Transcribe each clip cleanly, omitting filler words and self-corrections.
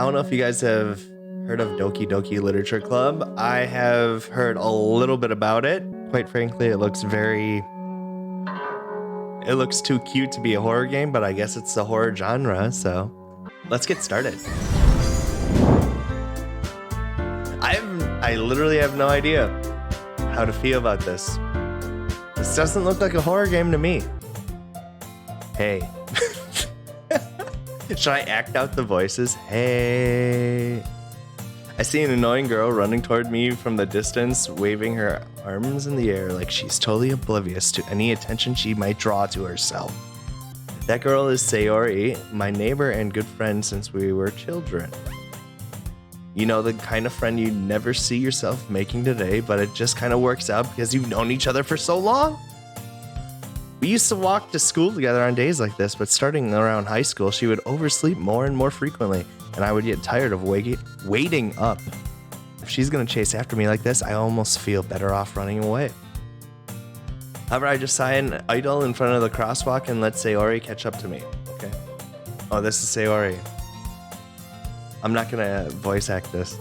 I don't know if you guys have heard of Doki Doki Literature Club. I have heard a little bit about it. Quite frankly, it looks too cute to be a horror game, but I guess it's the horror genre, so let's get started. I literally have no idea how to feel about this. This doesn't look like a horror game to me. Hey. Should I act out the voices? Hey. I see an annoying girl running toward me from the distance, waving her arms in the air like she's totally oblivious to any attention she might draw to herself. That girl is Sayori, my neighbor and good friend since we were children. You know, the kind of friend you never see yourself making today, but it just kind of works out because you've known each other for so long. We used to walk to school together on days like this, but starting around high school, she would oversleep more and more frequently, and I would get tired of waiting up. If she's gonna chase after me like this, I almost feel better off running away. However, I just sign idle in front of the crosswalk and let Sayori catch up to me. Okay. Oh, this is Sayori. I'm not gonna voice act this.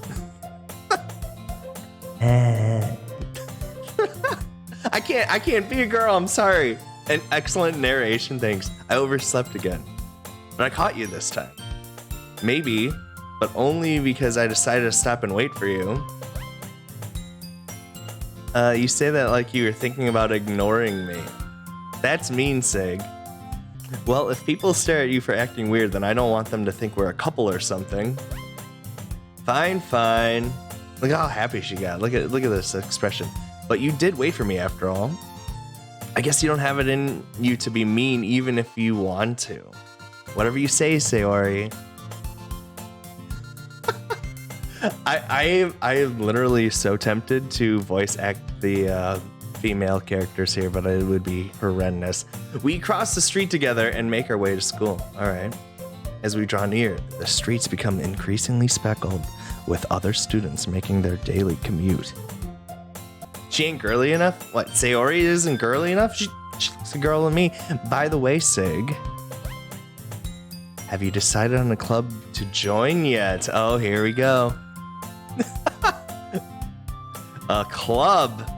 I can't be a girl, I'm sorry. An excellent narration, thanks. I overslept again. But I caught you this time. Maybe, but only because I decided to stop and wait for you. You say that like you were thinking about ignoring me. That's mean, Sig. Well, if people stare at you for acting weird, then I don't want them to think we're a couple or something. Fine, fine. Look how happy she got. Look at this expression. But you did wait for me after all. I guess you don't have it in you to be mean even if you want to. Whatever you say, Sayori. I am literally so tempted to voice act the female characters here, but it would be horrendous. We cross the street together and make our way to school. All right. As we draw near, the streets become increasingly speckled with other students making their daily commute. She ain't girly enough? What, Sayori isn't girly enough? She looks a girl to me. By the way, Sig, have you decided on a club to join yet? Oh, here we go. A club?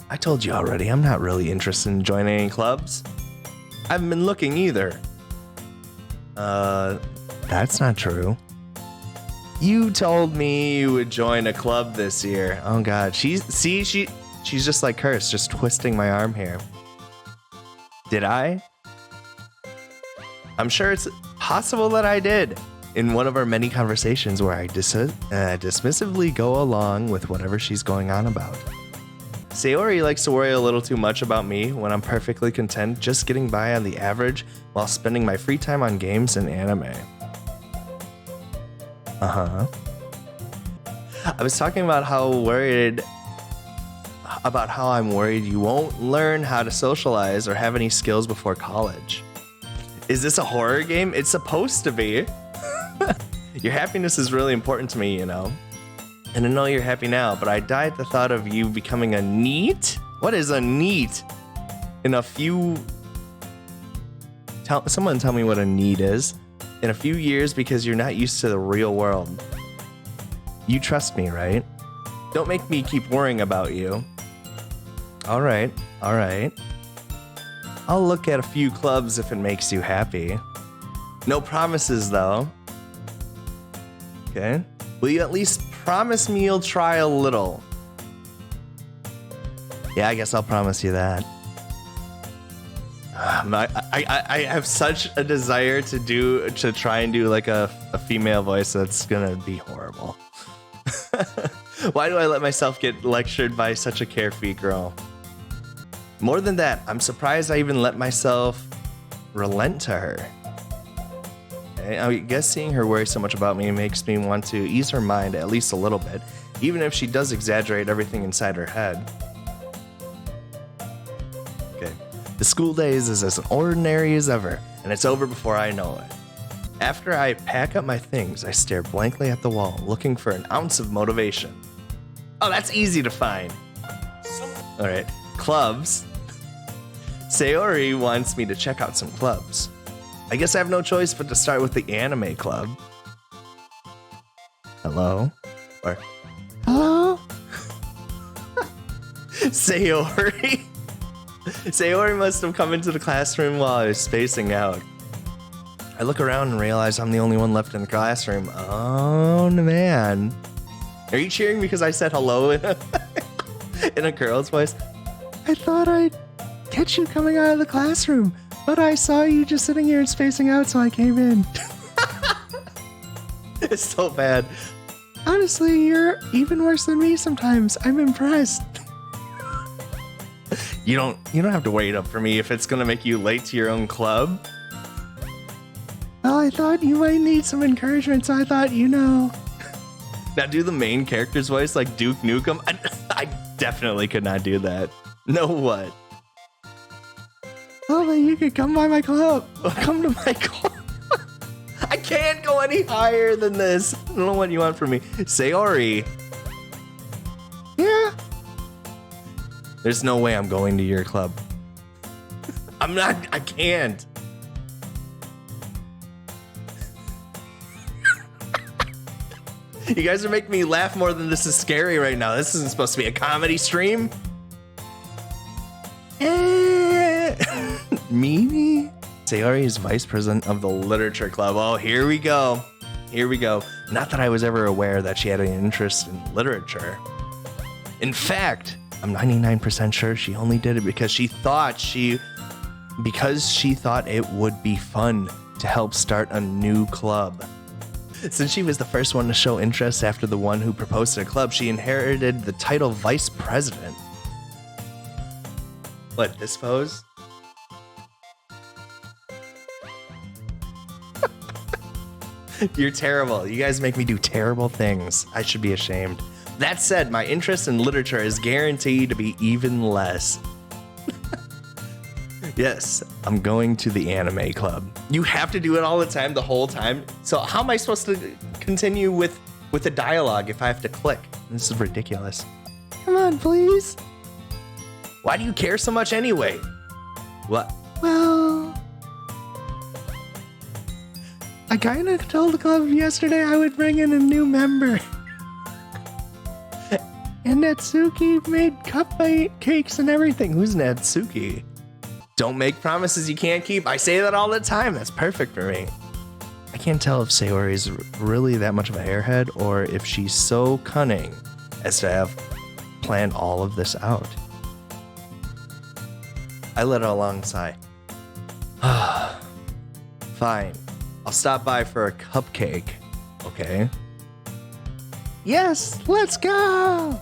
I told you already, I'm not really interested in joining any clubs. I haven't been looking either. That's not true. You told me you would join a club this year. Oh God, she's just like Curse, just twisting my arm here. Did I? I'm sure it's possible that I did. In one of our many conversations where I dismissively go along with whatever she's going on about. Sayori likes to worry a little too much about me when I'm perfectly content just getting by on the average while spending my free time on games and anime. I was talking about how I'm worried you won't learn how to socialize or have any skills before college. Is this a horror game? It's supposed to be. Your happiness is really important to me, you know. And I know you're happy now, but I die at the thought of you becoming a NEET? What is a NEET? Someone tell me what a NEET is. In a few years because you're not used to the real world. You trust me, right? Don't make me keep worrying about you. All right. I'll look at a few clubs if it makes you happy. No promises, though. Okay. Will you at least promise me you'll try a little? Yeah, I guess I'll promise you that. I have such a desire to try and do like a female voice that's gonna be horrible. Why do I let myself get lectured by such a carefree girl? More than that, I'm surprised I even let myself relent to her. I guess seeing her worry so much about me makes me want to ease her mind at least a little bit, even if she does exaggerate everything inside her head. Okay, the school days is as ordinary as ever, and it's over before I know it. After I pack up my things, I stare blankly at the wall, looking for an ounce of motivation. Oh, that's easy to find. All right, clubs. Sayori wants me to check out some clubs. I guess I have no choice but to start with the anime club. hello? Or, hello? Sayori. Sayori must have come into the classroom while I was spacing out. I look around and realize I'm the only one left in the classroom. Oh, man. Are you cheering because I said hello in a girl's voice? I thought I'd catch you coming out of the classroom, but I saw you just sitting here and spacing out, so I came in. It's so bad. Honestly, you're even worse than me sometimes. I'm impressed. You don't have to wait up for me if it's gonna make you late to your own club. Well, I thought you might need some encouragement, so I thought, Now do the main character's voice like Duke Nukem. I definitely could not do that. No what? Oh, then you could come by my club. Come to my club. I can't go any higher than this. I don't know what you want from me. Sayori. Yeah. There's no way I'm going to your club. I can't. You guys are making me laugh more than this is scary right now. This isn't supposed to be a comedy stream. Mimi? Sayori is vice president of the literature club. Oh, here we go. Here we go. Not that I was ever aware that she had an interest in literature. In fact, I'm 99% sure she only did it because she thought it would be fun to help start a new club. Since she was the first one to show interest after the one who proposed to the club, she inherited the title vice president. What, this pose? You're terrible. You guys make me do terrible things. I should be ashamed. That said, my interest in literature is guaranteed to be even less. Yes, I'm going to the anime club. You have to do it all the time, the whole time. So how am I supposed to continue with the dialogue if I have to click? This is ridiculous. Come on, please. Why do you care so much anyway? What? Well, I kind of told the club yesterday I would bring in a new member. And Natsuki made cupcakes and everything. Who's Natsuki? Don't make promises you can't keep. I say that all the time. That's perfect for me. I can't tell if Sayori is really that much of a airhead or if she's so cunning as to have planned all of this out. I let out a long sigh. Fine. I'll stop by for a cupcake. Okay. Yes, let's go.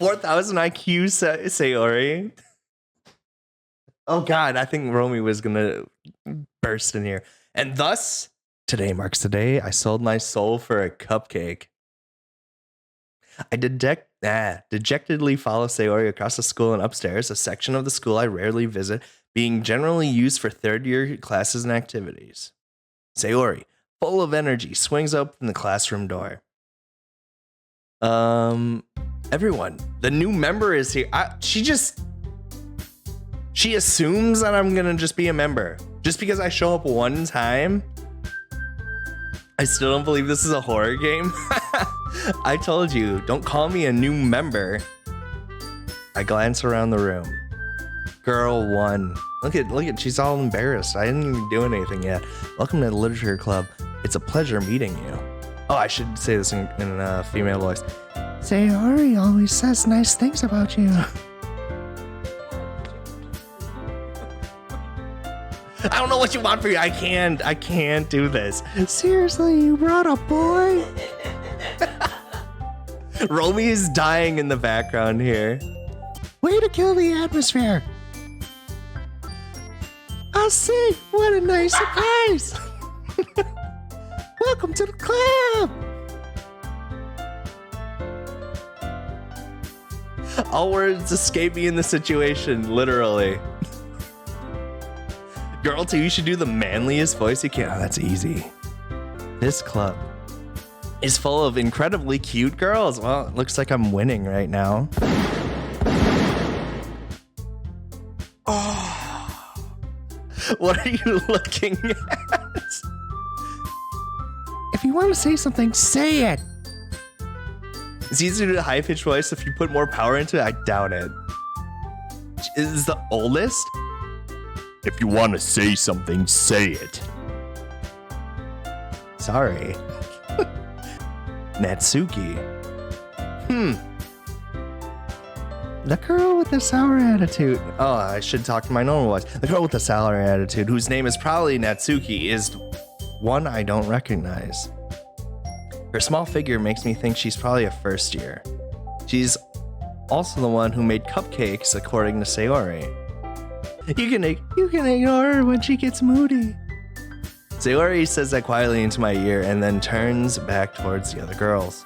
4,000 IQ Sayori. Oh God, I think Romi was gonna burst in here. And thus, today marks the day I sold my soul for a cupcake. I dejectedly follow Sayori across the school and upstairs, a section of the school I rarely visit, being generally used for third-year classes and activities. Sayori, full of energy, swings open the classroom door. Everyone, the new member is here. She assumes that I'm gonna just be a member. Just because I show up one time? I still don't believe this is a horror game. I told you, don't call me a new member. I glance around the room. Girl 1. Look at, she's all embarrassed. I didn't even do anything yet. Welcome to the literature club. It's a pleasure meeting you. Oh, I should say this in a female voice. Sayori always says nice things about you. I don't know what you want from me. I can't do this. Seriously, you brought a boy? Romi is dying in the background here. Way to kill the atmosphere. I'll see. What a nice surprise. Welcome to the club. All words escape me in the situation, literally. Girl 2, you should do the manliest voice you can. Oh, that's easy. This club is full of incredibly cute girls. Well, it looks like I'm winning right now. Oh. What are you looking at? If you want to say something, say it. It's easier to do a high-pitched voice if you put more power into it. I doubt it. Is the oldest? If you want to say something, say it. Sorry. Natsuki. The girl with the sour attitude. Oh, I should talk to my normal voice. The girl with the sour attitude, whose name is probably Natsuki, is one I don't recognize. Her small figure makes me think she's probably a first year. She's also the one who made cupcakes, according to Sayori. You can ignore her when she gets moody. Sayori says that quietly into my ear and then turns back towards the other girls.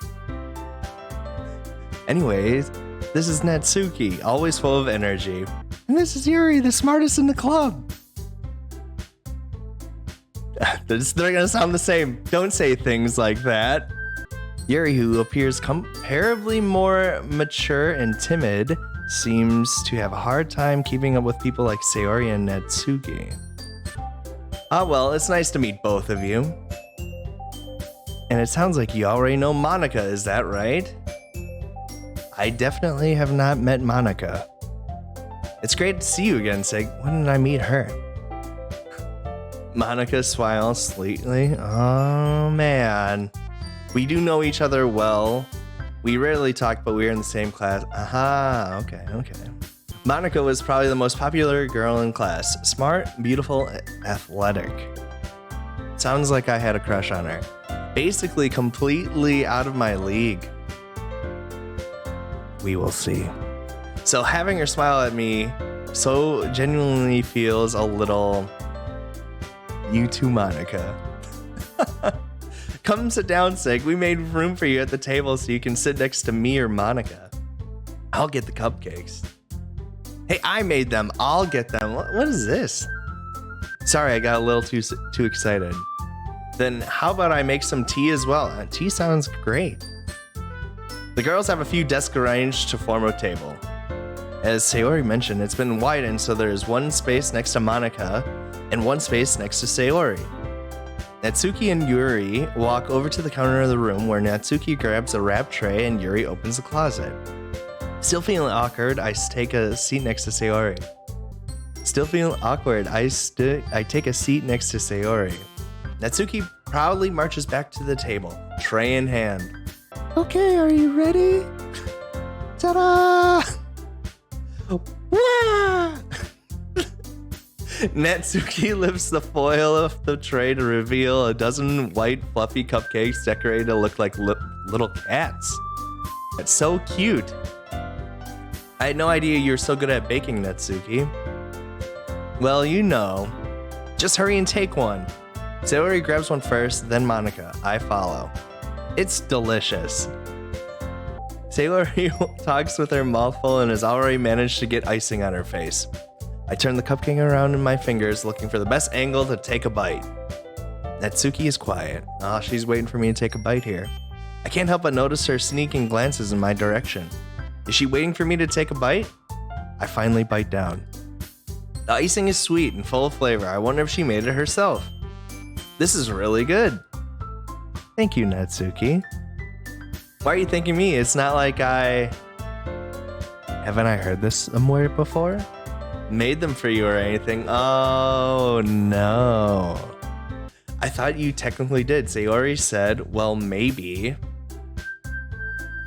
Anyways, this is Natsuki, always full of energy. And this is Yuri, the smartest in the club. They're gonna sound the same. Don't say things like that. Yuri, who appears comparably more mature and timid, seems to have a hard time keeping up with people like Sayori and Natsuki. Ah, well, it's nice to meet both of you. And it sounds like you already know Monica, is that right? I definitely have not met Monica. It's great to see you again, Sig. When did I meet her? Monica smiles sweetly. Oh, man. We do know each other well. We rarely talk, but we were in the same class. Aha, okay. Monica was probably the most popular girl in class. Smart, beautiful, athletic. Sounds like I had a crush on her. Basically completely out of my league. We will see. So having her smile at me so genuinely feels a little... You too, Monica. Come sit down, Sig. We made room for you at the table so you can sit next to me or Monica. I'll get the cupcakes. Hey, I made them. I'll get them. What is this? Sorry, I got a little too excited. Then how about I make some tea as well? Tea sounds great. The girls have a few desks arranged to form a table. As Sayori mentioned, it's been widened so there's one space next to Monica and one space next to Sayori. Natsuki and Yuri walk over to the counter of the room where Natsuki grabs a wrap tray and Yuri opens the closet. Still feeling awkward, I take a seat next to Sayori. I take a seat next to Sayori. Natsuki proudly marches back to the table, tray in hand. Okay, are you ready? Ta-da! Wah! Natsuki lifts the foil of the tray to reveal a dozen white fluffy cupcakes decorated to look like little cats. That's so cute. I had no idea you were so good at baking, Natsuki. Well, you know. Just hurry and take one. Sayori grabs one first, then Monica. I follow. It's delicious. Sayori talks with her mouth full and has already managed to get icing on her face. I turn the cupcake around in my fingers, looking for the best angle to take a bite. Natsuki is quiet. She's waiting for me to take a bite here. I can't help but notice her sneaking glances in my direction. Is she waiting for me to take a bite? I finally bite down. The icing is sweet and full of flavor. I wonder if she made it herself. This is really good. Thank you, Natsuki. Why are you thanking me? It's not like Haven't I heard this somewhere before? Made them for you or anything? Oh, no. I thought you technically did. Sayori said, well, maybe.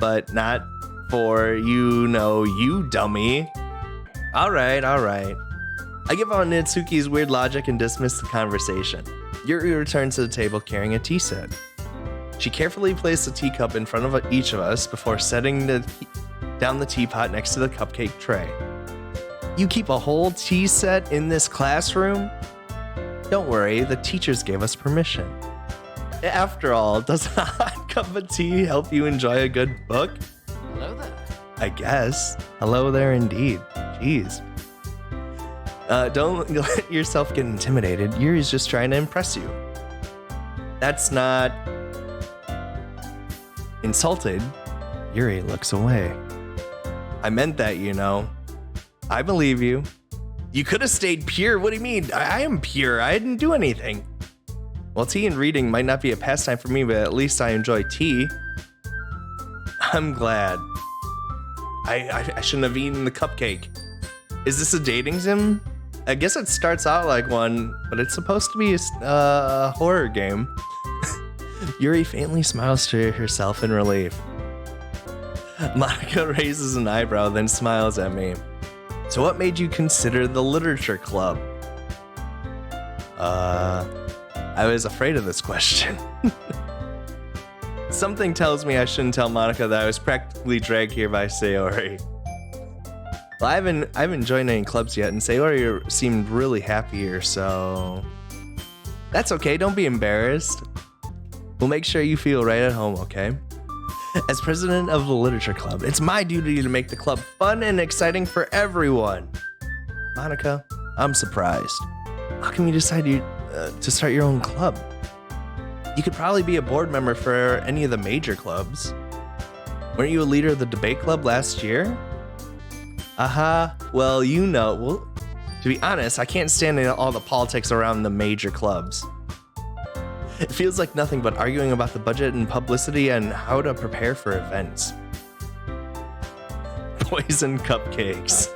But not for you dummy. All right. I give out Natsuki's weird logic and dismiss the conversation. Yuri returns to the table carrying a tea set. She carefully placed a teacup in front of each of us before setting down the teapot next to the cupcake tray. You keep a whole tea set in this classroom? Don't worry, the teachers gave us permission. After all, does a hot cup of tea help you enjoy a good book? Hello there. I guess. Hello there indeed. Jeez. Don't let yourself get intimidated. Yuri's just trying to impress you. That's not... Insulted, Yuri looks away. I meant that, you know. I believe you. You could have stayed pure. What do you mean? I am pure. I didn't do anything. Well, tea and reading might not be a pastime for me, but at least I enjoy tea. I'm glad. I shouldn't have eaten the cupcake. Is this a dating sim? I guess it starts out like one, but it's supposed to be a horror game. Yuri faintly smiles to herself in relief. Monica raises an eyebrow, then smiles at me. So what made you consider the literature club? I was afraid of this question. Something tells me I shouldn't tell Monica that I was practically dragged here by Sayori. Well, I haven't joined any clubs yet, and Sayori seemed really happy here, so... That's okay, don't be embarrassed. We'll make sure you feel right at home, okay? As president of the literature club, it's my duty to make the club fun and exciting for everyone. Monica, I'm surprised. How come you decided to start your own club? You could probably be a board member for any of the major clubs. Weren't you a leader of the debate club last year? Well, you know, well, to be honest, I can't stand all the politics around the major clubs. It feels like nothing but arguing about the budget and publicity and how to prepare for events. Poison cupcakes.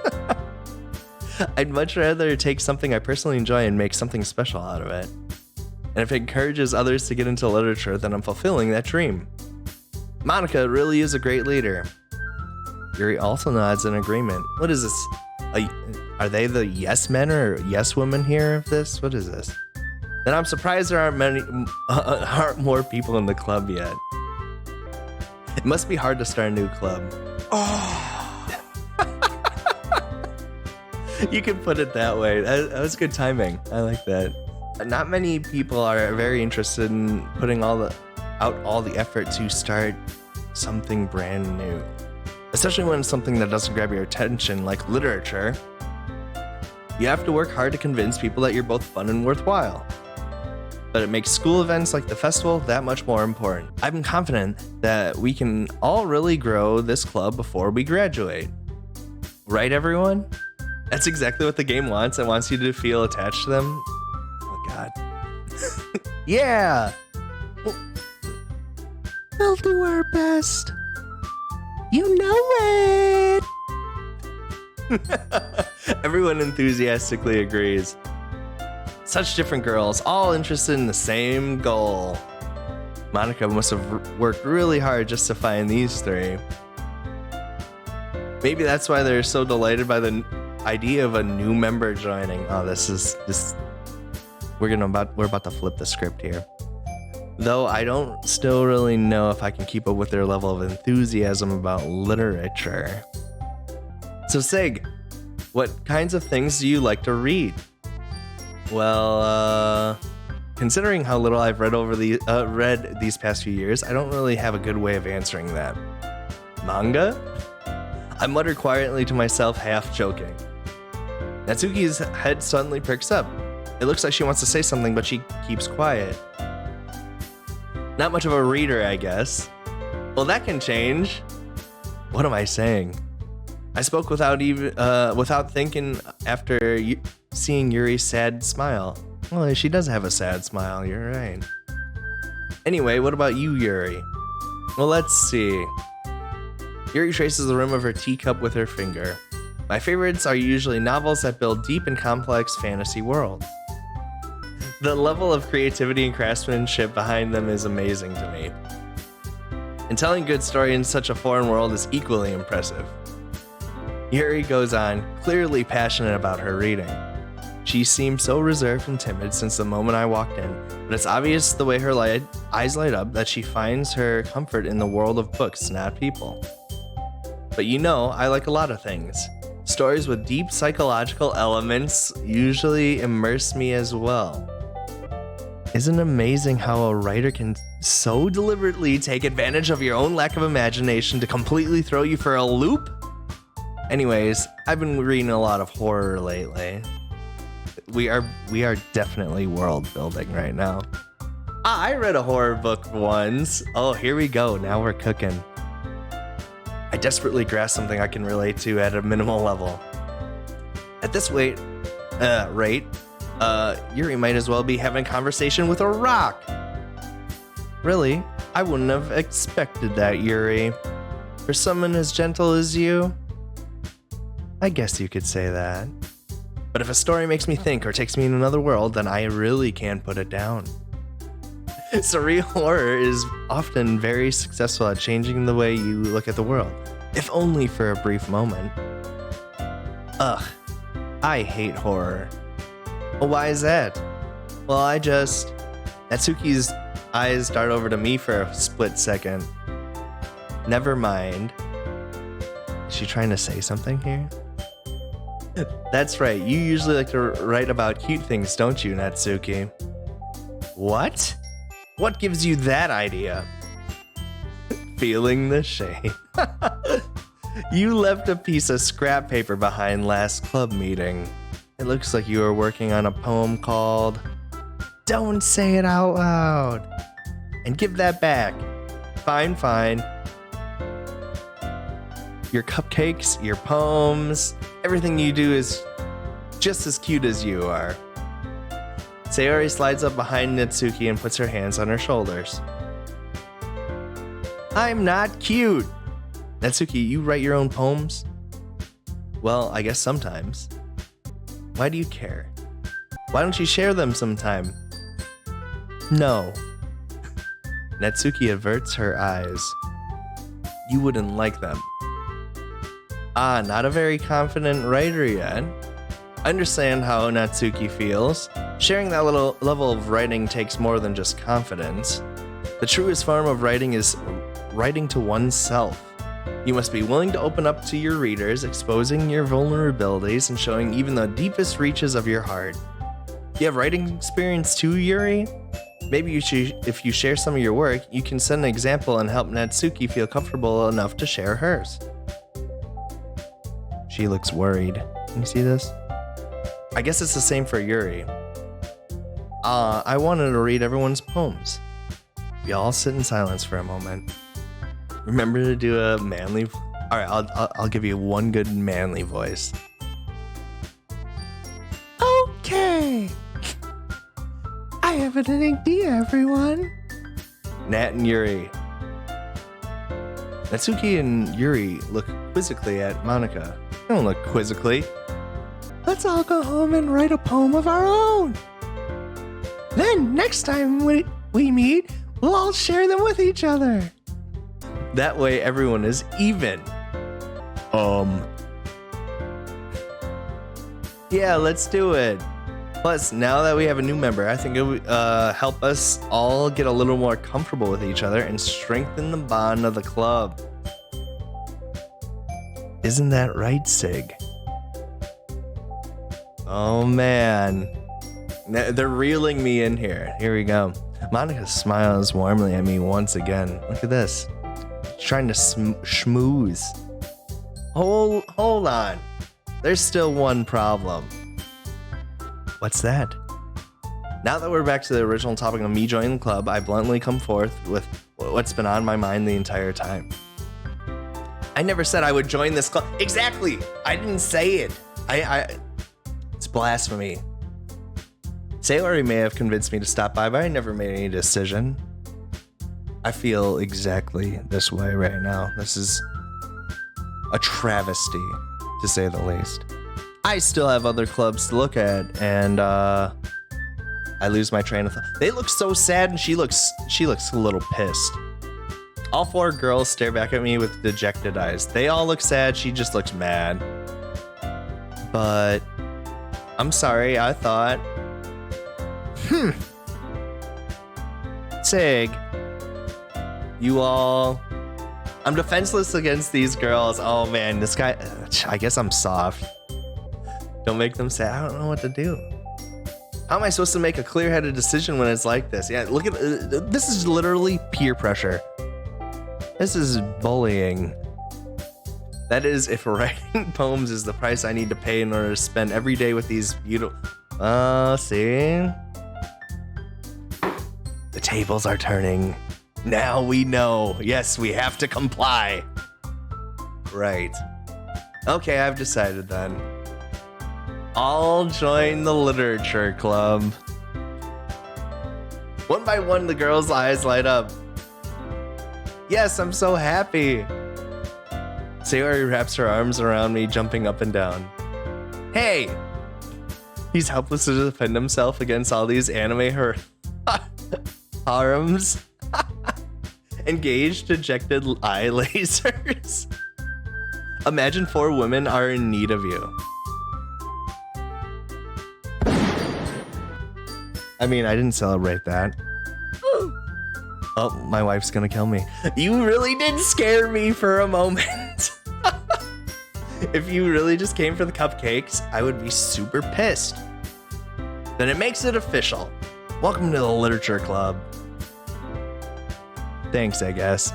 I'd much rather take something I personally enjoy and make something special out of it. And if it encourages others to get into literature, then I'm fulfilling that dream. Monica really is a great leader. Yuri also nods in agreement. What is this? Are they the yes men or yes women here of this? What is this? Then I'm surprised there aren't more people in the club yet. It must be hard to start a new club. Oh. You can put it that way. That was good timing. I like that. Not many people are very interested in putting all the effort to start something brand new. Especially when it's something that doesn't grab your attention, like literature. You have to work hard to convince people that you're both fun and worthwhile. But it makes school events like the festival that much more important. I'm confident that we can all really grow this club before we graduate. Right, everyone? That's exactly what the game wants. It wants you to feel attached to them. Oh, God. Yeah! We'll do our best. You know it! Everyone enthusiastically agrees. Such different girls, all interested in the same goal. Monica must have worked really hard just to find these three. Maybe that's why they're so delighted by the idea of a new member joining. Oh, we're about to flip the script here. Though I don't still really know if I can keep up with their level of enthusiasm about literature. So Sig, what kinds of things do you like to read? Well, considering how little I've read these past few years, I don't really have a good way of answering that. Manga? I mutter quietly to myself, half joking. Natsuki's head suddenly perks up. It looks like she wants to say something, but she keeps quiet. Not much of a reader, I guess. Well, that can change. What am I saying? I spoke without thinking after seeing Yuri's sad smile. Well, she does have a sad smile, you're right. Anyway, what about you, Yuri? Well, let's see. Yuri traces the rim of her teacup with her finger. My favorites are usually novels that build deep and complex fantasy worlds. The level of creativity and craftsmanship behind them is amazing to me. And telling a good story in such a foreign world is equally impressive. Yuri goes on, clearly passionate about her reading. She seemed so reserved and timid since the moment I walked in, but it's obvious the way her eyes light up that she finds her comfort in the world of books, not people. But you know, I like a lot of things. Stories with deep psychological elements usually immerse me as well. Isn't it amazing how a writer can so deliberately take advantage of your own lack of imagination to completely throw you for a loop? Anyways, I've been reading a lot of horror lately. We are definitely world building right now. I read a horror book once. Oh, here we go. Now we're cooking. I desperately grasp something I can relate to at a minimal level. At this rate, Yuri might as well be having a conversation with a rock. Really? I wouldn't have expected that, Yuri. For someone as gentle as you? I guess you could say that. But if a story makes me think or takes me in another world, then I really can't put it down. Surreal horror is often very successful at changing the way you look at the world, if only for a brief moment. Ugh, I hate horror. Well, why is that? Well, Natsuki's eyes dart over to me for a split second. Never mind. Is she trying to say something here? That's right, you usually like to write about cute things, don't you, Natsuki? What? What gives you that idea? Feeling the shame. You left a piece of scrap paper behind last club meeting. It looks like you were working on a poem called Don't Say It Out Loud. And give that back. Fine. Your cupcakes, your poems, everything you do is just as cute as you are. Sayori slides up behind Natsuki and puts her hands on her shoulders. I'm not cute. Natsuki, you write your own poems? Well, I guess sometimes. Why do you care? Why don't you share them sometime? No. Natsuki averts her eyes. You wouldn't like them. Ah, not a very confident writer yet. I understand how Natsuki feels. Sharing that little level of writing takes more than just confidence. The truest form of writing is writing to oneself. You must be willing to open up to your readers, exposing your vulnerabilities and showing even the deepest reaches of your heart. You have writing experience too, Yuri? Maybe if you share some of your work, you can set an example and help Natsuki feel comfortable enough to share hers. She looks worried. Can you see this? I guess it's the same for Yuri. I wanted to read everyone's poems. We all sit in silence for a moment. Remember to do a manly... Alright, I'll give you one good manly voice. Okay. I have an idea, everyone. Nat and Yuri. Natsuki and Yuri look quizzically at Monica. They don't look quizzically. Let's all go home and write a poem of our own. Then next time we meet, we'll all share them with each other. That way everyone is even. Yeah, let's do it. Plus, now that we have a new member, I think it would help us all get a little more comfortable with each other and strengthen the bond of the club. Isn't that right, Sig? Oh man. They're reeling me in here. Here we go. Monica smiles warmly at me once again. Look at this. She's trying to schmooze. Hold on. There's still one problem. What's that? Now that we're back to the original topic of me joining the club, I bluntly come forth with what's been on my mind the entire time. I never said I would join this club. Exactly. I didn't say it. It's blasphemy. Sayori may have convinced me to stop by, but I never made any decision. I feel exactly this way right now. This is a travesty, to say the least. I still have other clubs to look at, and I lose my train of thought. They look so sad, and she looks a little pissed. All four girls stare back at me with dejected eyes. They all look sad. She just looks mad. But I'm sorry. I thought. Sig, you all. I'm defenseless against these girls. Oh man, this guy. I guess I'm soft. Don't make them sad. I don't know what to do. How am I supposed to make a clear-headed decision when it's like this? Yeah, look at this is literally peer pressure. This is bullying. That is, if writing poems is the price I need to pay in order to spend every day with these beautiful. See? The tables are turning. Now we know. Yes, we have to comply. Right. Okay, I've decided then. All join the literature club. One by one, the girls' eyes light up. Yes, I'm so happy. Sayori wraps her arms around me, jumping up and down. Hey! He's helpless to defend himself against all these anime harems. Engaged, dejected eye lasers. Imagine 4 women are in need of you. I mean, I didn't celebrate that. Oh, my wife's gonna kill me. You really did scare me for a moment. If you really just came for the cupcakes, I would be super pissed. Then it makes it official. Welcome to the literature club. Thanks, I guess.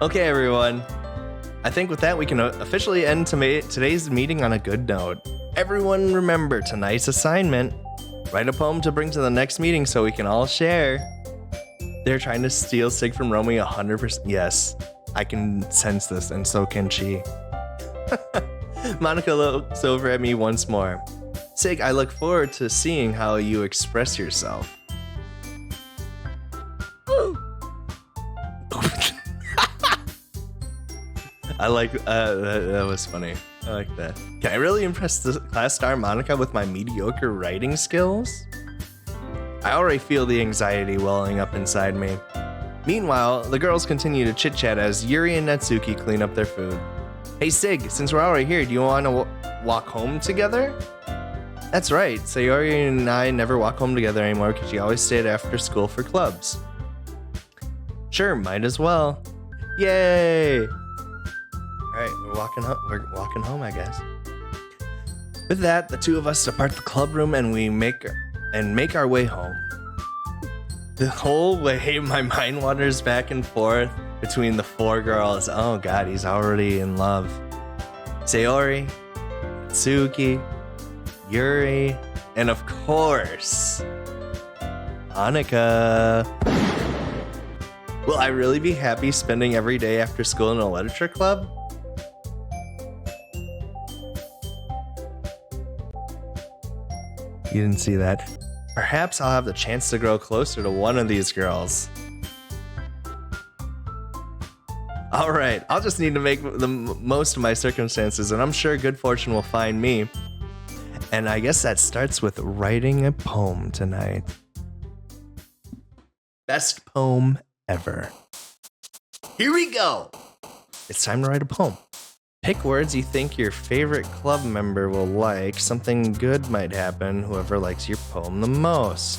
Okay, everyone. I think with that, we can officially end today's meeting on a good note. Everyone remember tonight's assignment. Write a poem to bring to the next meeting so we can all share. They're trying to steal Sig from Romi 100%. Yes, I can sense this, and so can she. Monica looks over at me once more. Sig, I look forward to seeing how you express yourself. I like that was funny. I like that. Can I really impress the class star Monica with my mediocre writing skills? I already feel the anxiety welling up inside me. Meanwhile, the girls continue to chit-chat as Yuri and Natsuki clean up their food. Hey Sig, since we're already here, do you want to walk home together? That's right, Sayori and I never walk home together anymore because she always stayed after school for clubs. Sure, might as well. Yay! Alright, we're walking home, I guess. With that, the two of us depart the club room and we make our way home. The whole way, my mind wanders back and forth between the 4 girls. Oh god, he's already in love. Sayori, Natsuki, Yuri, and of course, Monica. Will I really be happy spending every day after school in a literature club? You didn't see that. Perhaps I'll have the chance to grow closer to one of these girls. Alright, I'll just need to make the most of my circumstances, and I'm sure good fortune will find me. And I guess that starts with writing a poem tonight. Best poem ever. Here we go! It's time to write a poem. Pick words you think your favorite club member will like. Something good might happen, whoever likes your poem the most.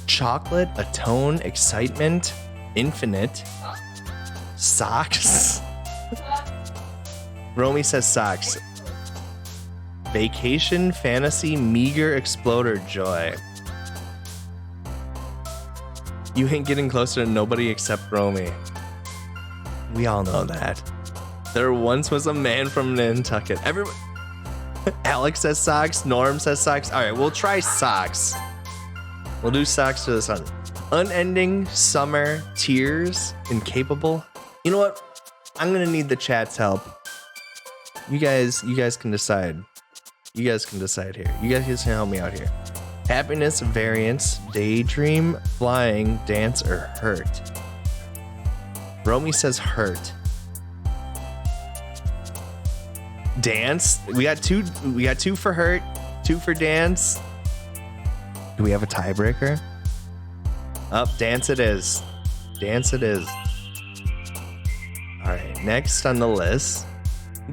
Chocolate, atone, excitement, infinite, socks. Romi says socks. Vacation, fantasy, meager, exploder, joy. You ain't getting closer to nobody except Romi. We all know that. There once was a man from Nantucket. Everyone. Alex says socks. Norm says socks. All right, we'll try socks. We'll do socks to the sun. Unending, summer, tears, incapable. You know what? I'm gonna need the chat's help. You guys can decide. You guys can decide here. You guys can help me out here. Happiness, variance, daydream, flying, dance, or hurt. Romi says hurt. Dance. We got two for hurt, 2 for dance. Do we have a tiebreaker? Dance it is. Dance it is. All right, next on the list.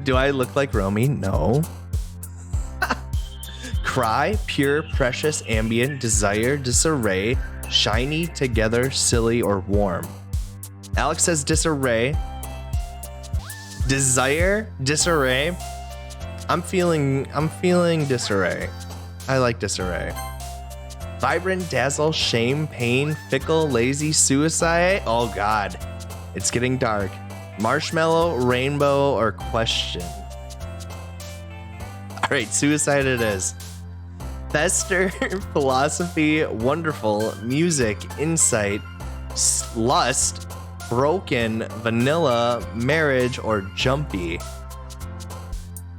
Do I look like Romi? No. Cry, pure, precious, ambient, desire, disarray, shiny, together, silly, or warm. Alex says disarray. Desire, disarray. I'm feeling disarray. I like disarray. Vibrant, dazzle, shame, pain, fickle, lazy, suicide. Oh god, it's getting dark. Marshmallow, rainbow, or question. All right, suicide it is. Fester, philosophy, wonderful, music, insight, lust, broken, vanilla, marriage, or jumpy.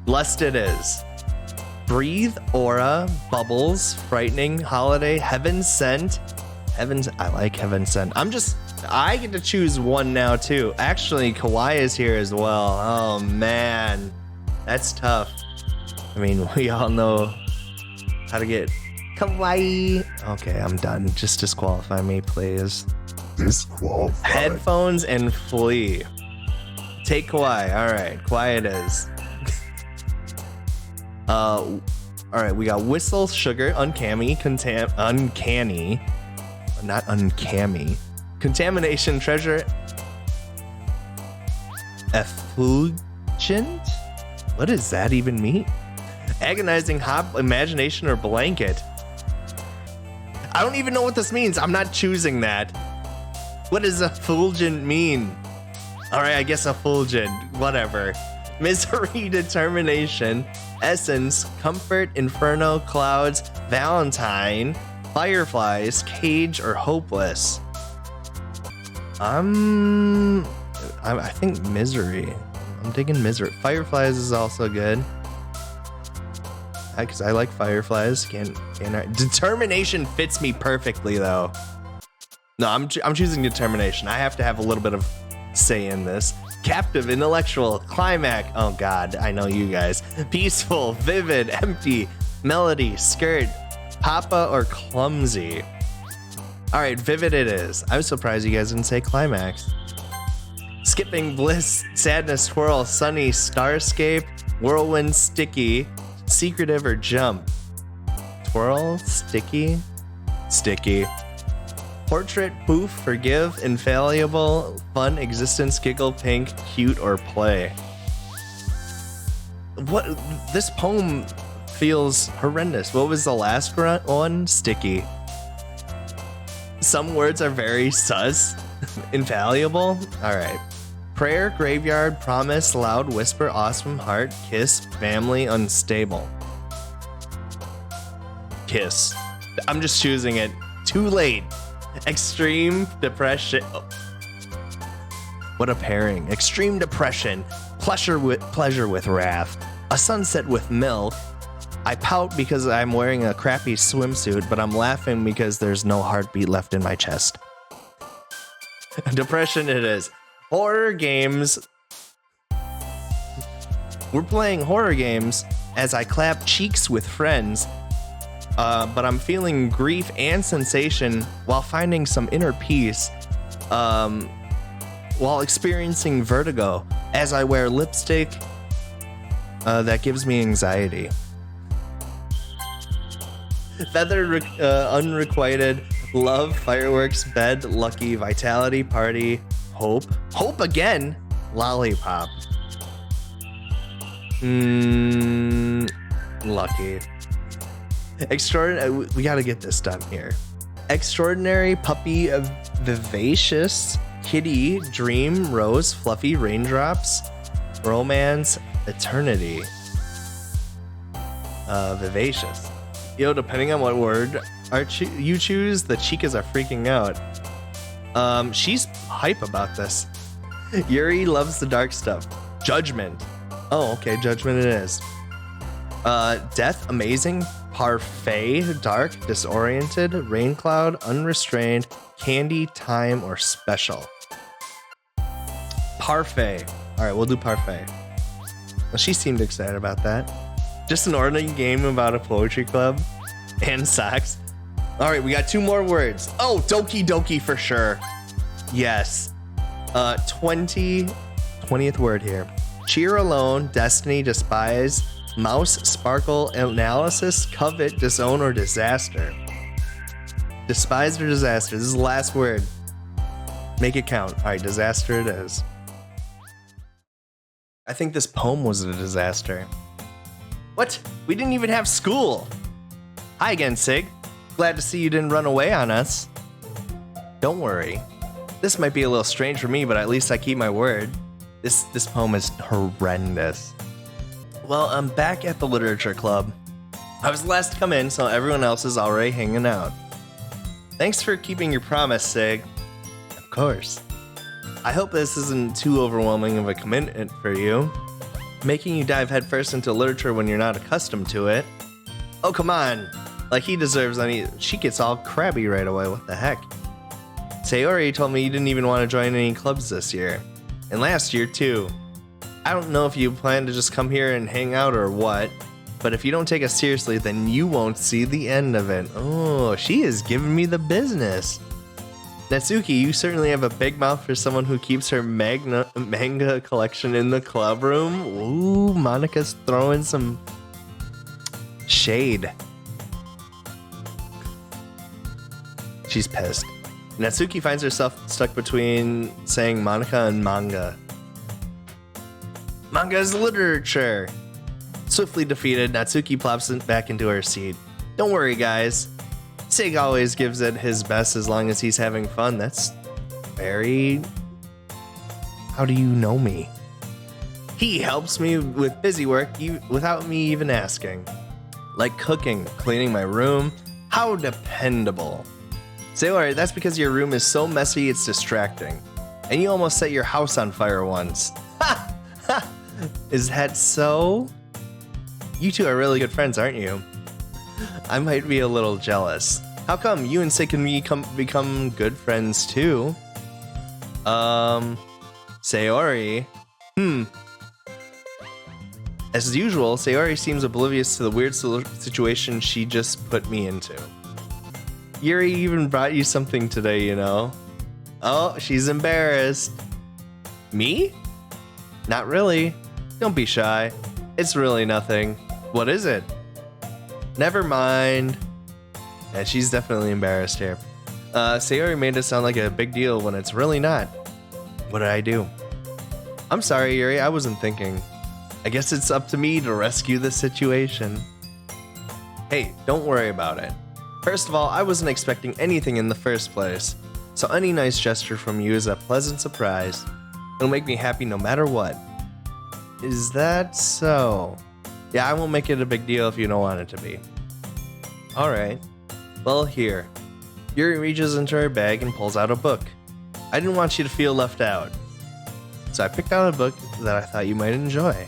Blessed it is. Breathe, aura, bubbles, frightening, holiday, heaven sent. I like heaven sent. I get to choose one now too. Actually, Kawaii is here as well. Oh man, that's tough. I mean, we all know how to get Kawaii. Okay, I'm done. Just disqualify me, please. Disqualify. Headphones and flee. Take Kawaii. All right, Kawaii it is. All right, we got whistle, sugar, uncanny, not uncammy, contamination, treasure, effulgent. What does that even mean? Agonizing, hop, imagination, or blanket. I don't even know what this means. I'm not choosing that. What does effulgent mean? All right, I guess effulgent. Whatever. Misery, determination, essence, comfort, inferno, clouds, Valentine, fireflies, cage, or hopeless. I think misery. I'm digging misery. Fireflies is also good. Because I like fireflies. Determination fits me perfectly though. No, I'm choosing determination. I have to have a little bit of say in this. Captive, intellectual, climax. Oh God, I know you guys. Peaceful, vivid, empty, melody, skirt, papa, or clumsy. All right, vivid it is. I was surprised you guys didn't say climax. Skipping, bliss, sadness, swirl, sunny, starscape, whirlwind, sticky, secretive, or jump. Twirl, sticky, sticky. Portrait, poof, forgive, infallible, fun, existence, giggle, pink, cute, or play. What? This poem feels horrendous. What was the last one? Sticky. Some words are very sus. Infallible? Alright. Prayer, graveyard, promise, loud, whisper, awesome, heart, kiss, family, unstable. Kiss. I'm just choosing it. Too late. Extreme depression. Oh. What a pairing. Extreme depression. Pleasure with wrath. A sunset with milk. I pout because I'm wearing a crappy swimsuit, but I'm laughing because there's no heartbeat left in my chest. Depression it is. Horror games. We're playing horror games as I clap cheeks with friends. But I'm feeling grief and sensation while finding some inner peace, while experiencing vertigo as I wear lipstick that gives me anxiety. Feathered, unrequited, love, fireworks, bed, lucky, vitality, party, hope. Hope again? Lollipop. Lucky. Extraordinary. We gotta get this done here. Extraordinary, puppy, vivacious, kitty, dream, rose, fluffy, raindrops, romance, eternity. Vivacious. Yo, depending on what word you choose, the chicas are freaking out. She's hype about this. Yuri loves the dark stuff. Judgment. Oh, okay, judgment it is. Death, amazing. Parfait, dark, disoriented, rain cloud, unrestrained, candy, time, or special. Parfait. All right, we'll do parfait. Well, she seemed excited about that. Just an ordinary game about a poetry club and socks. All right, we got 2 more words. Oh, Doki Doki for sure. Yes. 20th word here. Cheer alone, destiny, despise, mouse, sparkle, analysis, covet, disown, or disaster. Despise or disaster. This is the last word. Make it count. All right, disaster it is. I think this poem was a disaster. What? We didn't even have school. Hi again, Sig. Glad to see you didn't run away on us. Don't worry. This might be a little strange for me, but at least I keep my word. This poem is horrendous. Well, I'm back at the literature club. I was last to come in, so everyone else is already hanging out. Thanks for keeping your promise, Sig. Of course. I hope this isn't too overwhelming of a commitment for you, making you dive headfirst into literature when you're not accustomed to it. Oh, come on. Like he deserves any. She gets all crabby right away. What the heck? Sayori told me you didn't even want to join any clubs this year. And last year, too. I don't know if you plan to just come here and hang out or what, but if you don't take us seriously, then you won't see the end of it. Oh, she is giving me the business. Natsuki, you certainly have a big mouth for someone who keeps her manga collection in the club room. Ooh, Monika's throwing some shade. She's pissed. Natsuki finds herself stuck between saying Monika and manga. Manga is literature. Swiftly defeated, Natsuki plops back into her seat. Don't worry, guys. Sig always gives it his best as long as he's having fun. That's very... How do you know me? He helps me with busy work without me even asking. Like cooking, cleaning my room. How dependable. Sayori, that's because your room is so messy it's distracting. And you almost set your house on fire once. Ha! Ha! Is that so? You two are really good friends, aren't you? I might be a little jealous. How come you and Sig can become good friends too? Sayori? As usual, Sayori seems oblivious to the weird situation she just put me into. Yuri even brought you something today, you know. Oh, she's embarrassed. Me? Not really. Don't be shy. It's really nothing. What is it? Never mind. Yeah, she's definitely embarrassed here. Sayori made it sound like a big deal when it's really not. What did I do? I'm sorry, Yuri. I wasn't thinking. I guess it's up to me to rescue the situation. Hey, don't worry about it. First of all, I wasn't expecting anything in the first place, so any nice gesture from you is a pleasant surprise. It'll make me happy no matter what. Is that so? Yeah, I won't make it a big deal if you don't want it to be. Alright. Well, here. Yuri reaches into her bag and pulls out a book. I didn't want you to feel left out, so I picked out a book that I thought you might enjoy.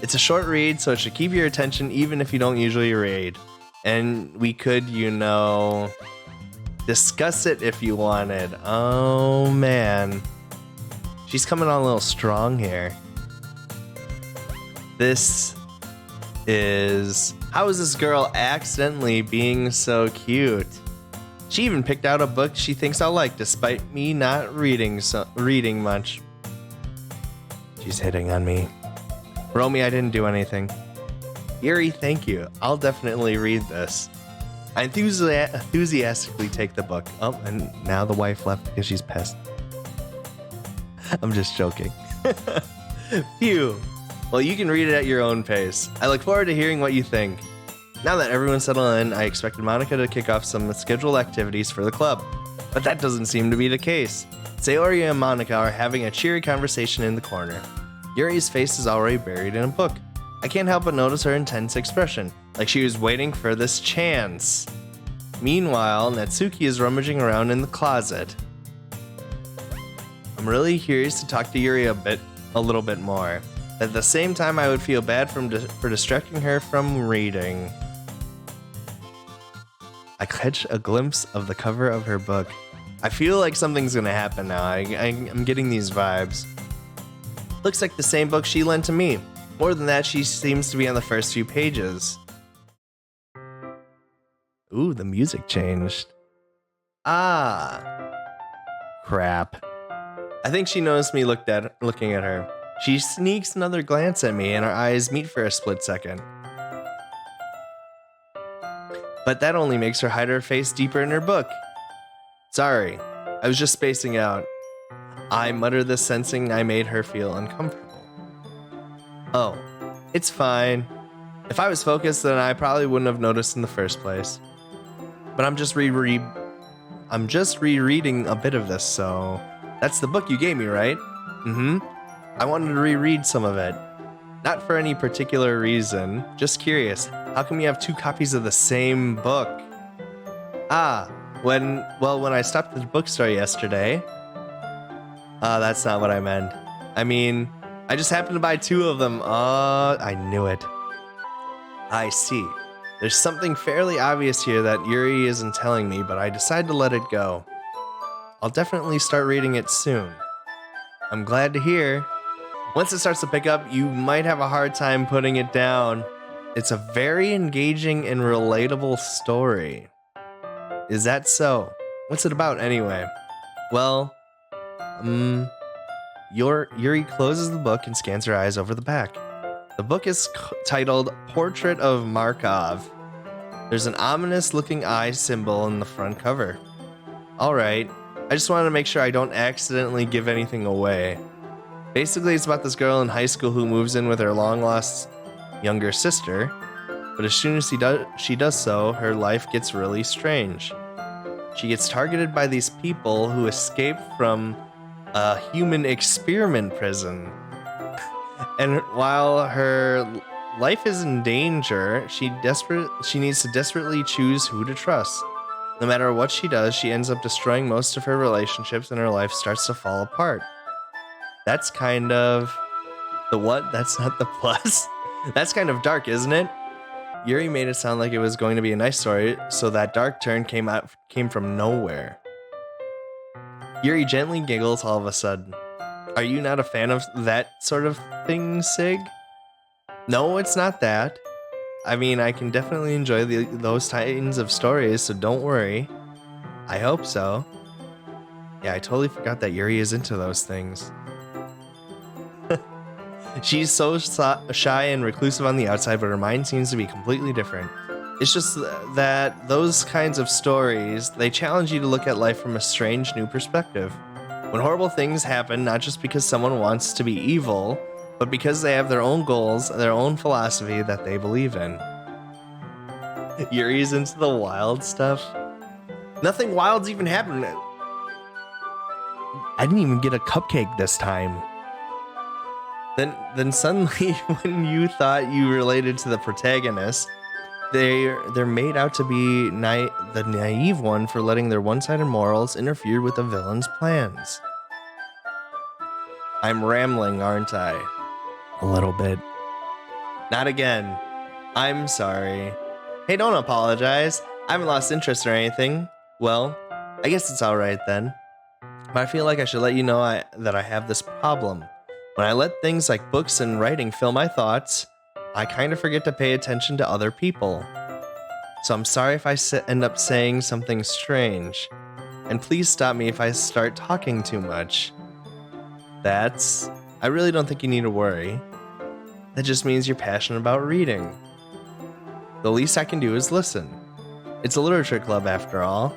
It's a short read, so it should keep your attention even if you don't usually read. And we could, you know, discuss it if you wanted. Oh, man. She's coming on a little strong here. This is... How is this girl accidentally being so cute? She even picked out a book she thinks I'll like, despite me not reading much. She's hitting on me. Romi, I didn't do anything. Yuri, thank you. I'll definitely read this. I enthusiastically take the book. Oh, and now the wife left because she's pissed. I'm just joking. Phew. Well, you can read it at your own pace. I look forward to hearing what you think. Now that everyone's settled in, I expected Monika to kick off some scheduled activities for the club. But that doesn't seem to be the case. Sayori and Monika are having a cheery conversation in the corner. Yuri's face is already buried in a book. I can't help but notice her intense expression, like she was waiting for this chance. Meanwhile, Natsuki is rummaging around in the closet. I'm really curious to talk to Yuri a little bit more. At the same time, I would feel bad for distracting her from reading. I catch a glimpse of the cover of her book. I feel like something's gonna happen now. I'm getting these vibes. Looks like the same book she lent to me. More than that, she seems to be on the first few pages. Ooh, the music changed. Ah. Crap. I think she noticed me looking at her. She sneaks another glance at me and our eyes meet for a split second. But that only makes her hide her face deeper in her book. Sorry, I was just spacing out. I mutter this, sensing I made her feel uncomfortable. Oh, it's fine. If I was focused, then I probably wouldn't have noticed in the first place. But I'm just rereading a bit of this, so... That's the book you gave me, right? Mm-hmm. I wanted to reread some of it. Not for any particular reason, just curious. How come you have two copies of the same book? When I stopped at the bookstore yesterday... That's not what I meant. I mean, I just happened to buy 2 of them. I knew it. I see. There's something fairly obvious here that Yuri isn't telling me, but I decide to let it go. I'll definitely start reading it soon. I'm glad to hear. Once it starts to pick up, you might have a hard time putting it down. It's a very engaging and relatable story. Is that so? What's it about anyway? Well, Yuri closes the book and scans her eyes over the back. The book is titled Portrait of Markov. There's an ominous looking eye symbol in the front cover. Alright, I just wanted to make sure I don't accidentally give anything away. Basically, it's about this girl in high school who moves in with her long-lost younger sister, but as soon as she does so, her life gets really strange. She gets targeted by these people who escaped from a human experiment prison. And while her life is in danger, she needs to desperately choose who to trust. No matter what she does, she ends up destroying most of her relationships and her life starts to fall apart. That's kind of the what? That's not the plus. That's kind of dark, isn't it? Yuri made it sound like it was going to be a nice story, so that dark turn came from nowhere. Yuri gently giggles all of a sudden. Are you not a fan of that sort of thing, Sig? No, it's not that. I mean, I can definitely enjoy those kinds of stories, so don't worry. I hope so. Yeah, I totally forgot that Yuri is into those things. She's so shy and reclusive on the outside, but her mind seems to be completely different. It's just that those kinds of stories, they challenge you to look at life from a strange new perspective. When horrible things happen, not just because someone wants to be evil, but because they have their own goals, their own philosophy that they believe in. Yuri's into the wild stuff. Nothing wild's even happened. I didn't even get a cupcake this time. Then suddenly, when you thought you related to the protagonist, they're made out to be the naive one for letting their one-sided morals interfere with the villain's plans. I'm rambling, aren't I? A little bit. Not again. I'm sorry. Hey, don't apologize. I haven't lost interest or anything. Well, I guess it's alright then. But I feel like I should let you know that I have this problem. When I let things like books and writing fill my thoughts, I kind of forget to pay attention to other people. So I'm sorry if I end up saying something strange. And please stop me if I start talking too much. I really don't think you need to worry. That just means you're passionate about reading. The least I can do is listen. It's a literature club after all.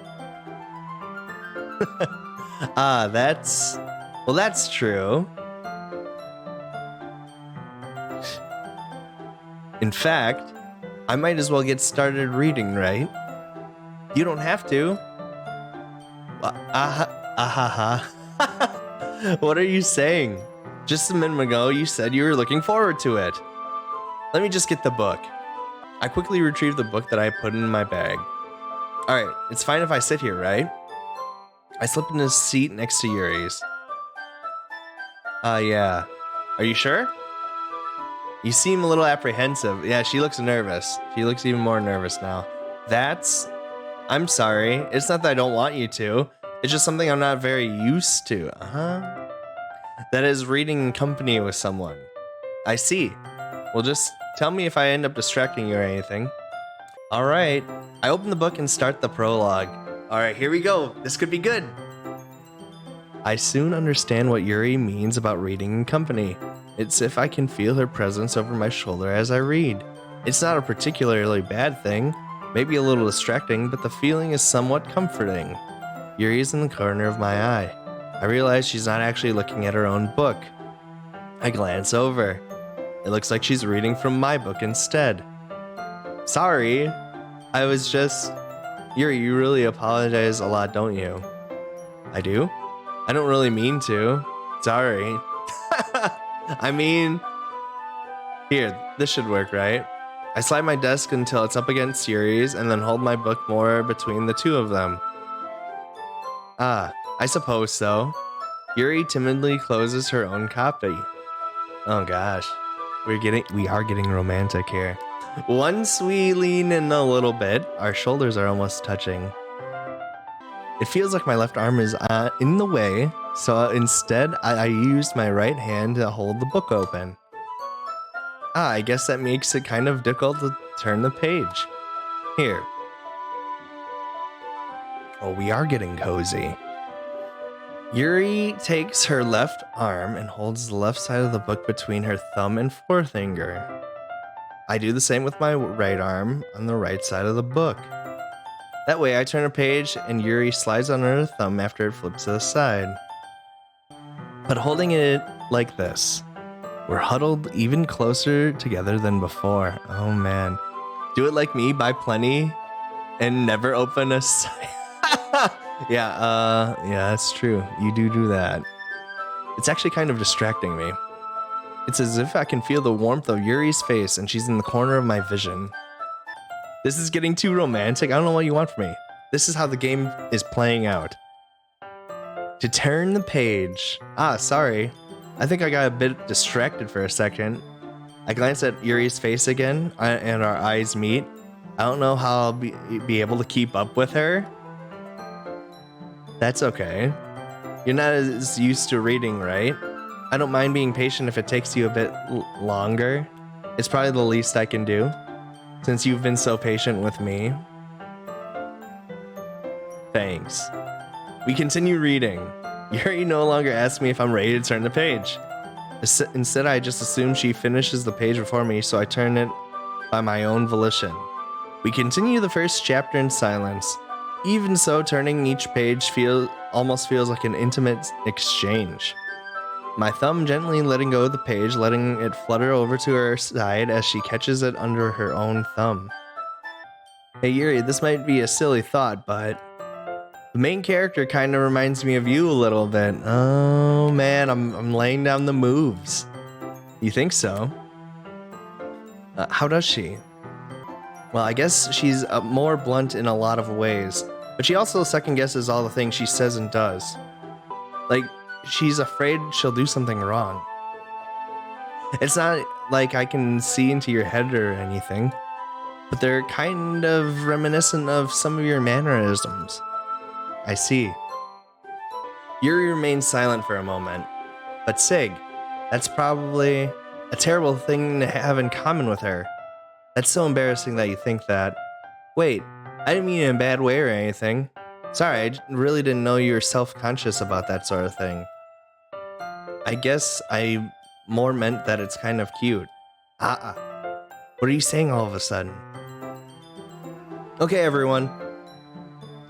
That's true. In fact, I might as well get started reading, right? You don't have to. What are you saying? Just a minute ago, you said you were looking forward to it. Let me just get the book. I quickly retrieved the book that I put in my bag. Alright, it's fine if I sit here, right? I slip into a seat next to Yuri's. Yeah. Are you sure? You seem a little apprehensive. Yeah, she looks nervous. She looks even more nervous now. I'm sorry. It's not that I don't want you to. It's just something I'm not very used to. That is reading in company with someone. I see. Well, just tell me if I end up distracting you or anything. Alright. I open the book and start the prologue. Alright, here we go. This could be good. I soon understand what Yuri means about reading in company. It's if I can feel her presence over my shoulder as I read. It's not a particularly bad thing, maybe a little distracting, but the feeling is somewhat comforting. Yuri's in the corner of my eye. I realize she's not actually looking at her own book. I glance over. It looks like she's reading from my book instead. Sorry, Yuri, you really apologize a lot, don't you? I do? I don't really mean to. Sorry. I mean, here, this should work, right? I slide my desk until it's up against Yuri's and then hold my book more between the two of them. I suppose so. Yuri timidly closes her own copy. Oh gosh, we are getting romantic here. Once we lean in a little bit, our shoulders are almost touching. It feels like my left arm is in the way, so instead I used my right hand to hold the book open. I guess that makes it kind of difficult to turn the page. Here. Oh, we are getting cozy. Yuri takes her left arm and holds the left side of the book between her thumb and forefinger. I do the same with my right arm on the right side of the book. That way I turn a page and Yuri slides under her thumb after it flips to the side. But holding it like this, we're huddled even closer together than before. Oh man. Do it like me, buy plenty, and never open a side. Yeah, that's true. You do that. It's actually kind of distracting me. It's as if I can feel the warmth of Yuri's face and she's in the corner of my vision. This is getting too romantic. I don't know what you want from me. This is how the game is playing out. To turn the page. Sorry. I think I got a bit distracted for a second. I glance at Yuri's face again and our eyes meet. I don't know how I'll be able to keep up with her. That's okay. You're not as used to reading, right? I don't mind being patient if it takes you a bit longer. It's probably the least I can do, since you've been so patient with me. Thanks. We continue reading. Yuri no longer asks me if I'm ready to turn the page. Instead, I just assume she finishes the page before me, so I turn it by my own volition. We continue the first chapter in silence. Even so, turning each page almost feels like an intimate exchange. My thumb gently letting go of the page, letting it flutter over to her side as she catches it under her own thumb. Hey Yuri, this might be a silly thought, but the main character kind of reminds me of you a little bit. Oh man, I'm laying down the moves. You think so? How does she? Well, I guess she's more blunt in a lot of ways, but she also second guesses all the things she says and does. Like, she's afraid she'll do something wrong. It's not like I can see into your head or anything, but they're kind of reminiscent of some of your mannerisms. I see. Yuri remains silent for a moment. But Sig, that's probably a terrible thing to have in common with her. That's so embarrassing that you think that. Wait, I didn't mean it in a bad way or anything. Sorry, I really didn't know you were self-conscious about that sort of thing. I guess I more meant that it's kind of cute. What are you saying all of a sudden? Okay, everyone.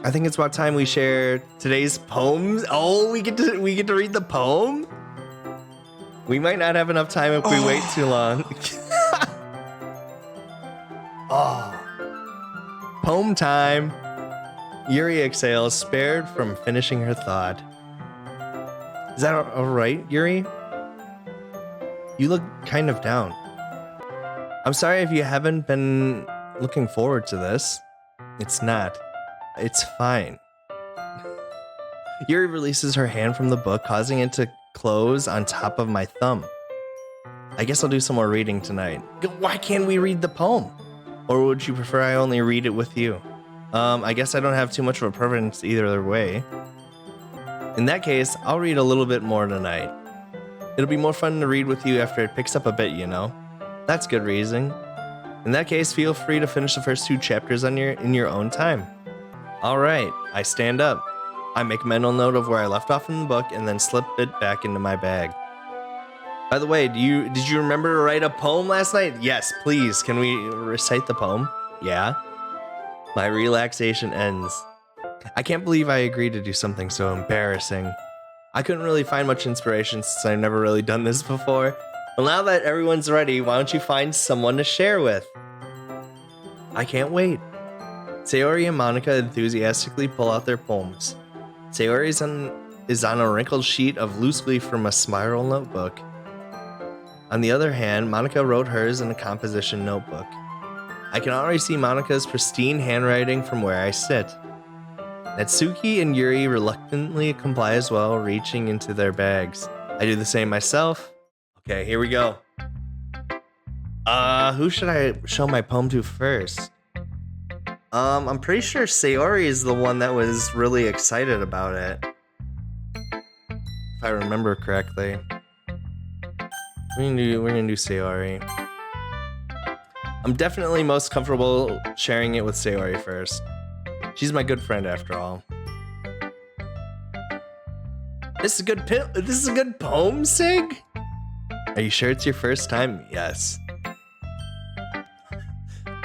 I think it's about time we share today's poems. Oh, we get to read the poem? We might not have enough time if we wait too long. Poem time. Yuri exhales, spared from finishing her thought. Is that alright, Yuri? You look kind of down. I'm sorry if you haven't been looking forward to this. It's not. It's fine. Yuri releases her hand from the book, causing it to close on top of my thumb. I guess I'll do some more reading tonight. Why can't we read the poem? Or would you prefer I only read it with you? I guess I don't have too much of a preference either way. In that case, I'll read a little bit more tonight. It'll be more fun to read with you after it picks up a bit, you know? That's good reason. In that case, feel free to finish the first 2 chapters in your own time. Alright, I stand up. I make a mental note of where I left off in the book and then slip it back into my bag. By the way, did you remember to write a poem last night? Yes, please. Can we recite the poem? Yeah? My relaxation ends. I can't believe I agreed to do something so embarrassing. I couldn't really find much inspiration since I've never really done this before. Well, now that everyone's ready, why don't you find someone to share with? I can't wait. Sayori and Monica enthusiastically pull out their poems. Sayori is on a wrinkled sheet of loose leaf from a spiral notebook. On the other hand, Monica wrote hers in a composition notebook. I can already see Monica's pristine handwriting from where I sit. Natsuki and Yuri reluctantly comply as well, reaching into their bags. I do the same myself. Okay, here we go. Who should I show my poem to first? I'm pretty sure Sayori is the one that was really excited about it. If I remember correctly. We're gonna do Sayori. I'm definitely most comfortable sharing it with Sayori first. She's my good friend after all. This is a good poem, Sig? Are you sure it's your first time? Yes.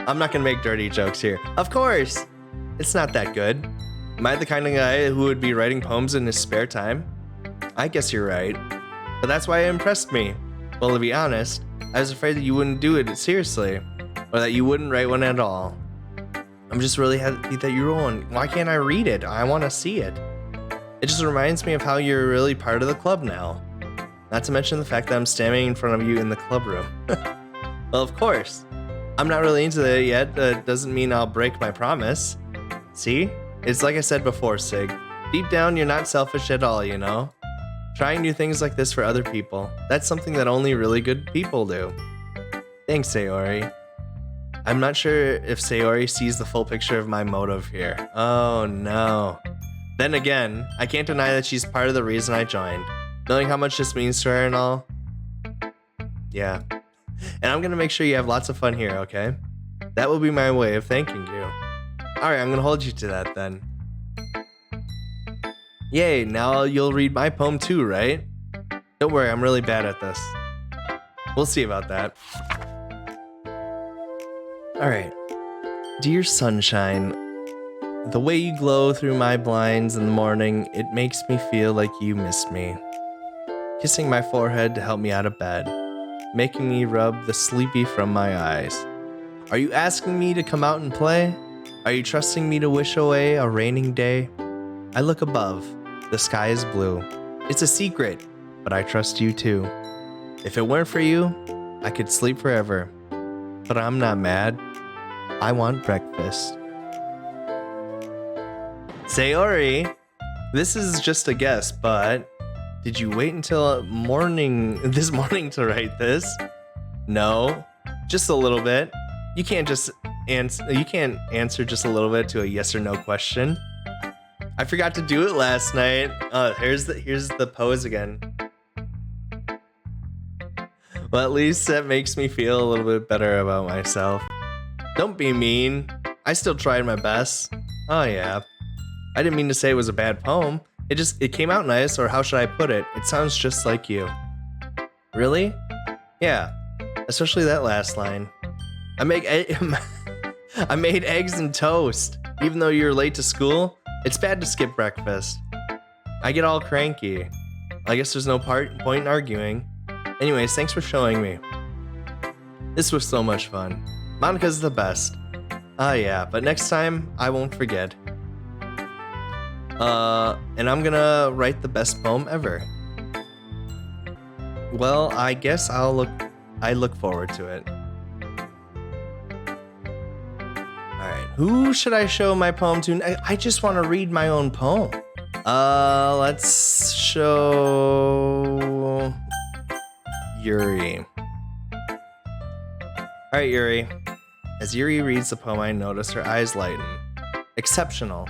I'm not gonna make dirty jokes here. Of course! It's not that good. Am I the kind of guy who would be writing poems in his spare time? I guess you're right. But that's why it impressed me. Well, to be honest, I was afraid that you wouldn't do it seriously. Or that you wouldn't write one at all. I'm just really happy that you wrote one. Why can't I read it? I want to see it. It just reminds me of how you're really part of the club now. Not to mention the fact that I'm standing in front of you in the club room. Well, of course. I'm not really into it yet. That doesn't mean I'll break my promise. See? It's like I said before, Sig. Deep down, you're not selfish at all, you know? Trying new things like this for other people. That's something that only really good people do. Thanks, Sayori. I'm not sure if Sayori sees the full picture of my motive here. Oh no. Then again, I can't deny that she's part of the reason I joined. Knowing how much this means to her and all. Yeah. And I'm gonna make sure you have lots of fun here, okay? That will be my way of thanking you. Alright, I'm gonna hold you to that then. Yay, now you'll read my poem too, right? Don't worry, I'm really bad at this. We'll see about that. Alright. Dear sunshine, the way you glow through my blinds in the morning, it makes me feel like you miss me. Kissing my forehead to help me out of bed, making me rub the sleepy from my eyes. Are you asking me to come out and play? Are you trusting me to wish away a raining day? I look above, the sky is blue. It's a secret, but I trust you too. If it weren't for you, I could sleep forever. But I'm not mad. I want breakfast. Sayori, this is just a guess, but did you wait until this morning to write this? No, just a little bit. You can't answer just a little bit to a yes or no question. I forgot to do it last night. Here's the pose again. Well, at least that makes me feel a little bit better about myself. Don't be mean. I still tried my best. Oh yeah. I didn't mean to say it was a bad poem. It came out nice, or how should I put it? It sounds just like you. Really? Yeah. Especially that last line. I made eggs and toast. Even though you're late to school, it's bad to skip breakfast. I get all cranky. I guess there's no point in arguing. Anyways, thanks for showing me. This was so much fun. Monica's the best. Yeah, but next time, I won't forget. And I'm gonna write the best poem ever. Well, I guess I look forward to it. Alright, who should I show my poem to? I just want to read my own poem. Let's show Yuri. Alright, Yuri. As Yuri reads the poem, I notice her eyes lighten. Exceptional.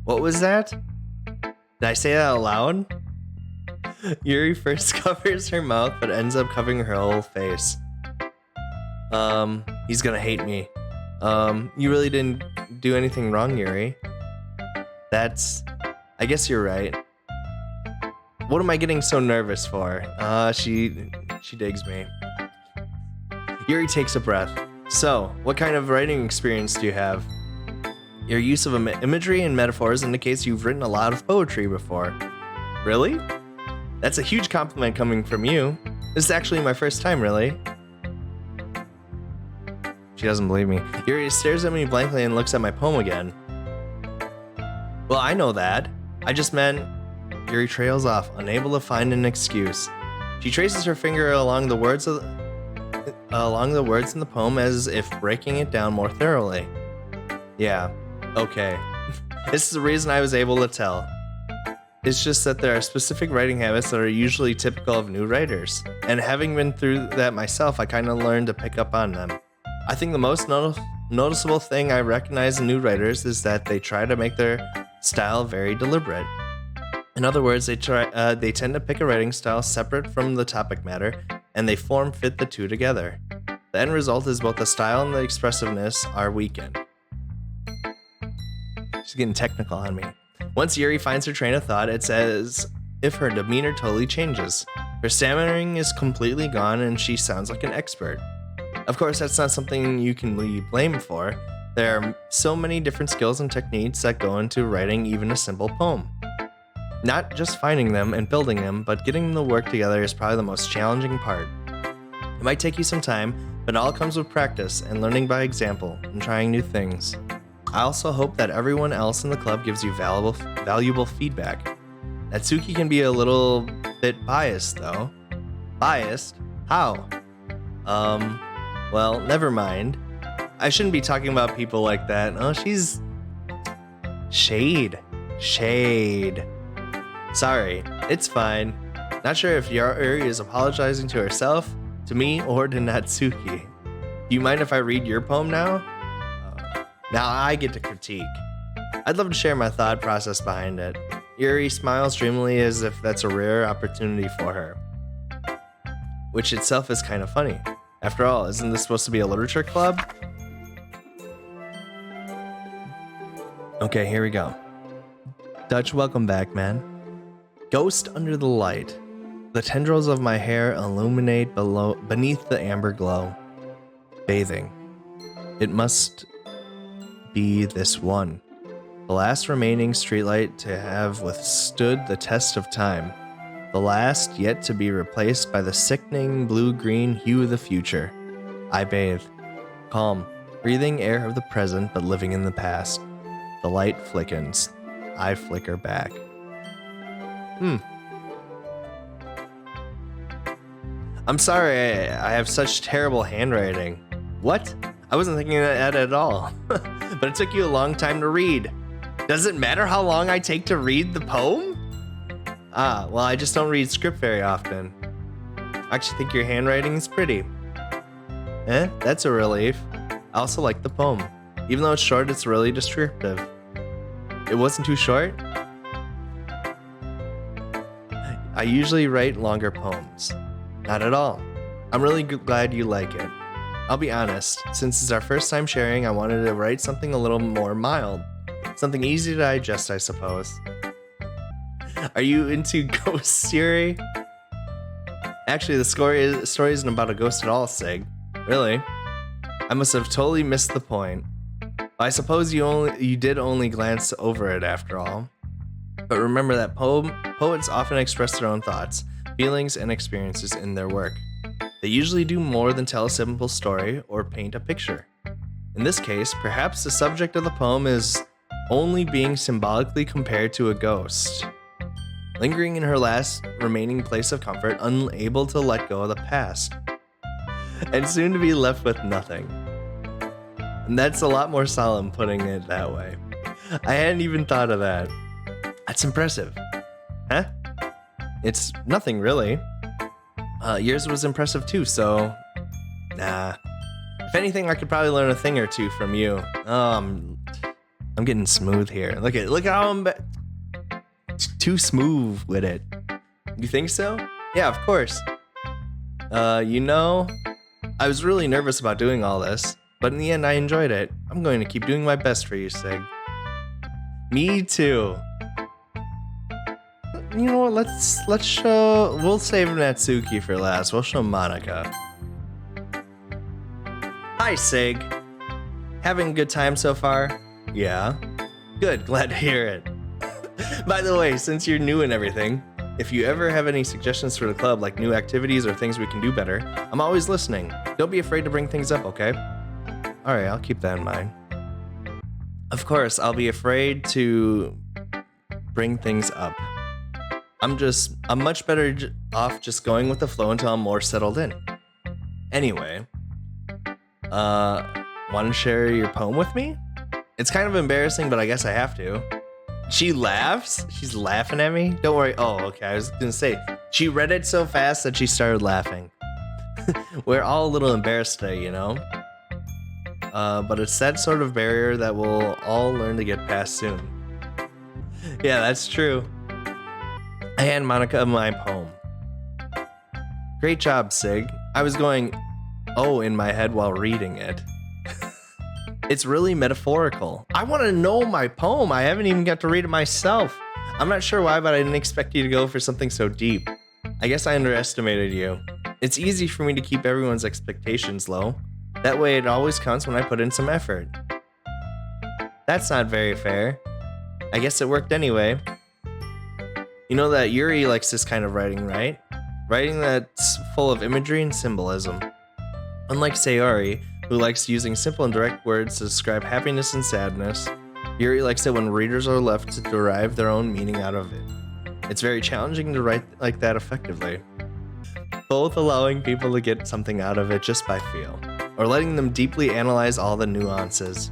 What was that? Did I say that out loud? Yuri first covers her mouth, but ends up covering her whole face. He's gonna hate me. You really didn't do anything wrong, Yuri. I guess you're right. What am I getting so nervous for? She digs me. Yuri takes a breath. So, what kind of writing experience do you have? Your use of imagery and metaphors indicates you've written a lot of poetry before. Really? That's a huge compliment coming from you. This is actually my first time, really. She doesn't believe me. Yuri stares at me blankly and looks at my poem again. Well, I know that. I just meant... Yuri trails off, unable to find an excuse. She traces her finger along the words in the poem as if breaking it down more thoroughly. Yeah, okay. This is the reason I was able to tell. It's just that there are specific writing habits that are usually typical of new writers. And having been through that myself, I kind of learned to pick up on them. I think the most noticeable thing I recognize in new writers is that they try to make their style very deliberate. In other words, they tend to pick a writing style separate from the topic matter, and they form-fit the two together. The end result is both the style and the expressiveness are weakened. She's getting technical on me. Once Yuri finds her train of thought, it's as if her demeanor totally changes. Her stammering is completely gone and she sounds like an expert. Of course, that's not something you can be blamed for. There are so many different skills and techniques that go into writing even a simple poem. Not just finding them and building them, but getting them to work together is probably the most challenging part. It might take you some time, but it all comes with practice and learning by example and trying new things. I also hope that everyone else in the club gives you valuable feedback. Natsuki can be a little bit biased though. Biased? How? Well, never mind. I shouldn't be talking about people like that. Oh, she's... Shade. Sorry, it's fine. Not sure if Yuri is apologizing to herself, to me, or to Natsuki. Do you mind if I read your poem now? Now I get to critique. I'd love to share my thought process behind it. Yuri smiles dreamily as if that's a rare opportunity for her. Which itself is kind of funny. After all, isn't this supposed to be a literature club? Okay, here we go. Dutch, welcome back, man. Ghost under the light. The tendrils of my hair illuminate beneath the amber glow. Bathing. It must be this one. The last remaining streetlight to have withstood the test of time. The last yet to be replaced by the sickening blue-green hue of the future. I bathe. Calm. Breathing air of the present but living in the past. The light flickens. I flicker back. I'm sorry I have such terrible handwriting. What? I wasn't thinking that at all. But it took you a long time to read. Does it matter how long I take to read the poem? Ah, well, I just don't read script very often. I actually think your handwriting is pretty. That's a relief. I also like the poem. Even though it's short, it's really descriptive. It wasn't too short? I usually write longer poems. Not at all. I'm really glad you like it. I'll be honest, since it's our first time sharing, I wanted to write something a little more mild. Something easy to digest, I suppose. Are you into ghosts, Yuri? Actually, the story isn't about a ghost at all, Sig. Really? I must have totally missed the point. I suppose you did only glance over it after all. But remember that poets often express their own thoughts, feelings, and experiences in their work. They usually do more than tell a simple story or paint a picture. In this case, perhaps the subject of the poem is only being symbolically compared to a ghost, lingering in her last remaining place of comfort, unable to let go of the past, and soon to be left with nothing. And that's a lot more solemn putting it that way. I hadn't even thought of that. That's impressive. Huh? It's nothing really. Yours was impressive too, so nah. If anything, I could probably learn a thing or two from you. I'm getting smooth here. Look at how I'm too smooth with it. You think so? Yeah, of course. I was really nervous about doing all this, but in the end I enjoyed it. I'm going to keep doing my best for you, Sig. Me too. You know what, we'll save Natsuki for last. We'll show Monica. Hi, Sig. Having a good time so far? Yeah. Good, glad to hear it. By the way, since you're new and everything, if you ever have any suggestions for the club, like new activities or things we can do better, I'm always listening. Don't be afraid to bring things up, okay? Alright, I'll keep that in mind. Of course, I'll be afraid to bring things up. I'm much better off just going with the flow until I'm more settled in. Anyway, want to share your poem with me? It's kind of embarrassing, but I guess I have to. She laughs? She's laughing at me? Don't worry. Oh, okay. I was going to say, she read it so fast that she started laughing. We're all a little embarrassed today, you know? But it's that sort of barrier that we'll all learn to get past soon. Yeah, that's true. I hand Monica my poem. Great job, Sig. I was going, oh, in my head while reading it. It's really metaphorical. I want to know my poem. I haven't even got to read it myself. I'm not sure why, but I didn't expect you to go for something so deep. I guess I underestimated you. It's easy for me to keep everyone's expectations low. That way it always counts when I put in some effort. That's not very fair. I guess it worked anyway. You know that Yuri likes this kind of writing, right? Writing that's full of imagery and symbolism. Unlike Sayori, who likes using simple and direct words to describe happiness and sadness, Yuri likes it when readers are left to derive their own meaning out of it. It's very challenging to write like that effectively. Both allowing people to get something out of it just by feel, or letting them deeply analyze all the nuances.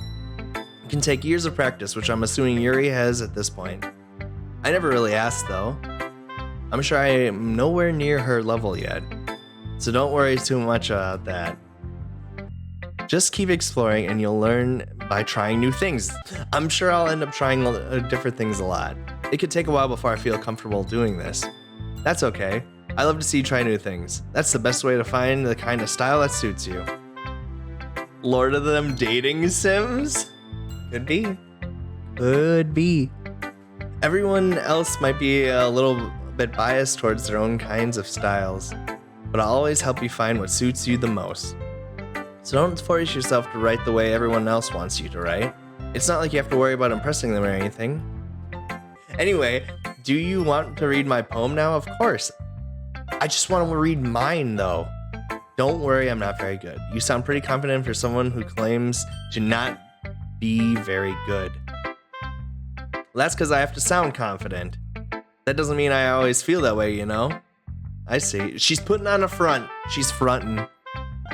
It can take years of practice, which I'm assuming Yuri has at this point. I never really asked though. I'm sure I am nowhere near her level yet, so don't worry too much about that. Just keep exploring and you'll learn by trying new things. I'm sure I'll end up trying different things a lot. It could take a while before I feel comfortable doing this. That's okay. I love to see you try new things. That's the best way to find the kind of style that suits you. Lord of them dating sims? Could be. Could be. Everyone else might be a little bit biased towards their own kinds of styles, but I'll always help you find what suits you the most. So don't force yourself to write the way everyone else wants you to write. It's not like you have to worry about impressing them or anything. Anyway, do you want to read my poem now? Of course. I just want to read mine though. Don't worry, I'm not very good. You sound pretty confident for someone who claims to not be very good. Well, that's because I have to sound confident. That doesn't mean I always feel that way, you know? I see. She's putting on a front. She's fronting.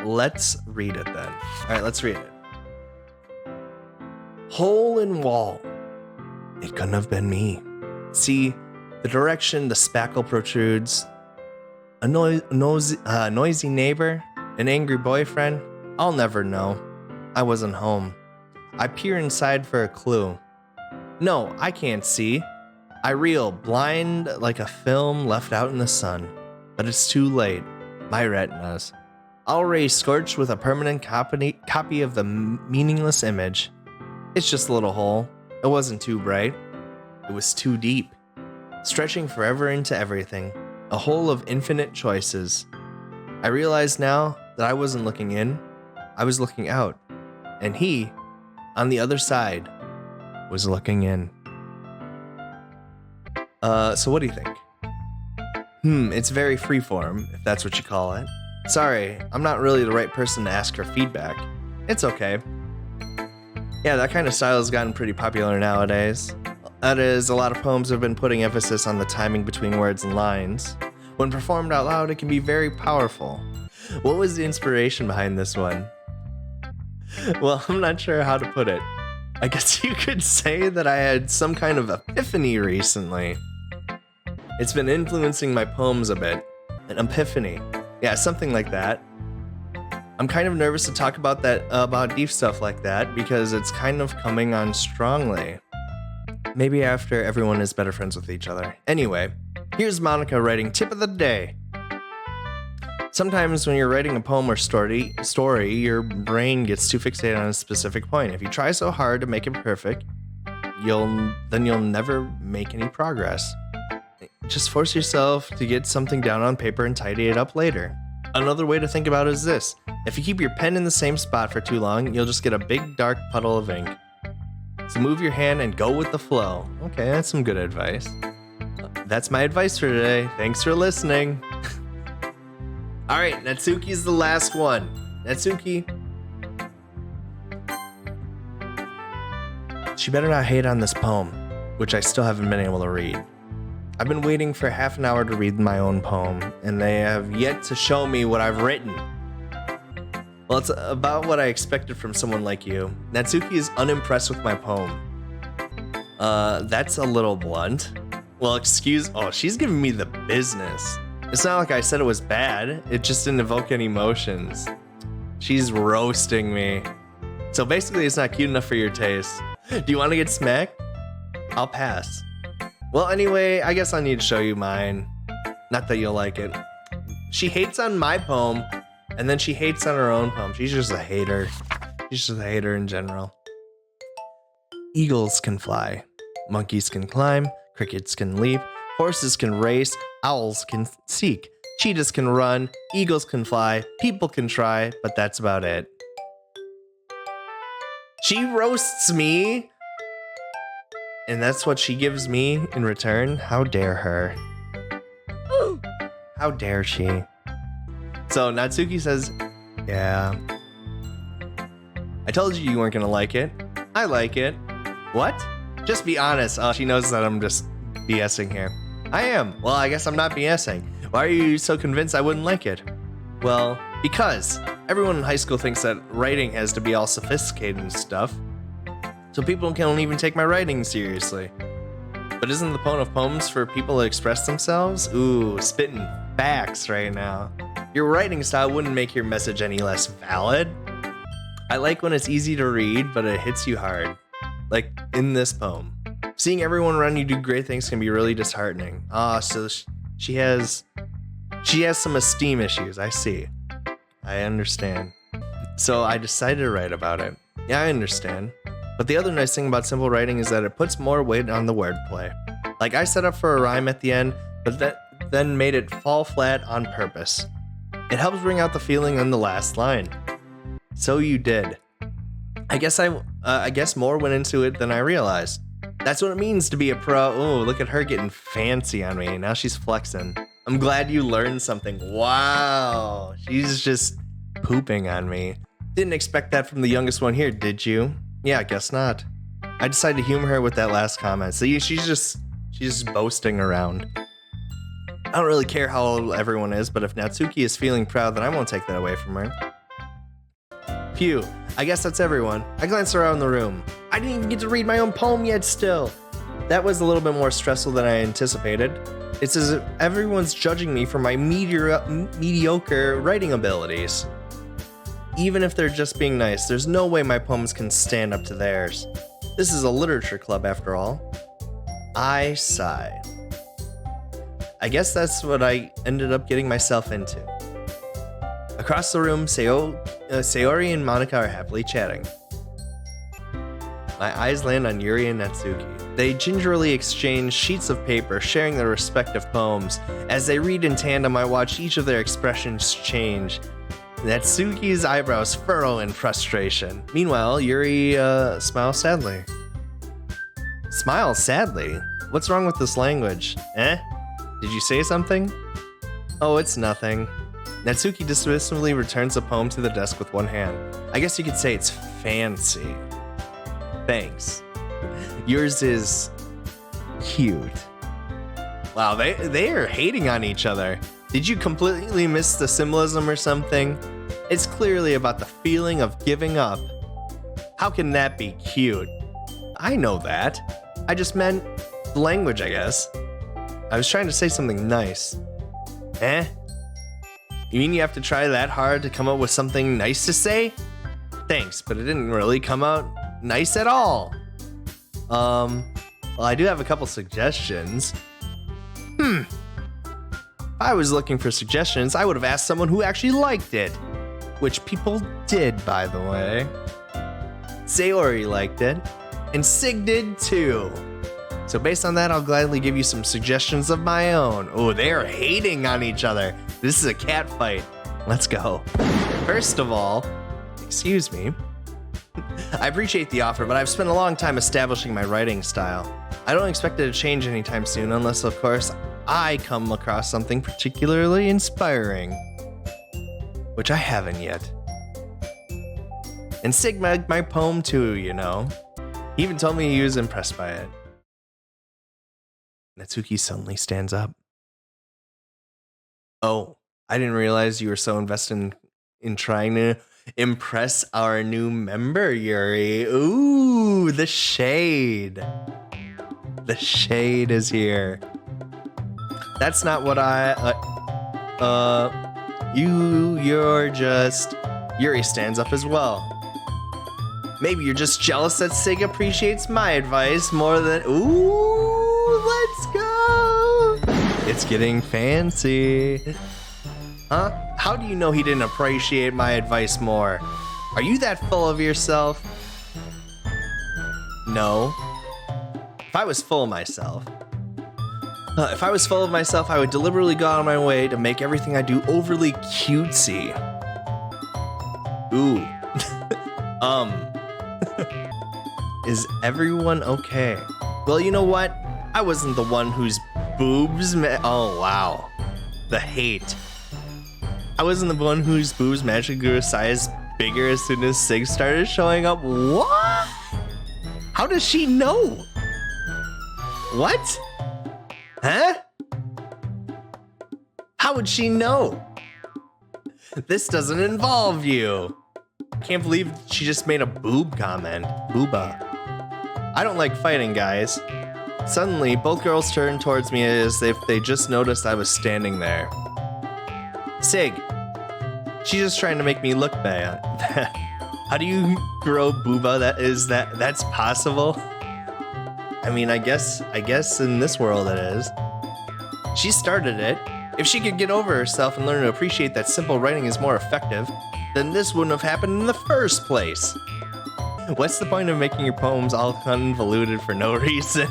Let's read it then. All right, let's read it. Hole in wall. It couldn't have been me. See, the direction the spackle protrudes. A noisy neighbor, an angry boyfriend. I'll never know. I wasn't home. I peer inside for a clue. No, I can't see. I reel, blind like a film left out in the sun. But it's too late. My retinas. Already scorched with a permanent copy of the meaningless image. It's just a little hole. It wasn't too bright. It was too deep. Stretching forever into everything. A hole of infinite choices. I realize now that I wasn't looking in. I was looking out. And he, on the other side, was looking in. So what do you think? It's very freeform, if that's what you call it. Sorry, I'm not really the right person to ask for feedback. It's okay. Yeah, that kind of style has gotten pretty popular nowadays. That is, a lot of poems have been putting emphasis on the timing between words and lines. When performed out loud, it can be very powerful. What was the inspiration behind this one? Well, I'm not sure how to put it. I guess you could say that I had some kind of epiphany recently. It's been influencing my poems a bit. An epiphany. Yeah, something like that. I'm kind of nervous to talk about deep stuff like that because it's kind of coming on strongly. Maybe after everyone is better friends with each other. Anyway, here's Monica writing tip of the day. Sometimes when you're writing a poem or story, your brain gets too fixated on a specific point. If you try so hard to make it perfect, you'll never make any progress. Just force yourself to get something down on paper and tidy it up later. Another way to think about it is this. If you keep your pen in the same spot for too long, you'll just get a big dark puddle of ink. So move your hand and go with the flow. Okay, that's some good advice. That's my advice for today. Thanks for listening. All right, Natsuki's the last one. Natsuki. She better not hate on this poem, which I still haven't been able to read. I've been waiting for half an hour to read my own poem, and they have yet to show me what I've written. Well, it's about what I expected from someone like you. Natsuki is unimpressed with my poem. That's a little blunt. Well, she's giving me the business. It's not like I said it was bad. It just didn't evoke any emotions. She's roasting me. So basically, it's not cute enough for your taste. Do you want to get smacked? I'll pass. Well, anyway, I guess I need to show you mine. Not that you'll like it. She hates on my poem, and then she hates on her own poem. She's just a hater. She's just a hater in general. Eagles can fly. Monkeys can climb. Crickets can leap. Horses can race. Owls can seek. Cheetahs can run. Eagles can fly. People can try, but that's about it. She roasts me, and that's what she gives me in return. How dare her? How dare she? So Natsuki says, yeah. I told you you weren't gonna like it. I like it. What? Just be honest. Oh, she knows that I'm just BSing here. I am. Well, I guess I'm not BSing. Why are you so convinced I wouldn't like it? Well, because everyone in high school thinks that writing has to be all sophisticated and stuff. So people can't even take my writing seriously. But isn't the point of poems for people to express themselves? Ooh, spitting facts right now. Your writing style wouldn't make your message any less valid. I like when it's easy to read, but it hits you hard. Like in this poem. Seeing everyone around you do great things can be really disheartening. So she has some esteem issues. I see. I understand. So I decided to write about it. Yeah, I understand. But the other nice thing about simple writing is that it puts more weight on the wordplay. Like I set up for a rhyme at the end, but then made it fall flat on purpose. It helps bring out the feeling in the last line. So you did. I guess more went into it than I realized. That's what it means to be a pro. Oh, look at her getting fancy on me. Now she's flexing. I'm glad you learned something. Wow. She's just pooping on me. Didn't expect that from the youngest one here, did you? Yeah, I guess not. I decided to humor her with that last comment. See, she's just boasting around. I don't really care how old everyone is, but if Natsuki is feeling proud, then I won't take that away from her. Phew, I guess that's everyone. I glanced around the room. I didn't even get to read my own poem yet still. That was a little bit more stressful than I anticipated. It's as if everyone's judging me for my mediocre writing abilities. Even if they're just being nice, there's no way my poems can stand up to theirs. This is a literature club after all. I sigh. I guess that's what I ended up getting myself into. Across the room, Sayori and Monica are happily chatting. My eyes land on Yuri and Natsuki. They gingerly exchange sheets of paper, sharing their respective poems. As they read in tandem, I watch each of their expressions change. Natsuki's eyebrows furrow in frustration. Meanwhile, Yuri smiles sadly. Smiles sadly? What's wrong with this language? Did you say something? Oh, it's nothing. Natsuki dismissively returns the poem to the desk with one hand. I guess you could say it's fancy. Thanks. Yours is cute. Wow, they are hating on each other. Did you completely miss the symbolism or something? It's clearly about the feeling of giving up. How can that be cute? I know that. I just meant the language, I guess. I was trying to say something nice. You mean you have to try that hard to come up with something nice to say? Thanks, but it didn't really come out nice at all. Well, I do have a couple suggestions. If I was looking for suggestions, I would have asked someone who actually liked it. Which people did, by the way. Sayori liked it, and Sig did too. So based on that, I'll gladly give you some suggestions of my own. Oh, they are hating on each other. This is a cat fight. Let's go. First of all, excuse me. I appreciate the offer, but I've spent a long time establishing my writing style. I don't expect it to change anytime soon, unless, of course, I come across something particularly inspiring. Which I haven't yet. And Sig liked my poem too, you know. He even told me he was impressed by it. Natsuki suddenly stands up. Oh, I didn't realize you were so invested in trying to Impress our new member, Yuri. Ooh, the shade. The shade is here. That's not what you're just... Yuri stands up as well. Maybe you're just jealous that Sig appreciates my advice more than... Ooh, let's go! It's getting fancy. Huh? How do you know he didn't appreciate my advice more? Are you that full of yourself? No. If I was full of myself, I would deliberately go out of my way to make everything I do overly cutesy. Ooh. Is everyone okay? Well, you know what? I wasn't the one whose boobs oh, wow. The hate. I wasn't the one whose boobs magically grew a size bigger as soon as Sig started showing up. What? How does she know? What? Huh? How would she know? This doesn't involve you. Can't believe she just made a boob comment. Booba. I don't like fighting, guys. Suddenly, both girls turned towards me as if they just noticed I was standing there. Sig, she's just trying to make me look bad. How do you grow booba? That's possible? I mean, I guess in this world it is. She started it. If she could get over herself and learn to appreciate that simple writing is more effective, then this wouldn't have happened in the first place. What's the point of making your poems all convoluted for no reason?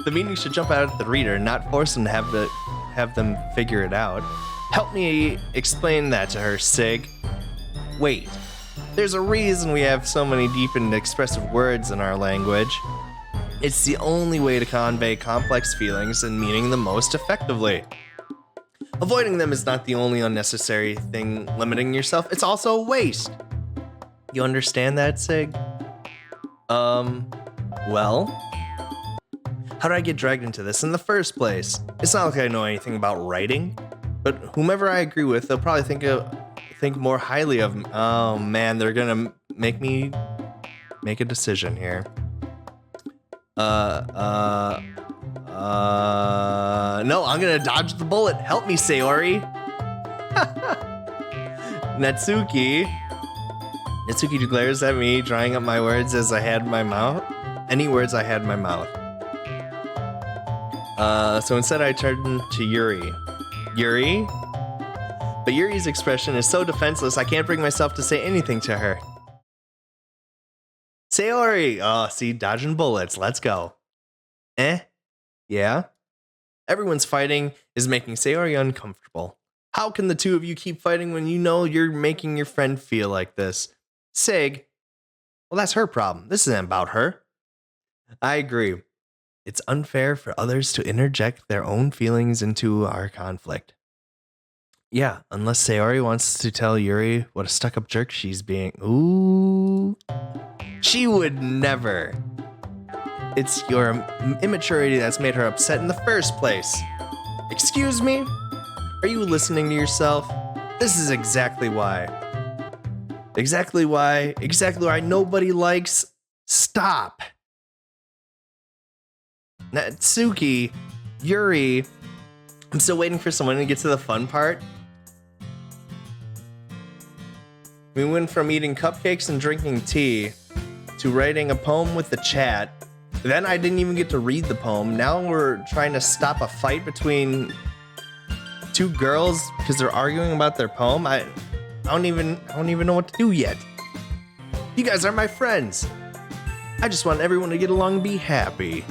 The meaning should jump out at the reader, not force them to have them figure it out. Help me explain that to her, Sig. Wait, there's a reason we have so many deep and expressive words in our language. It's the only way to convey complex feelings and meaning the most effectively. Avoiding them is not the only unnecessary thing limiting yourself, it's also a waste. You understand that, Sig? Well? How did I get dragged into this in the first place? It's not like I know anything about writing, but whomever I agree with, they'll probably think more highly of me. Oh man, they're gonna make me make a decision here. No, I'm gonna dodge the bullet. Help me, Sayori. Natsuki glares at me, drying up my words as I had my mouth. Any words I had in my mouth. So instead I turned to Yuri. Yuri? But Yuri's expression is so defenseless, I can't bring myself to say anything to her. Sayori! Oh, see, dodging bullets. Let's go. Yeah? Everyone's fighting is making Sayori uncomfortable. How can the two of you keep fighting when you know you're making your friend feel like this? Sig, well, that's her problem. This isn't about her. I agree. It's unfair for others to interject their own feelings into our conflict. Yeah, unless Sayori wants to tell Yuri what a stuck-up jerk she's being. Ooh. She would never. It's your immaturity that's made her upset in the first place. Excuse me? Are you listening to yourself? This is exactly why. Exactly why nobody likes... Stop. Natsuki, Yuri, I'm still waiting for someone to get to the fun part. We went from eating cupcakes and drinking tea to writing a poem with the chat. Then I didn't even get to read the poem. Now we're trying to stop a fight between two girls because they're arguing about their poem. I don't even know what to do yet. You guys are my friends. I just want everyone to get along and be happy.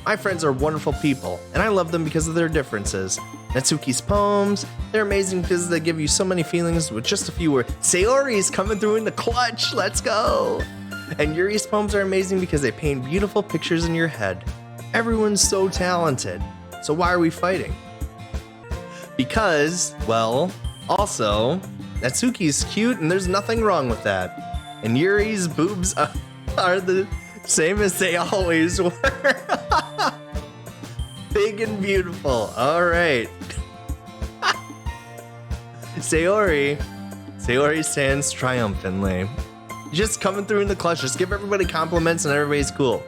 My friends are wonderful people, and I love them because of their differences. Natsuki's poems, they're amazing because they give you so many feelings with just a few words. Sayori's coming through in the clutch, let's go! And Yuri's poems are amazing because they paint beautiful pictures in your head. Everyone's so talented, so why are we fighting? Because, well, also, Natsuki's cute and there's nothing wrong with that. And Yuri's boobs are the same as they always were. Big and beautiful. All right. Sayori Sayori stands triumphantly. Just coming through in the clutch. Just give everybody compliments and everybody's cool.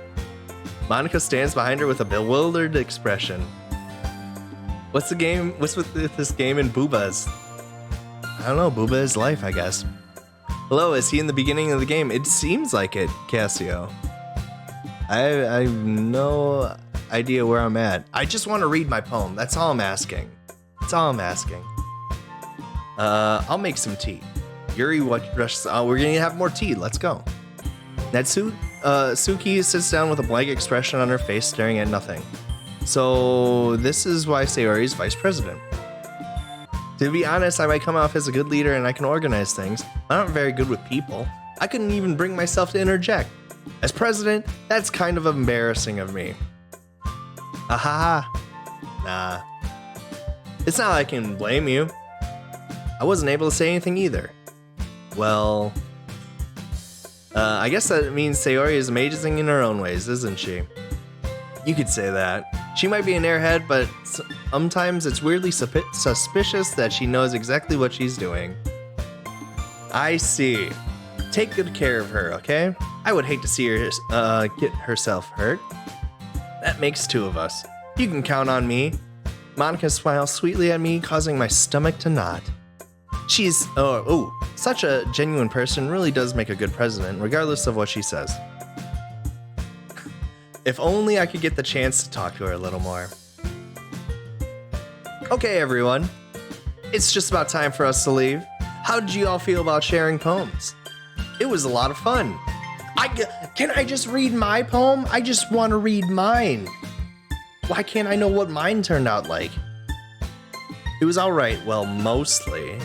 Monica stands behind her with a bewildered expression. What's the game? What's with this game in Booba's? I don't know. Booba is life, I guess. Hello, is he in the beginning of the game? It seems like it, Cassio. I have no idea where I'm at. I just want to read my poem. That's all I'm asking. That's all I'm asking. I'll make some tea. Yuri rushes. We're gonna have more tea. Let's go. Suki sits down with a blank expression on her face, staring at nothing. So this is why Sayori is vice president. To be honest, I might come off as a good leader and I can organize things. I'm not very good with people. I couldn't even bring myself to interject. As president, that's kind of embarrassing of me. Ahaha. Nah. It's not like I can blame you. I wasn't able to say anything either. Well, I guess that means Sayori is amazing in her own ways, isn't she? You could say that. She might be an airhead, but sometimes it's weirdly suspicious that she knows exactly what she's doing. I see. Take good care of her, okay? I would hate to see her get herself hurt. That makes two of us. You can count on me. Monica smiles sweetly at me, causing my stomach to knot. She's, such a genuine person, really does make a good president, regardless of what she says. If only I could get the chance to talk to her a little more. Okay, everyone. It's just about time for us to leave. How did you all feel about sharing poems? It was a lot of fun. Can I just read my poem? I just want to read mine. Why can't I know what mine turned out like? It was alright, well, mostly.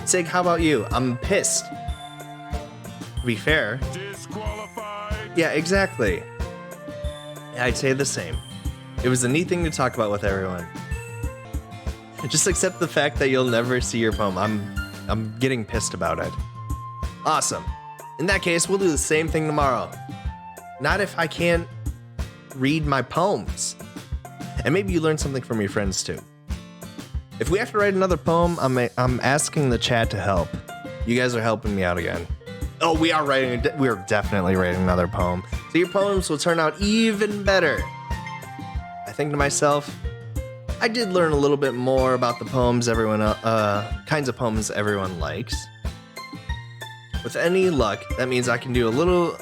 Sig, how about you? I'm pissed. To be fair. Disqualified. Yeah, exactly. I'd say the same. It was a neat thing to talk about with everyone. Just accept the fact that you'll never see your poem. I'm getting pissed about it. Awesome. In that case, we'll do the same thing tomorrow. Not if I can't read my poems. And maybe you learn something from your friends too. If we have to write another poem, I'm asking the chat to help. You guys are helping me out again. Oh, we are definitely writing another poem. So your poems will turn out even better. I think to myself, I did learn a little bit more about the poems kinds of poems everyone likes. With any luck, that means I can do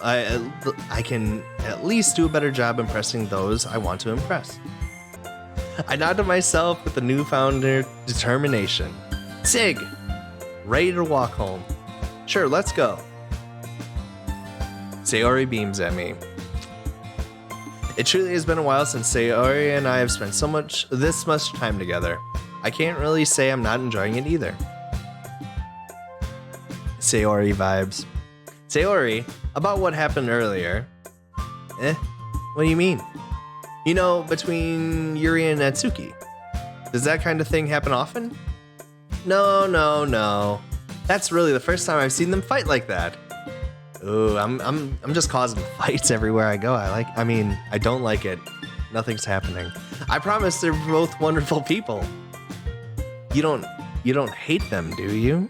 I can at least do a better job impressing those I want to impress. I nod to myself with a newfound determination. Sig, ready to walk home. Sure, let's go. Sayori beams at me. It truly has been a while since Sayori and I have spent this much time together. I can't really say I'm not enjoying it either. Sayori vibes. Sayori, about what happened earlier. What do you mean? You know, between Yuri and Natsuki. Does that kind of thing happen often? No. That's really the first time I've seen them fight like that. Ooh, I'm just causing fights everywhere I go. I don't like it. Nothing's happening. I promise they're both wonderful people. You don't hate them, do you?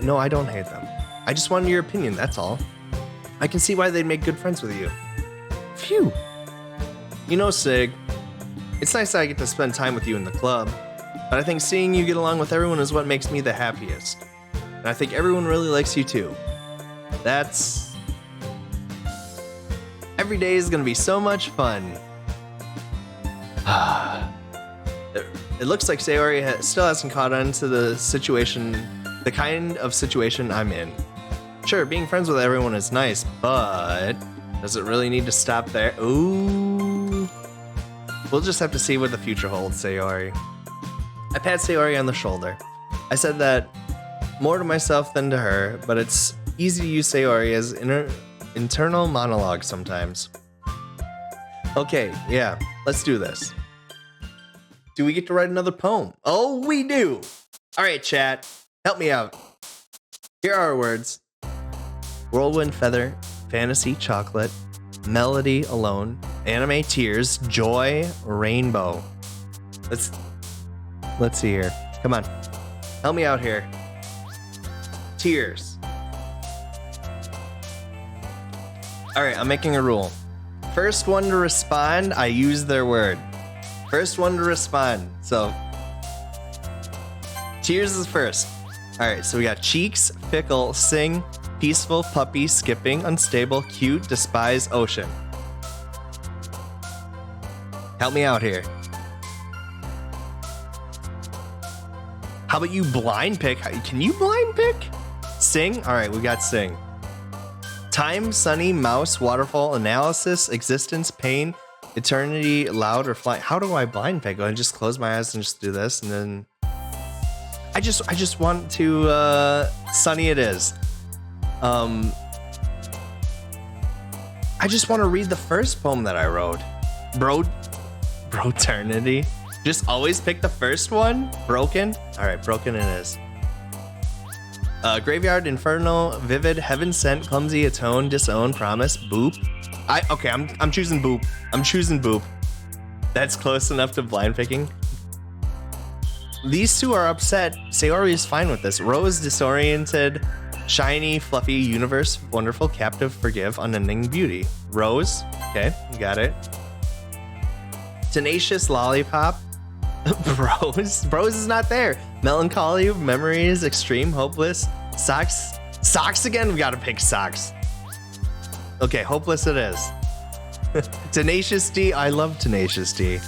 No, I don't hate them. I just wanted your opinion, that's all. I can see why they'd make good friends with you. Phew. You know, Sig, it's nice that I get to spend time with you in the club, but I think seeing you get along with everyone is what makes me the happiest. And I think everyone really likes you too. Every day is gonna be so much fun. It looks like Sayori still hasn't caught on to the kind of situation I'm in. Sure, being friends with everyone is nice, but does it really need to stop there? Ooh. We'll just have to see what the future holds, Sayori. I pat Sayori on the shoulder. I said that more to myself than to her, but it's easy to use Sayori as internal monologue sometimes. Okay, yeah, let's do this. Do we get to write another poem? Oh, we do! Alright, chat, help me out. Here are our words. Whirlwind feather, fantasy chocolate, melody alone, anime tears, joy, rainbow. Let's see here. Come on. Help me out here. Tears. All right, I'm making a rule. First one to respond, I use their word. First one to respond. So, tears is first. All right, so we got cheeks, fickle, sing, peaceful, puppy, skipping, unstable, cute, despise, ocean. Help me out here. How about you blind pick? Can you blind pick? Sing? All right, we got sing. Time, sunny, mouse, waterfall, analysis, existence, pain, eternity, loud, or flying. How do I blind pick? I just close my eyes and just do this, and then I just want to sunny it is. I just want to read the first poem that I wrote. Broternity. Just always pick the first one. Broken. All right, broken it is. Graveyard, Inferno, Vivid, Heaven Sent, Clumsy, Atone, Disown, Promise, Boop. I'm choosing Boop. I'm choosing Boop. That's close enough to blind picking. These two are upset. Sayori is fine with this. Rose, disoriented, shiny, fluffy, universe, wonderful, captive, forgive, unending beauty. Rose, okay, got it. Tenacious, lollipop. Bros is not there. Melancholy, memories, extreme, hopeless, socks again. We gotta pick socks. Okay, hopeless it is. Tenacious D, I love Tenacious D.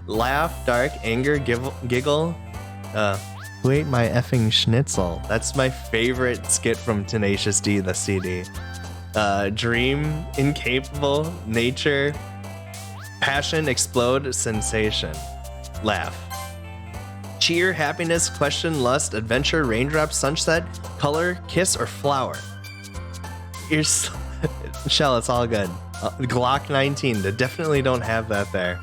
Laugh, dark, anger, giggle. Who ate my effing schnitzel? That's my favorite skit from Tenacious D, the CD. Dream, incapable, nature, passion, explode, sensation. Laugh. Cheer, happiness, question, lust, adventure, raindrop, sunset, color, kiss, or flower. Here's Shell, it's all good. Glock 19, they definitely don't have that there.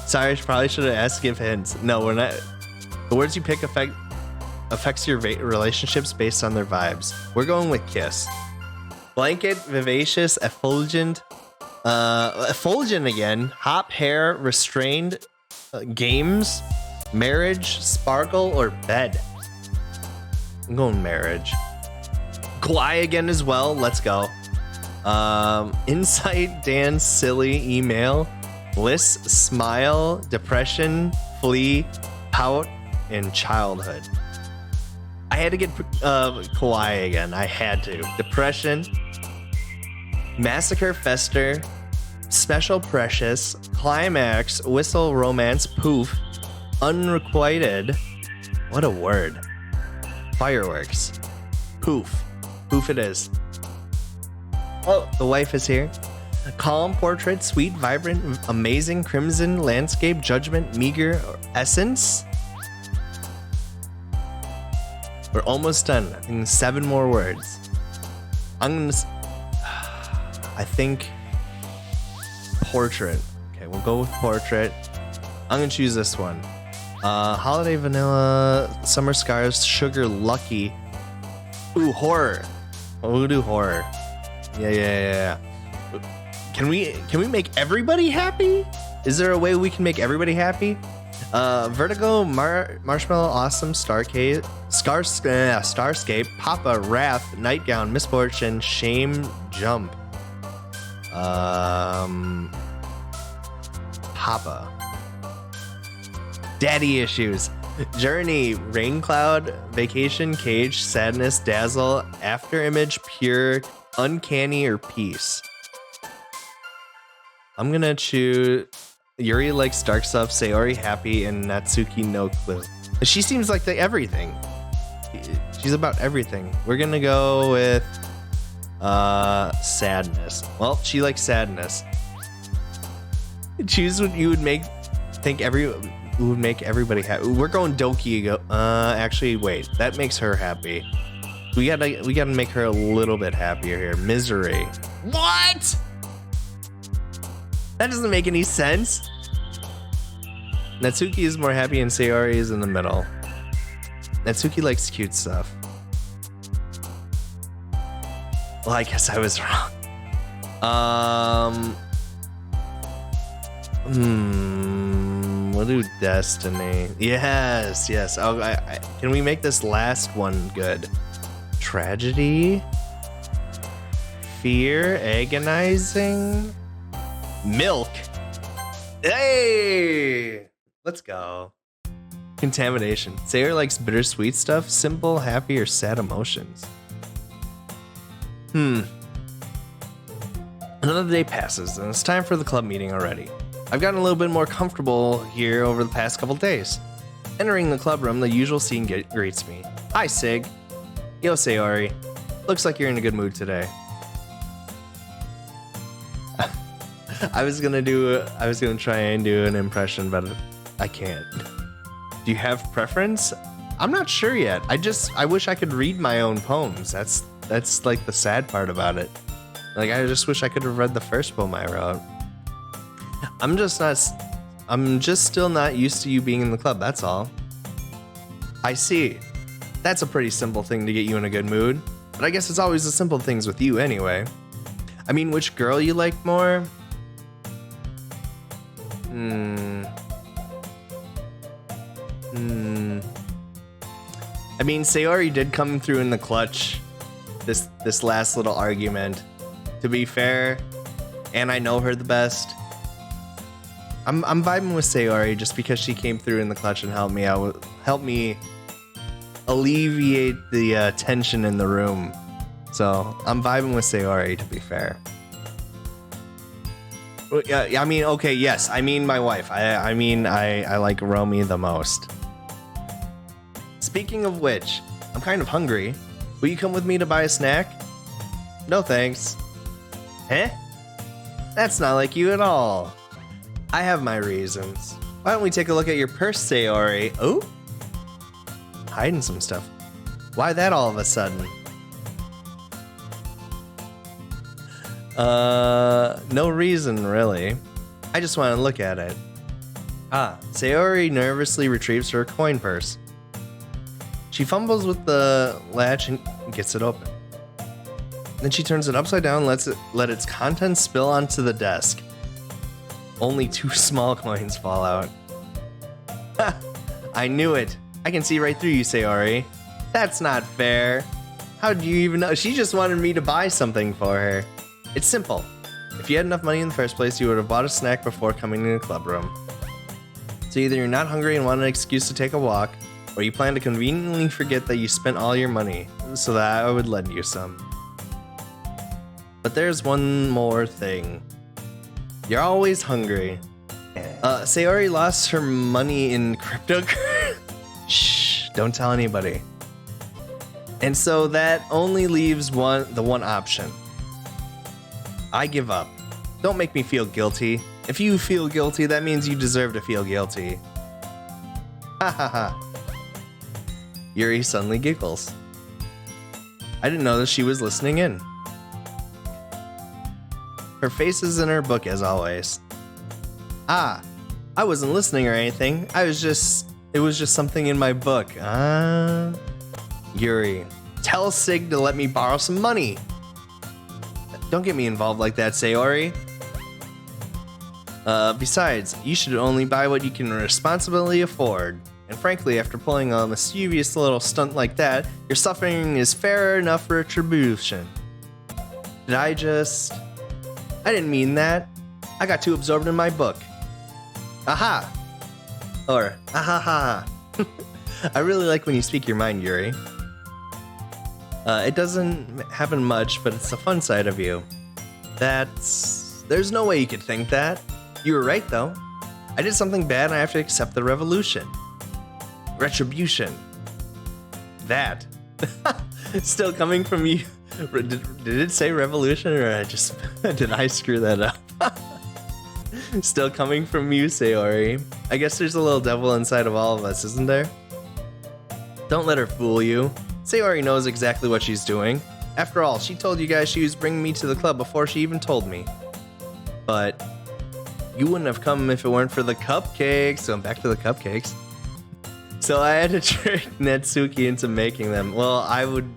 Sorry, I probably should have asked to give hints. No, we're not. The words you pick affects your relationships based on their vibes. We're going with kiss. Blanket, vivacious, effulgent, effulgent again, hop, hair, restrained, games, marriage, sparkle, or bed. I'm going marriage. Kawaii again as well. Let's go. Insight, dance, silly, email, bliss, smile, depression, flee, pout, and childhood. I had to get kawaii again. I had to. Depression, massacre, fester, special, precious, climax, whistle, romance, poof, unrequited. What a word. Fireworks. Poof. Poof it is. Oh, the wife is here. Calm, portrait, sweet, vibrant, amazing, crimson, landscape, judgment, meager, essence. We're almost done. I think 7 more words. I think portrait. Okay, we'll go with portrait. I'm gonna choose this one. Holiday, vanilla, summer scars, sugar, lucky. Ooh, horror. We'll do horror. Yeah. Can we make everybody happy? Is there a way we can make everybody happy? Vertigo, marshmallow, awesome, starscape, Papa, wrath, nightgown, misfortune, shame, jump. Papa. Daddy issues. Journey, rain cloud, vacation, cage, sadness, dazzle, after image, pure, uncanny, or peace. I'm gonna choose Yuri likes dark stuff, Sayori happy, and Natsuki no clue. She seems like everything. She's about everything. We're gonna go with sadness. Well, she likes sadness. Choose what you would make would make everybody happy. We're going Doki. Actually, wait. That makes her happy. We gotta make her a little bit happier here. Misery. What? That doesn't make any sense. Natsuki is more happy and Sayori is in the middle. Natsuki likes cute stuff. Well, I guess I was wrong. We'll do destiny. Yes, yes. Oh, can we make this last one good? Tragedy? Fear? Agonizing? Milk? Hey! Let's go. Contamination. Sayer likes bittersweet stuff, simple, happy, or sad emotions. Another day passes, and it's time for the club meeting already. I've gotten a little bit more comfortable here over the past couple days. Entering the club room, the usual scene greets me. Hi, Sig. Yo, Sayori. Looks like you're in a good mood today. I was gonna try and do an impression, but I can't. Do you have preference? I'm not sure yet. I wish I could read my own poems. That's like the sad part about it. Like, I just wish I could have read the first poem I wrote. I'm just still not used to you being in the club, that's all. I see. That's a pretty simple thing to get you in a good mood. But I guess it's always the simple things with you anyway. I mean, which girl you like more? I mean, Sayori did come through in the clutch this last little argument. To be fair, and I know her the best. I'm vibing with Sayori just because she came through in the clutch and helped me alleviate the tension in the room. So I'm vibing with Sayori, to be fair. I mean, okay, yes, I mean my wife. I mean I like Romi the most. Speaking of which, I'm kind of hungry. Will you come with me to buy a snack? No thanks. Huh? That's not like you at all. I have my reasons. Why don't we take a look at your purse, Sayori? Oh? Hiding some stuff. Why that all of a sudden? No reason, really. I just want to look at it. Sayori nervously retrieves her coin purse. She fumbles with the latch and gets it open. Then she turns it upside down and let its contents spill onto the desk. Only 2 small coins fall out. Ha! I knew it. I can see right through you, Sayori. That's not fair. How do you even know? She just wanted me to buy something for her. It's simple. If you had enough money in the first place, you would have bought a snack before coming to the club room. So either you're not hungry and want an excuse to take a walk, or you plan to conveniently forget that you spent all your money so that I would lend you some. But there's one more thing. You're always hungry. Sayori lost her money in cryptocurrency. Shh, don't tell anybody. And so that only leaves the one option. I give up. Don't make me feel guilty. If you feel guilty, that means you deserve to feel guilty. Ha ha ha. Yuri suddenly giggles. I didn't know that she was listening in. Her face is in her book as always. I wasn't listening or anything. It was just something in my book. Yuri, tell Sig to let me borrow some money. Don't get me involved like that, Sayori. Besides, you should only buy what you can responsibly afford. And frankly, after pulling a mischievous little stunt like that, your suffering is fair enough for retribution. I didn't mean that. I got too absorbed in my book. Aha! Or, ahaha. I really like when you speak your mind, Yuri. It doesn't happen much, but it's the fun side of you. There's no way you could think that. You were right, though. I did something bad and I have to accept the retribution. That. Still coming from you. Did it say revolution or did I screw that up? Still coming from you, Sayori. I guess there's a little devil inside of all of us, isn't there? Don't let her fool you. Sayori knows exactly what she's doing. After all, she told you guys she was bringing me to the club before she even told me. But you wouldn't have come if it weren't for the cupcakes. So I'm back to the cupcakes. So I had to trick Natsuki into making them. Well, I would...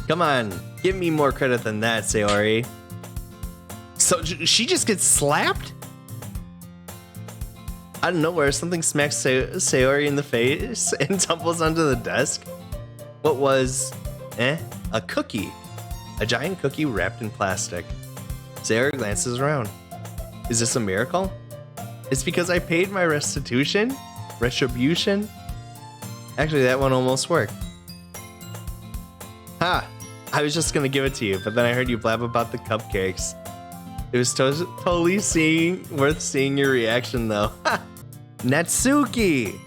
Come on, give me more credit than that, Sayori. So she just gets slapped? Out of nowhere, something smacks Sayori in the face and tumbles onto the desk. What was, a cookie. A giant cookie wrapped in plastic. Sayori glances around. Is this a miracle? It's because I paid my restitution? Retribution? Actually, that one almost worked. Ha! I was just gonna give it to you, but then I heard you blab about the cupcakes. It was totally worth seeing your reaction, though. Ha! Natsuki!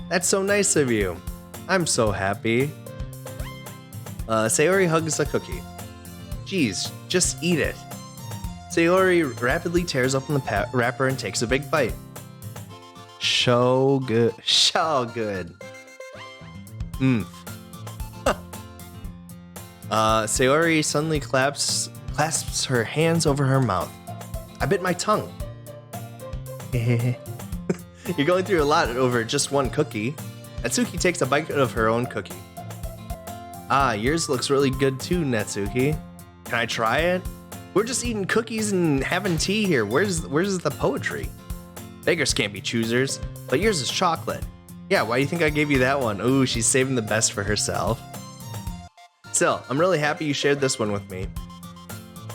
That's so nice of you. I'm so happy. Sayori hugs a cookie. Geez, just eat it. Sayori rapidly tears open the wrapper and takes a big bite. So good. So good. Sayori suddenly clasps her hands over her mouth. I bit my tongue. You're going through a lot over just one cookie. Natsuki takes a bite of her own cookie. Ah, yours looks really good too, Natsuki. Can I try it? We're just eating cookies and having tea here. Where's the poetry? Beggars can't be choosers, but yours is chocolate. Yeah, why do you think I gave you that one? Ooh, she's saving the best for herself. Still, I'm really happy you shared this one with me.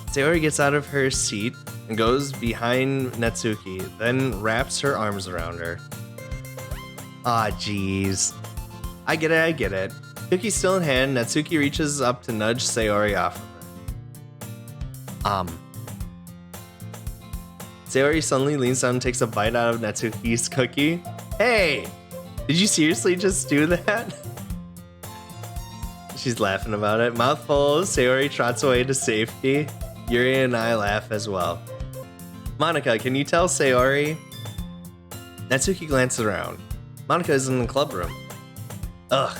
Sayori gets out of her seat and goes behind Natsuki, then wraps her arms around her. Ah, jeez. I get it. Cookie still in hand, Natsuki reaches up to nudge Sayori off of her. Sayori suddenly leans down and takes a bite out of Natsuki's cookie. Hey! Did you seriously just do that? She's laughing about it. Mouthful, Sayori trots away to safety. Yuri and I laugh as well. Monica, can you tell Sayori? Natsuki glances around. Monica is in the club room. Ugh.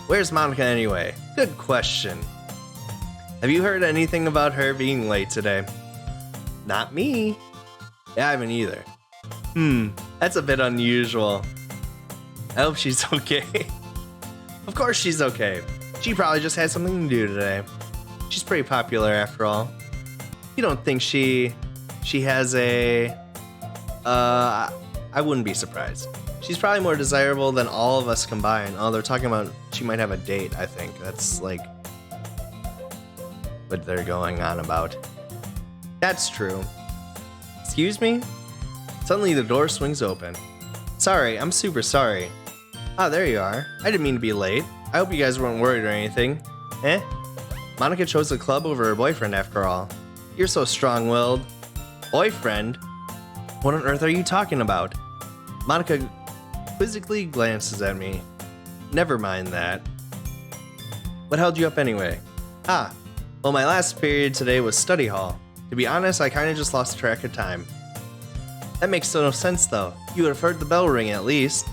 Where's Monica anyway? Good question. Have you heard anything about her being late today? Not me. Yeah, I haven't either. That's a bit unusual. I hope she's okay. Of course she's okay. She probably just had something to do today. She's pretty popular after all. You don't think she has a... I wouldn't be surprised. She's probably more desirable than all of us combined. Oh, they're talking about she might have a date, I think. That's like what they're going on about. That's true. Excuse me? Suddenly the door swings open. Sorry, I'm super sorry. Ah, there you are. I didn't mean to be late. I hope you guys weren't worried or anything. Monica chose the club over her boyfriend after all. You're so strong-willed. Boyfriend? What on earth are you talking about? Monica quizzically glances at me. Never mind that. What held you up anyway? Ah, well, my last period today was study hall. To be honest, I kinda just lost track of time. That makes no sense though. You would have heard the bell ring at least.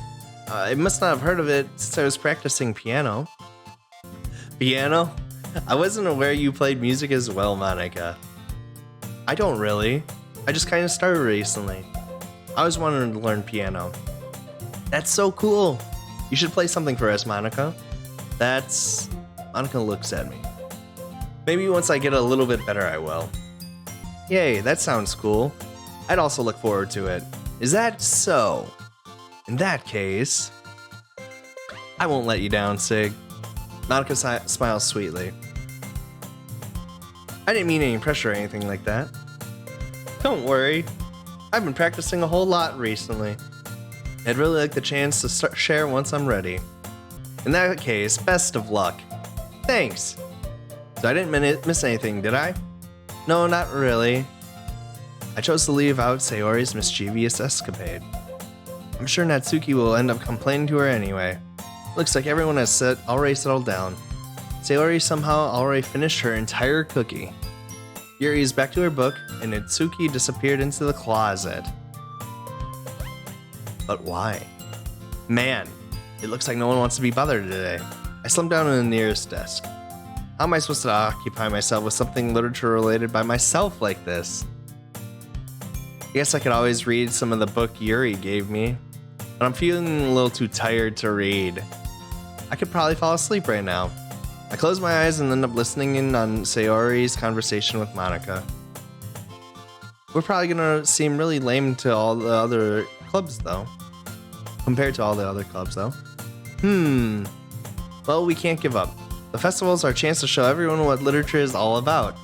I must not have heard of it since I was practicing piano. Piano? I wasn't aware you played music as well, Monica. I don't really. I just kinda started recently. I always wanted to learn piano. That's so cool. You should play something for us, Monica. Monica looks at me. Maybe once I get a little bit better, I will. Yay, that sounds cool. I'd also look forward to it. Is that so? In that case, I won't let you down, Sig. Monica smiles sweetly. I didn't mean any pressure or anything like that. Don't worry. I've been practicing a whole lot recently. I'd really like the chance to share once I'm ready. In that case, best of luck. Thanks. So I didn't miss anything, did I? No, not really. I chose to leave out Sayori's mischievous escapade. I'm sure Natsuki will end up complaining to her anyway. Looks like everyone has already settled down. Sayori somehow already finished her entire cookie. Yuri is back to her book, and Natsuki disappeared into the closet. But why? Man, it looks like no one wants to be bothered today. I slumped down in the nearest desk. How am I supposed to occupy myself with something literature related by myself like this? I guess I could always read some of the book Yuri gave me, but I'm feeling a little too tired to read. I could probably fall asleep right now. I close my eyes and end up listening in on Sayori's conversation with Monica. We're probably gonna seem really lame to all the other clubs, though. Compared to all the other clubs, though. Well, we can't give up. The festival is our chance to show everyone what literature is all about.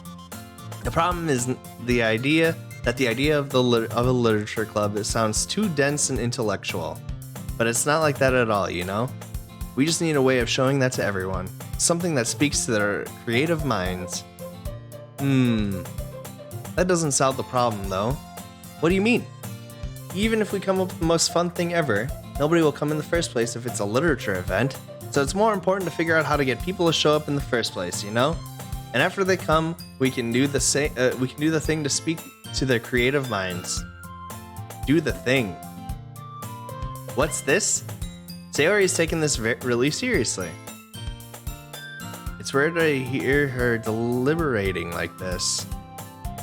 The problem is the idea of a literature club. It sounds too dense and intellectual. But it's not like that at all, you know? We just need a way of showing that to everyone. Something that speaks to their creative minds. That doesn't solve the problem, though. What do you mean? Even if we come up with the most fun thing ever, nobody will come in the first place if it's a literature event. So it's more important to figure out how to get people to show up in the first place, you know? And after they come, we can do the thing to speak to their creative minds. Do the thing. What's this? Sayori's taking this really seriously. It's rare to hear her deliberating like this.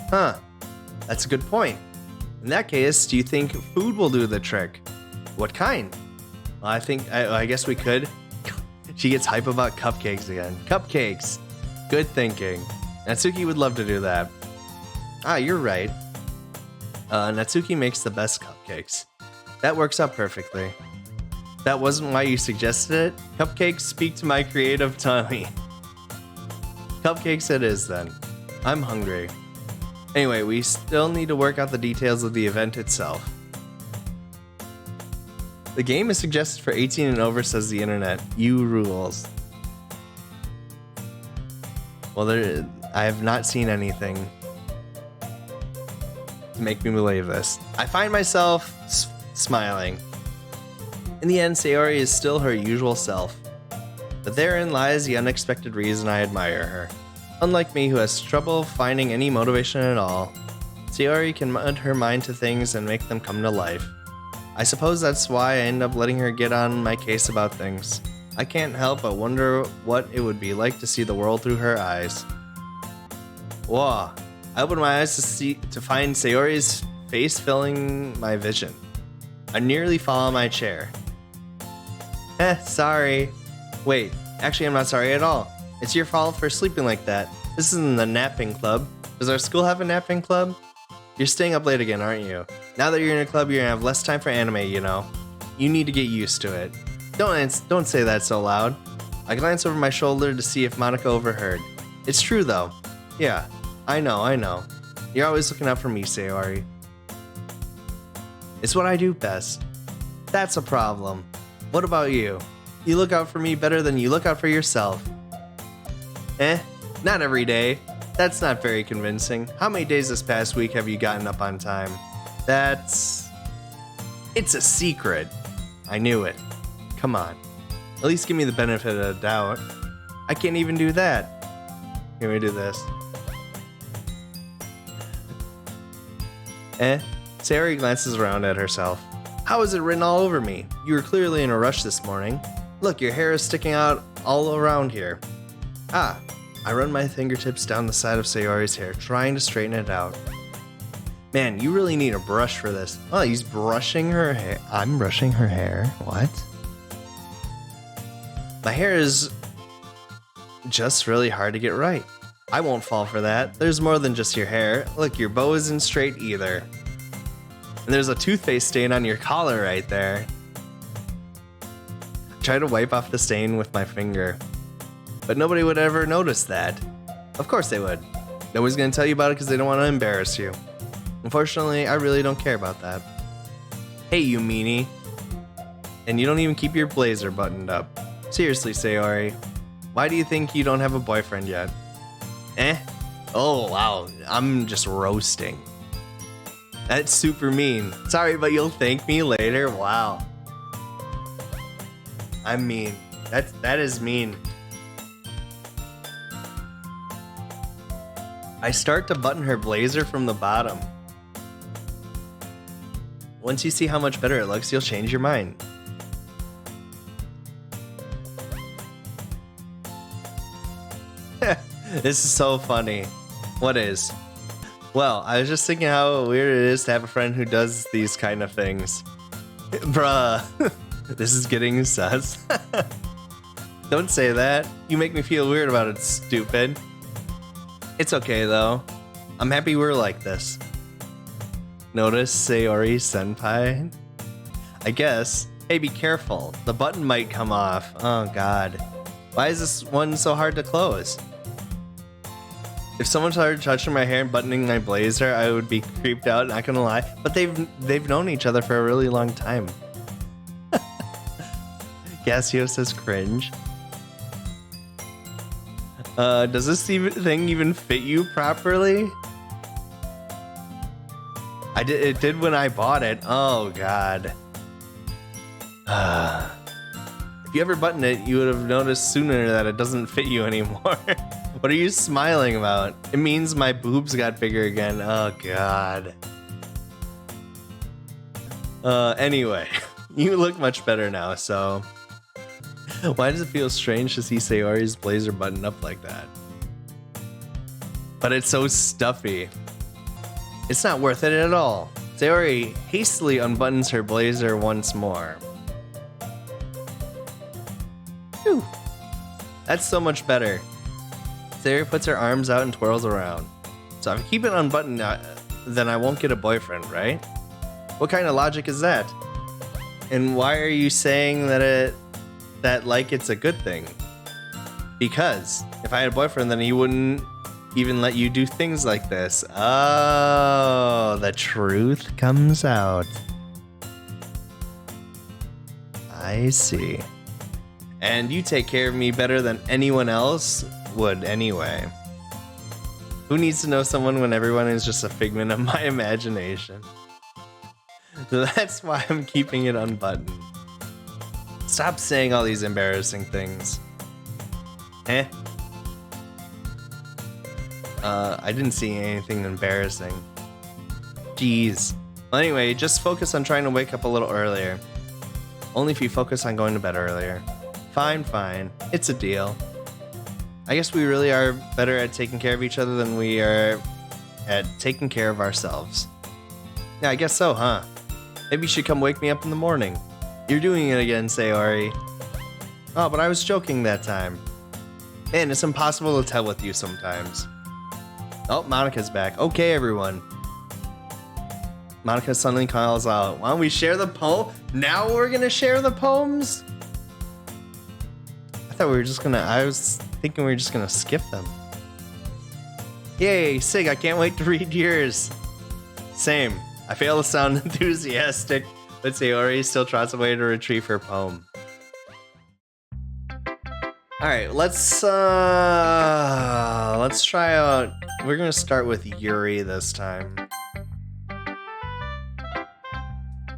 Huh. That's a good point. In that case, do you think food will do the trick? What kind? Well, I guess we could. She gets hype about cupcakes again. Cupcakes! Good thinking. Natsuki would love to do that. Ah, you're right. Natsuki makes the best cupcakes. That works out perfectly. That wasn't why you suggested it? Cupcakes speak to my creative tummy. Cupcakes it is then. I'm hungry. Anyway, we still need to work out the details of the event itself. The game is suggested for 18 and over, says the internet. You rules. Well, I have not seen anything to make me believe this. I find myself smiling. In the end, Sayori is still her usual self. But therein lies the unexpected reason I admire her. Unlike me, who has trouble finding any motivation at all, Sayori can put her mind to things and make them come to life. I suppose that's why I end up letting her get on my case about things. I can't help but wonder what it would be like to see the world through her eyes. Whoa. I opened my eyes to find Sayori's face filling my vision. I nearly fall on my chair. Sorry. Wait, actually I'm not sorry at all. It's your fault for sleeping like that. This isn't the napping club. Does our school have a napping club? You're staying up late again, aren't you? Now that you're in a club, you're gonna have less time for anime, you know. You need to get used to it. Don't say that so loud. I glance over my shoulder to see if Monica overheard. It's true though. Yeah, I know. You're always looking out for me, Sayori. It's what I do best. That's a problem. What about you? You look out for me better than you look out for yourself. Not every day. That's not very convincing. How many days this past week have you gotten up on time? It's a secret. I knew it. Come on. At least give me the benefit of the doubt. I can't even do that. Here, we do this. Sayori glances around at herself. How is it written all over me? You were clearly in a rush this morning. Look, your hair is sticking out all around here. I run my fingertips down the side of Sayori's hair, trying to straighten it out. Man, you really need a brush for this. Oh, he's brushing her hair. I'm brushing her hair. What? My hair is just really hard to get right. I won't fall for that. There's more than just your hair. Look, your bow isn't straight either. And there's a toothpaste stain on your collar right there. I try to wipe off the stain with my finger. But nobody would ever notice that. Of course they would. Nobody's gonna tell you about it because they don't want to embarrass you. Unfortunately, I really don't care about that. Hey, you meanie. And you don't even keep your blazer buttoned up. Seriously, Sayori. Why do you think you don't have a boyfriend yet? Oh, wow. I'm just roasting. That's super mean. Sorry, but you'll thank me later? Wow. I'm mean. That is mean. I start to button her blazer from the bottom. Once you see how much better it looks, you'll change your mind. This is so funny. What is? Well, I was just thinking how weird it is to have a friend who does these kind of things. Bruh, this is getting sus. Don't say that. You make me feel weird about it, stupid. It's okay though. I'm happy we're like this. Notice Sayori senpai? I guess. Hey, be careful. The button might come off. Oh, God. Why is this one so hard to close? If someone started touching my hair and buttoning my blazer, I would be creeped out, not gonna lie. But they've known each other for a really long time. Gassio says cringe. Does this thing even fit you properly? It did when I bought it. Oh, God. If you ever button it, you would have noticed sooner that it doesn't fit you anymore. What are you smiling about? It means my boobs got bigger again. Oh, God. Anyway, you look much better now, so... Why does it feel strange to see Sayori's blazer buttoned up like that? But it's so stuffy. It's not worth it at all. Sayori hastily unbuttons her blazer once more. Whew. That's so much better. Sayori puts her arms out and twirls around. So if I keep it unbuttoned, then I won't get a boyfriend, right? What kind of logic is that? And why are you saying that it's a good thing? Because if I had a boyfriend, then he wouldn't even let you do things like this. Oh, the truth comes out. I see. And you take care of me better than anyone else would anyway. Who needs to know someone when everyone is just a figment of my imagination? That's why I'm keeping it unbuttoned. Stop saying all these embarrassing things. I didn't see anything embarrassing. Jeez. Well, anyway, just focus on trying to wake up a little earlier. Only if you focus on going to bed earlier. Fine. It's a deal. I guess we really are better at taking care of each other than we are at taking care of ourselves. Yeah, I guess so, huh? Maybe you should come wake me up in the morning. You're doing it again, Sayori. Oh, but I was joking that time. Man, it's impossible to tell with you sometimes. Oh, Monica's back. Okay, everyone. Monica suddenly calls out, why don't we share the poem? Now we're gonna share the poems? I was thinking we were just gonna skip them. Yay, Sig, I can't wait to read yours. Same. I fail to sound enthusiastic, but Sayori still trots away to retrieve her poem. Alright, let's try out. We're gonna start with Yuri this time.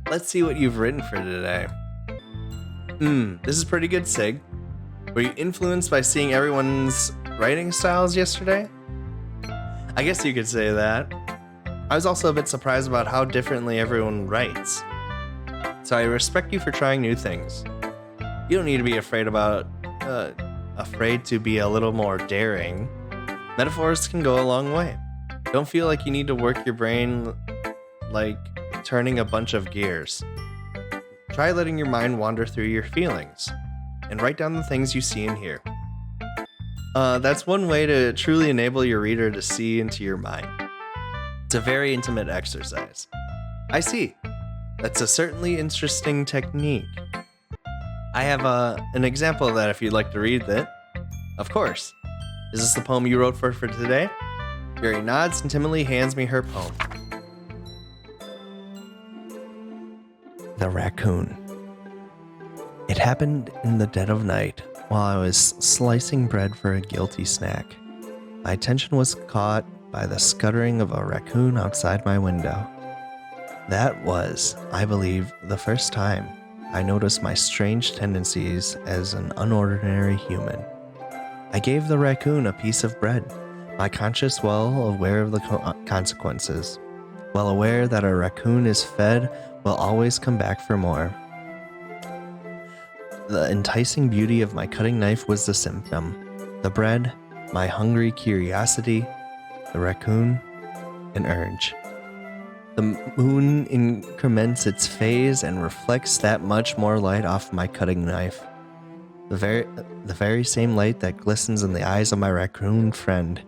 Let's see what you've written for today. This is pretty good, Sig. Were you influenced by seeing everyone's writing styles yesterday? I guess you could say that. I was also a bit surprised about how differently everyone writes. So I respect you for trying new things. You don't need to be afraid to be a little more daring. Metaphors can go a long way. Don't feel like you need to work your brain like turning a bunch of gears. Try letting your mind wander through your feelings and write down the things you see and hear. That's one way to truly enable your reader to see into your mind. It's a very intimate exercise. I see. That's a certainly interesting technique. I have an example of that if you'd like to read it. Of course. Is this the poem you wrote for today? Yuri nods and timidly hands me her poem. The Raccoon. It happened in the dead of night while I was slicing bread for a guilty snack. My attention was caught by the scuttering of a raccoon outside my window. That was, I believe, the first time I noticed my strange tendencies as an unordinary human. I gave the raccoon a piece of bread, my conscience well aware of the consequences, well aware that a raccoon is fed will always come back for more. The enticing beauty of my cutting knife was the symptom. The bread, my hungry curiosity, the raccoon, an urge. The moon increments its phase and reflects that much more light off my cutting knife. The very same light that glistens in the eyes of my raccoon friend.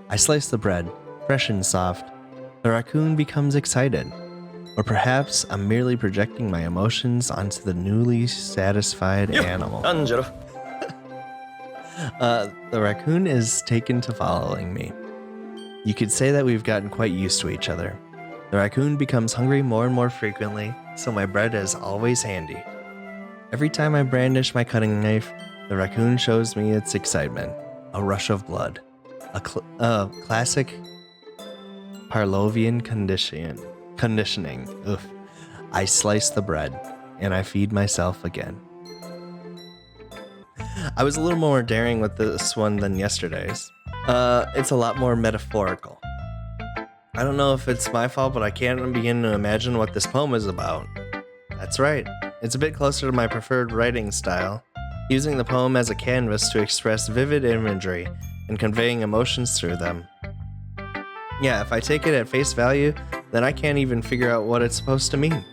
I slice the bread, fresh and soft. The raccoon becomes excited. Or perhaps I'm merely projecting my emotions onto the newly satisfied animal. The raccoon is taken to following me. You could say that we've gotten quite used to each other. The raccoon becomes hungry more and more frequently, so my bread is always handy. Every time I brandish my cutting knife, the raccoon shows me its excitement. A rush of blood. A classic Pavlovian conditioning. Oof. I slice the bread, and I feed myself again. I was a little more daring with this one than yesterday's. It's a lot more metaphorical. I don't know if it's my fault, but I can't begin to imagine what this poem is about. That's right. It's a bit closer to my preferred writing style, using the poem as a canvas to express vivid imagery and conveying emotions through them. Yeah, if I take it at face value, then I can't even figure out what it's supposed to mean.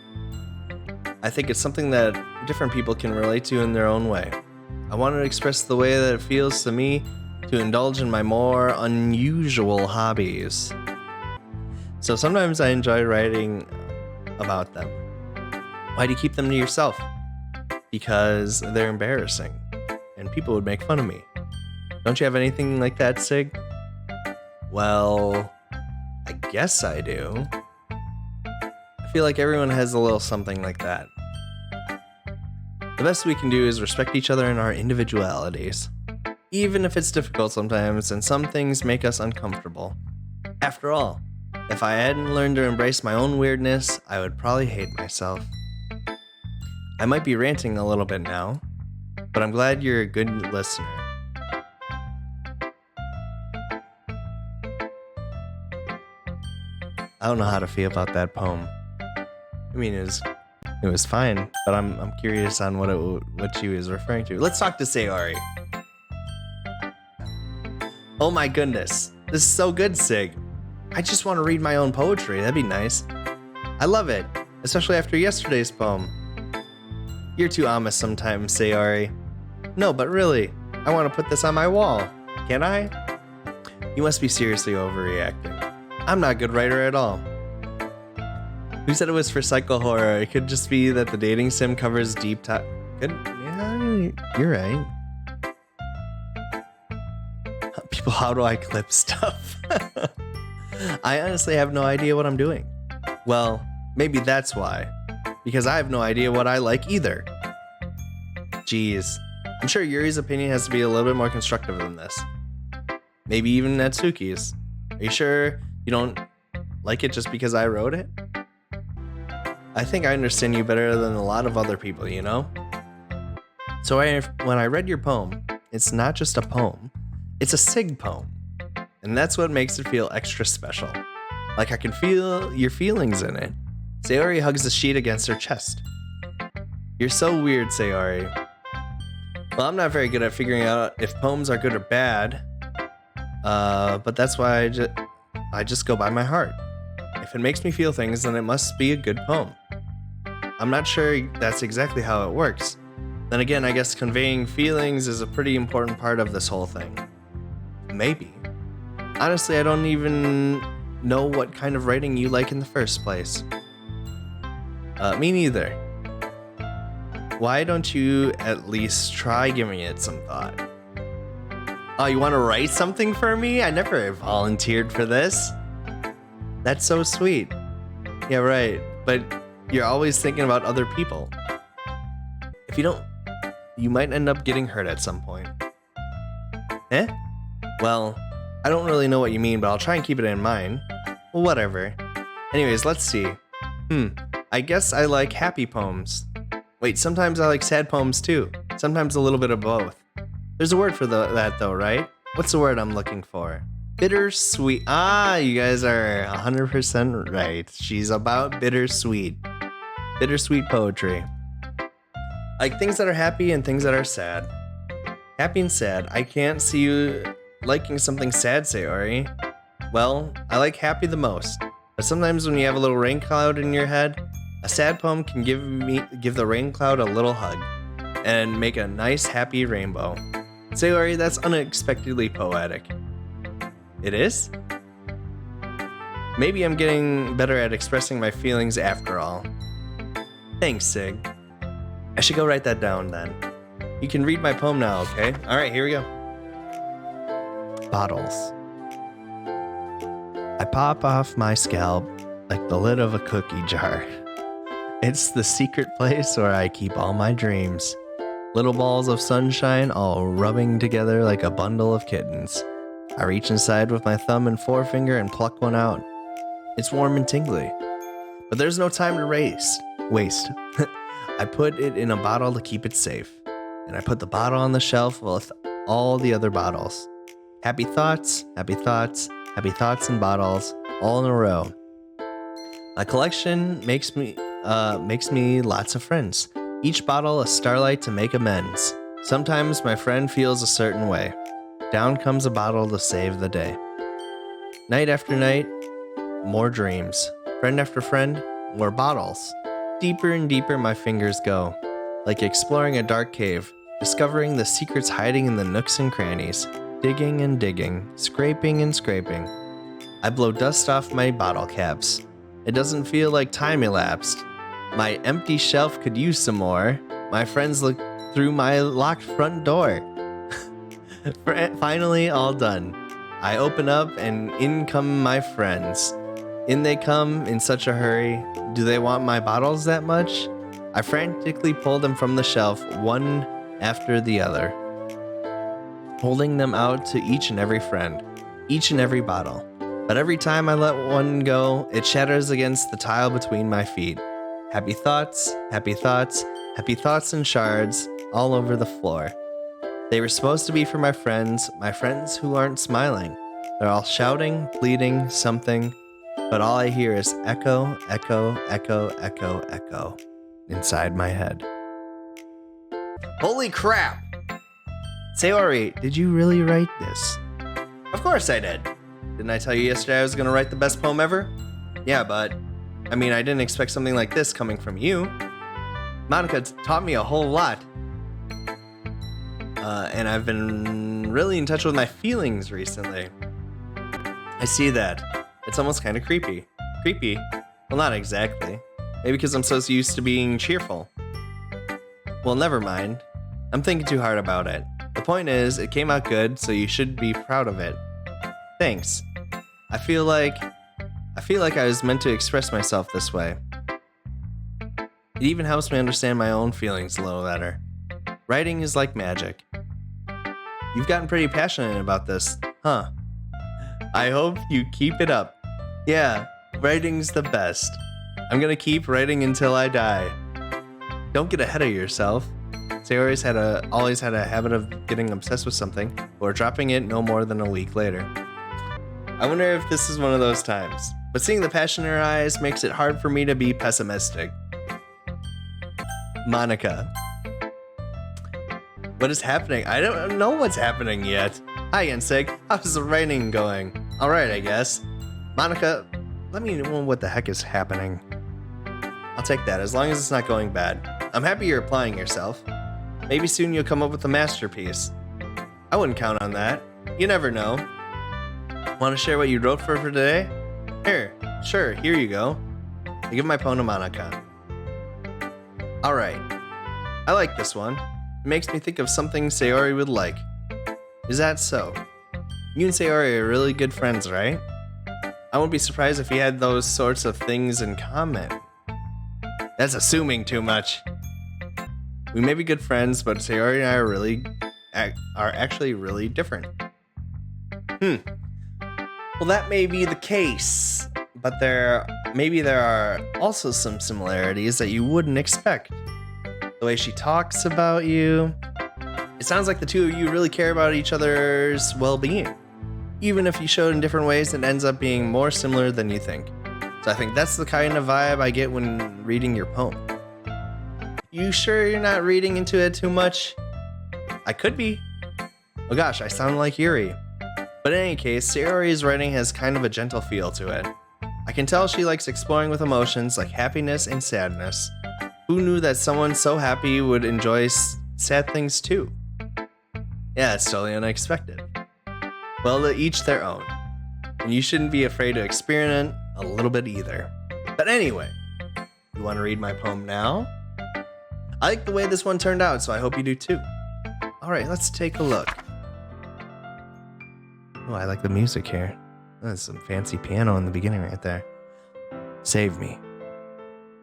I think it's something that different people can relate to in their own way. I want to express the way that it feels to me to indulge in my more unusual hobbies. So sometimes I enjoy writing about them. Why do you keep them to yourself? Because they're embarrassing, and people would make fun of me. Don't you have anything like that, Sig? Well, I guess I do. I feel like everyone has a little something like that. The best we can do is respect each other in our individualities, even if it's difficult sometimes and some things make us uncomfortable. After all, if I hadn't learned to embrace my own weirdness, I would probably hate myself. I might be ranting a little bit now, but I'm glad you're a good listener. I don't know how to feel about that poem. I mean, it was fine, but I'm curious on what she was referring to. Let's talk to Sayori. Oh my goodness, this is so good, Sig. I just want to read my own poetry. That'd be nice. I love it, especially after yesterday's poem. You're too honest sometimes, Sayori. No, but really, I want to put this on my wall. Can I? You must be seriously overreacting. I'm not a good writer at all. Who said it was for psycho horror? It could just be that the dating sim covers deep Good. Yeah, you're right. People, how do I clip stuff? I honestly have no idea what I'm doing. Well, maybe that's why. Because I have no idea what I like either. Jeez. I'm sure Yuri's opinion has to be a little bit more constructive than this. Maybe even Natsuki's. Are you sure you don't like it just because I wrote it? I think I understand you better than a lot of other people, you know? So when I read your poem, it's not just a poem, it's a Sig poem. And that's what makes it feel extra special. Like I can feel your feelings in it. Sayori hugs the sheet against her chest. You're so weird, Sayori. Well, I'm not very good at figuring out if poems are good or bad. But that's why I just go by my heart. If it makes me feel things, then it must be a good poem. I'm not sure that's exactly how it works. Then again, I guess conveying feelings is a pretty important part of this whole thing. Maybe. Honestly, I don't even know what kind of writing you like in the first place. Me neither. Why don't you at least try giving it some thought? Oh, you want to write something for me? I never volunteered for this. That's so sweet. Yeah, right. But you're always thinking about other people. If you don't, you might end up getting hurt at some point. Eh? Well, I don't really know what you mean, but I'll try and keep it in mind. Well, whatever. Anyways, let's see. I guess I like happy poems. Wait, sometimes I like sad poems too. Sometimes a little bit of both. There's a word for that though, right? What's the word I'm looking for? Bittersweet. Ah, you guys are 100% right. She's about bittersweet. Bittersweet poetry. Like things that are happy and things that are sad. Happy and sad. I can't see you liking something sad, Sayori. Well, I like happy the most. But sometimes when you have a little rain cloud in your head, a sad poem can give the rain cloud a little hug and make a nice happy rainbow. Sayori, that's unexpectedly poetic. It is? Maybe I'm getting better at expressing my feelings after all. Thanks, Sig. I should go write that down then. You can read my poem now, okay? Alright, here we go. Bottles. I pop off my scalp like the lid of a cookie jar. It's the secret place where I keep all my dreams. Little balls of sunshine all rubbing together like a bundle of kittens. I reach inside with my thumb and forefinger and pluck one out. It's warm and tingly. But there's no time to waste. I put it in a bottle to keep it safe. And I put the bottle on the shelf with all the other bottles. Happy thoughts, happy thoughts, happy thoughts and bottles, all in a row. My collection makes me lots of friends. Each bottle a starlight to make amends. Sometimes my friend feels a certain way. Down comes a bottle to save the day. Night after night, more dreams. Friend after friend, more bottles. Deeper and deeper my fingers go, like exploring a dark cave, discovering the secrets hiding in the nooks and crannies, digging and digging, scraping and scraping. I blow dust off my bottle caps. It doesn't feel like time elapsed. My empty shelf could use some more. My friends look through my locked front door. Finally, all done. I open up and in come my friends. In they come in such a hurry. Do they want my bottles that much? I frantically pull them from the shelf, one after the other, holding them out to each and every friend, each and every bottle. But every time I let one go, it shatters against the tile between my feet. Happy thoughts, happy thoughts, happy thoughts and shards all over the floor. They were supposed to be for my friends who aren't smiling. They're all shouting, bleeding, something, but all I hear is echo, echo, echo, echo, echo inside my head. Holy crap! Sayori, did you really write this? Of course I did. Didn't I tell you yesterday I was gonna write the best poem ever? Yeah, but I didn't expect something like this coming from you. Monica taught me a whole lot. And I've been really in touch with my feelings recently. I see that. It's almost kind of creepy. Creepy? Well, not exactly. Maybe because I'm so used to being cheerful. Well, never mind. I'm thinking too hard about it. The point is, it came out good, so you should be proud of it. Thanks. I feel like I was meant to express myself this way. It even helps me understand my own feelings a little better. Writing is like magic. You've gotten pretty passionate about this, huh? I hope you keep it up. Yeah, writing's the best. I'm gonna keep writing until I die. Don't get ahead of yourself. Sayori's always had a habit of getting obsessed with something, or dropping it no more than a week later. I wonder if this is one of those times, but seeing the passion in her eyes makes it hard for me to be pessimistic. Monica. What is happening? I don't know what's happening yet. Hi, Insig. How's the writing going? Alright, I guess. Monica, let me know what the heck is happening. I'll take that, as long as it's not going bad. I'm happy you're applying yourself. Maybe soon you'll come up with a masterpiece. I wouldn't count on that. You never know. Want to share what you wrote for today? Here you go. I give my poem to Monica. Alright. I like this one. It makes me think of something Sayori would like. Is that so? You and Sayori are really good friends, right? I wouldn't be surprised if you had those sorts of things in common. That's assuming too much. We may be good friends, but Sayori and I are actually really different. Well, that may be the case, but maybe there are also some similarities that you wouldn't expect. The way she talks about you. It sounds like the two of you really care about each other's well-being. Even if you show it in different ways, it ends up being more similar than you think. So I think that's the kind of vibe I get when reading your poem. You sure you're not reading into it too much? I could be. Oh gosh, I sound like Yuri. But in any case, Sayori's writing has kind of a gentle feel to it. I can tell she likes exploring with emotions like happiness and sadness. Who knew that someone so happy would enjoy sad things too? Yeah, it's totally unexpected. Well, to each their own. And you shouldn't be afraid to experiment a little bit either. But anyway, you want to read my poem now? I like the way this one turned out, so I hope you do too. All right, let's take a look. Oh, I like the music here. There's some fancy piano in the beginning right there. Save me.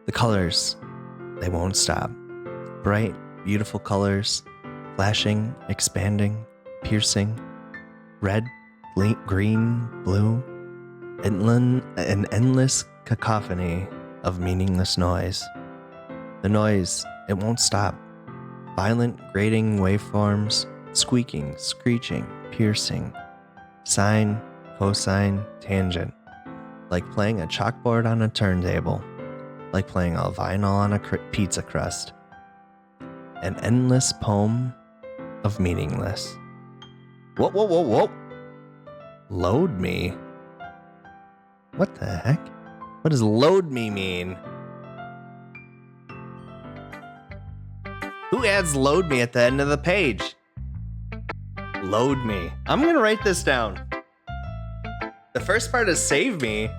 The colors, they won't stop. Bright, beautiful colors, flashing, expanding, piercing, red, green, blue, an endless cacophony of meaningless noise. The noise, it won't stop. Violent, grating waveforms, squeaking, screeching, piercing, sine, cosine, tangent, like playing a chalkboard on a turntable, like playing a vinyl on a pizza crust. An endless poem of meaningless. Whoa, whoa, whoa, whoa. Load me? What the heck? What does load me mean? Who adds load me at the end of the page? Load me. I'm gonna write this down. The first part is save me.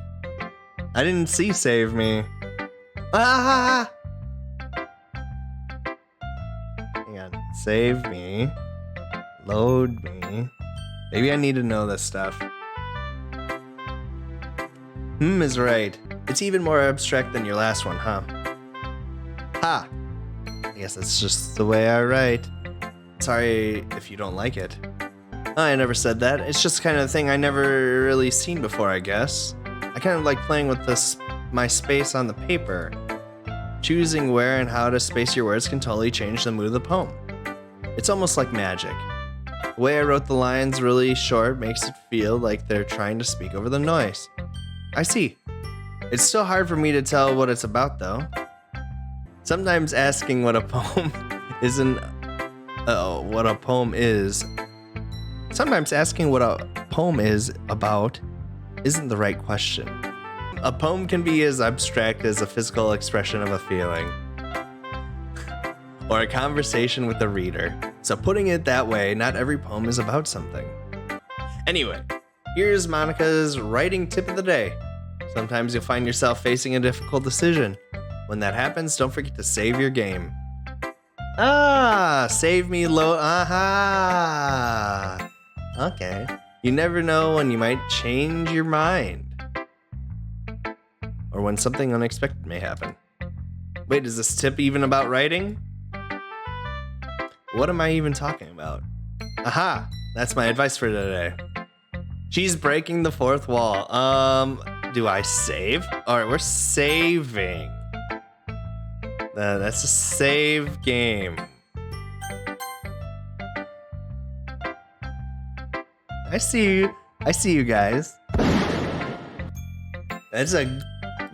I didn't see save me. Ah! Hang on. Save me. Load me. Maybe I need to know this stuff. Is right. It's even more abstract than your last one, huh? Ha! I guess that's just the way I write. Sorry if you don't like it. I never said that. It's just kind of thing I never really seen before, I guess. I kind of like playing with my space on the paper. Choosing where and how to space your words can totally change the mood of the poem. It's almost like magic. The way I wrote the lines really short makes it feel like they're trying to speak over the noise. I see. It's still hard for me to tell what it's about, though. Sometimes asking what a poem isn't... what a poem is... Sometimes asking what a poem is about isn't the right question. A poem can be as abstract as a physical expression of a feeling. Or a conversation with the reader. So putting it that way, not every poem is about something. Anyway, here's Monica's writing tip of the day. Sometimes you'll find yourself facing a difficult decision. When that happens, don't forget to save your game. Save me aha! Okay. You never know when you might change your mind. Or when something unexpected may happen. Wait, is this tip even about writing? What am I even talking about? Aha! That's my advice for today. She's breaking the fourth wall. Do I save? Alright, we're saving. That's a save game. I see you guys.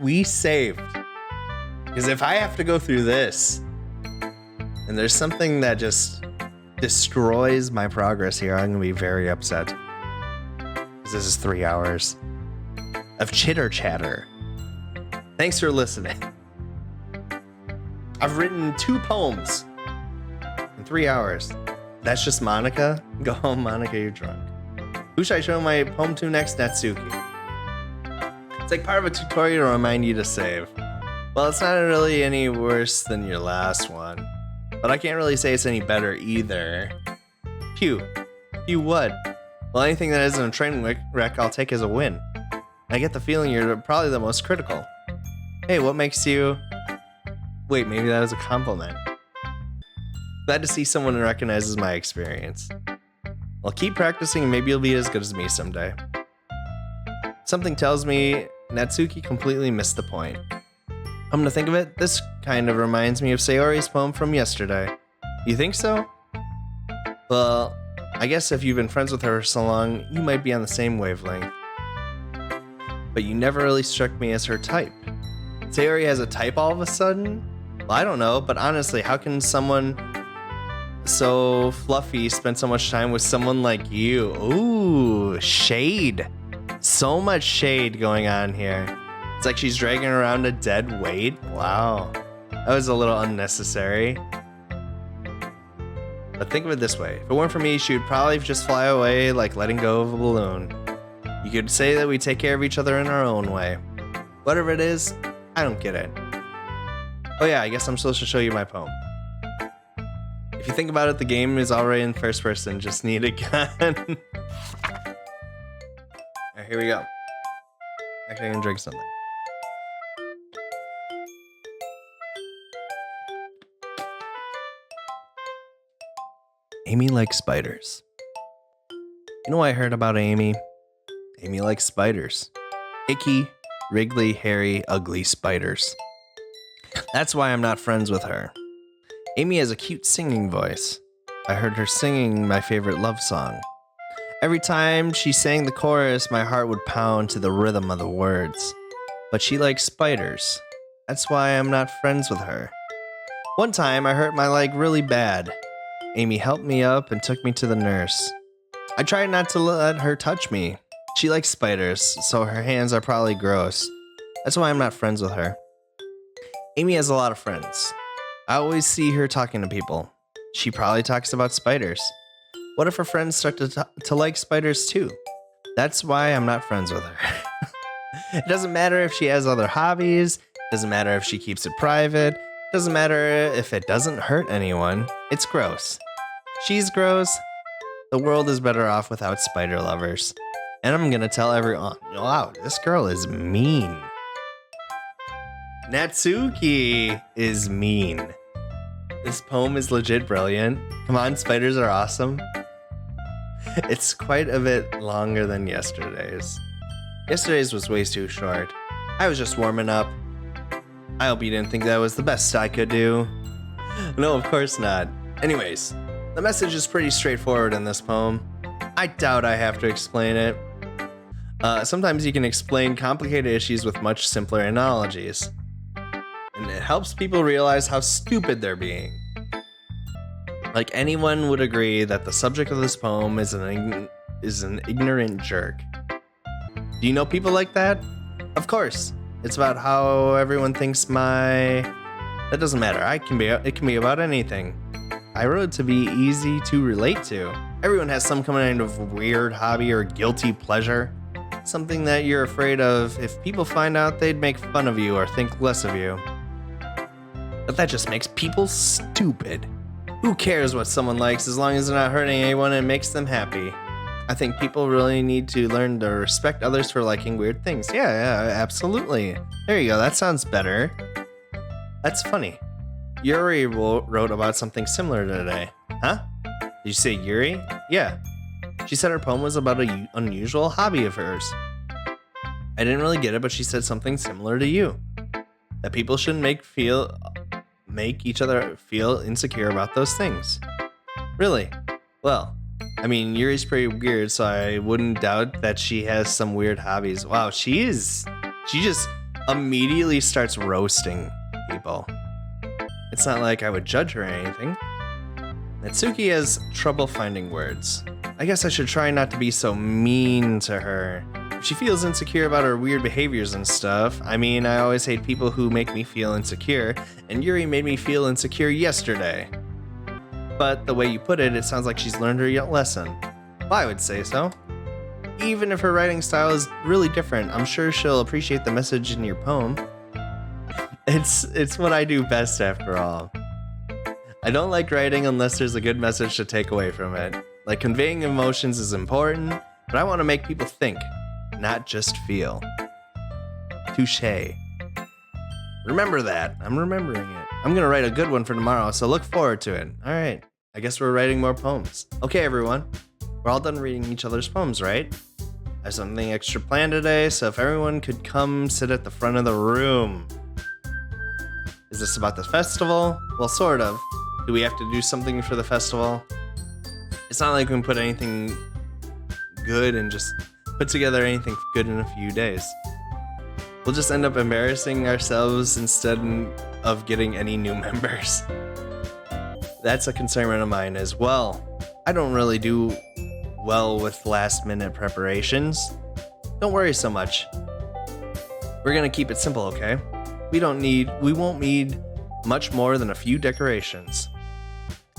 We saved. Because if I have to go through this, and there's something that just destroys my progress here, I'm gonna be very upset. Because this is 3 hours of chitter chatter. Thanks for listening. I've written 2 poems in 3 hours. That's just Monica. Go home, Monica, you're drunk. Who should I show my poem to next? Natsuki. It's like part of a tutorial to remind you to save. Well, it's not really any worse than your last one, but I can't really say it's any better either. Phew. Phew what? Well, anything that isn't a train wreck, I'll take as a win. I get the feeling you're probably the most critical. Hey, what makes you... Wait, maybe that was a compliment. Glad to see someone who recognizes my experience. Well, keep practicing and maybe you'll be as good as me someday. Something tells me Natsuki completely missed the point. I'm gonna think of it, this kind of reminds me of Sayori's poem from yesterday. You think so? Well, I guess if you've been friends with her for so long, you might be on the same wavelength. But you never really struck me as her type. Sayori has a type all of a sudden? Well, I don't know, but honestly, how can someone so fluffy spend so much time with someone like you? Ooh, shade. So much shade going on here. It's like she's dragging around a dead weight. Wow. That was a little unnecessary. But think of it this way. If it weren't for me, she would probably just fly away like letting go of a balloon. You could say that we take care of each other in our own way. Whatever it is, I don't get it. Oh yeah, I guess I'm supposed to show you my poem. If you think about it, the game is already in first person, just need a gun. Alright, here we go. Actually, I'm gonna drink something. Amy likes spiders. You know what I heard about Amy? Amy likes spiders. Icky, wriggly, hairy, ugly spiders. That's why I'm not friends with her. Amy has a cute singing voice. I heard her singing my favorite love song. Every time she sang the chorus, my heart would pound to the rhythm of the words. But she likes spiders. That's why I'm not friends with her. One time, I hurt my leg really bad. Amy helped me up and took me to the nurse. I tried not to let her touch me. She likes spiders, so her hands are probably gross. That's why I'm not friends with her. Amy has a lot of friends. I always see her talking to people. She probably talks about spiders. What if her friends start to like spiders too? That's why I'm not friends with her. It doesn't matter if she has other hobbies. It doesn't matter if she keeps it private. It doesn't matter if it doesn't hurt anyone. It's gross. She's gross. The world is better off without spider lovers. And I'm gonna tell everyone, wow, this girl is mean. Natsuki is mean. This poem is legit brilliant. Come on, spiders are awesome. It's quite a bit longer than yesterday's. Yesterday's was way too short. I was just warming up. I hope you didn't think that was the best I could do. No, of course not. Anyways, the message is pretty straightforward in this poem. I doubt I have to explain it. Sometimes you can explain complicated issues with much simpler analogies. And it helps people realize how stupid they're being. Like anyone would agree that the subject of this poem is an ignorant jerk. Do you know people like that? Of course. It's about how everyone thinks That doesn't matter. It can be about anything. I wrote it to be easy to relate to. Everyone has some kind of weird hobby or guilty pleasure. Something that you're afraid of if people find out they'd make fun of you or think less of you. But that just makes people stupid. Who cares what someone likes as long as they're not hurting anyone and makes them happy? I think people really need to learn to respect others for liking weird things. Yeah, absolutely. There you go, that sounds better. That's funny. Yuri wrote about something similar today. Huh? Did you say Yuri? Yeah. She said her poem was about an unusual hobby of hers. I didn't really get it, but she said something similar to you. That people shouldn't make each other feel insecure about those things. Really? Well, I mean, Yuri's pretty weird, so I wouldn't doubt that she has some weird hobbies. Wow, she just immediately starts roasting people. It's not like I would judge her or anything. Natsuki has trouble finding words. I guess I should try not to be so mean to her. If she feels insecure about her weird behaviors and stuff, I mean, I always hate people who make me feel insecure, and Yuri made me feel insecure yesterday. But the way you put it, it sounds like she's learned her lesson. Well, I would say so. Even if her writing style is really different, I'm sure she'll appreciate the message in your poem. It's what I do best after all. I don't like writing unless there's a good message to take away from it. Like conveying emotions is important, but I want to make people think, not just feel. Touché. Remember that. I'm remembering it. I'm gonna write a good one for tomorrow, so look forward to it. Alright, I guess we're writing more poems. Okay, everyone. We're all done reading each other's poems, right? I have something extra planned today, so if everyone could come sit at the front of the room. Is this about the festival? Well, sort of. Do we have to do something for the festival? It's not like we can put anything good and just put together anything good in a few days. We'll just end up embarrassing ourselves instead of getting any new members. That's a concern of mine as well. I don't really do well with last minute preparations. Don't worry so much. We're gonna keep it simple, okay? We won't need much more than a few decorations.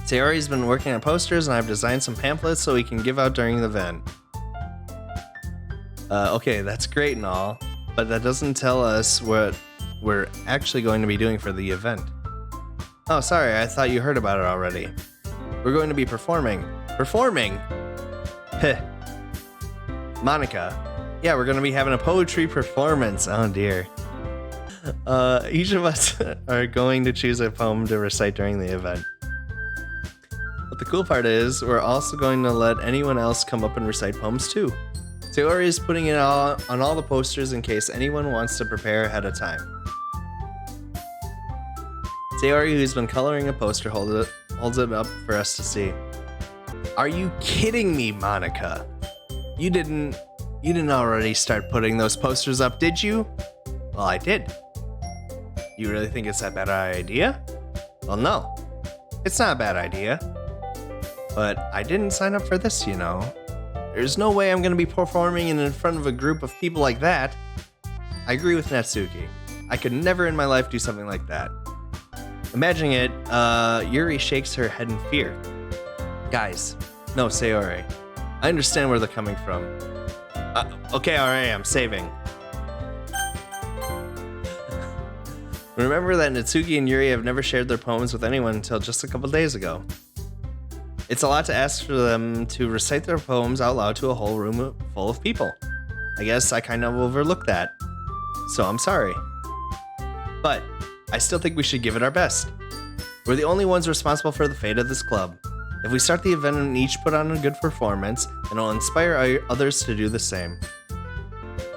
Sayori's been working on posters, and I've designed some pamphlets so we can give out during the event. Okay, that's great and all, but that doesn't tell us what we're actually going to be doing for the event. Oh, sorry, I thought you heard about it already. We're going to be performing. Performing? Heh. Monica. Yeah, we're going to be having a poetry performance. Oh, dear. Each of us are going to choose a poem to recite during the event. But the cool part is, we're also going to let anyone else come up and recite poems too. Sayori is putting it all on all the posters in case anyone wants to prepare ahead of time. Sayori, who's been coloring a poster, holds it up for us to see. Are you kidding me, Monica? You didn't already start putting those posters up, did you? Well, I did. You really think it's a bad idea? Well, no. It's not a bad idea. But I didn't sign up for this, you know. There's no way I'm going to be performing in front of a group of people like that. I agree with Natsuki. I could never in my life do something like that. Imagining it, Yuri shakes her head in fear. Guys, no, Sayori. I understand where they're coming from. Okay, alright, I'm saving. Remember that Natsuki and Yuri have never shared their poems with anyone until just a couple days ago. It's a lot to ask for them to recite their poems out loud to a whole room full of people. I guess I kind of overlooked that. So I'm sorry. But I still think we should give it our best. We're the only ones responsible for the fate of this club. If we start the event and each put on a good performance, it'll inspire others to do the same.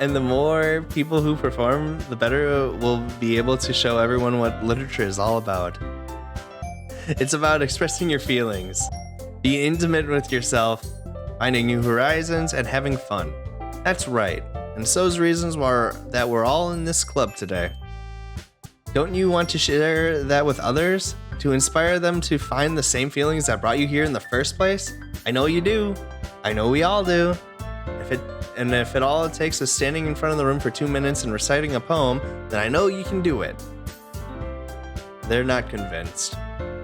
And the more people who perform, the better we'll be able to show everyone what literature is all about. It's about expressing your feelings, being intimate with yourself, finding new horizons, and having fun. That's right, and so's reasons that we're all in this club today. Don't you want to share that with others? To inspire them to find the same feelings that brought you here in the first place? I know you do. I know we all do. If it all it takes is standing in front of the room for 2 minutes and reciting a poem, then I know you can do it. They're not convinced.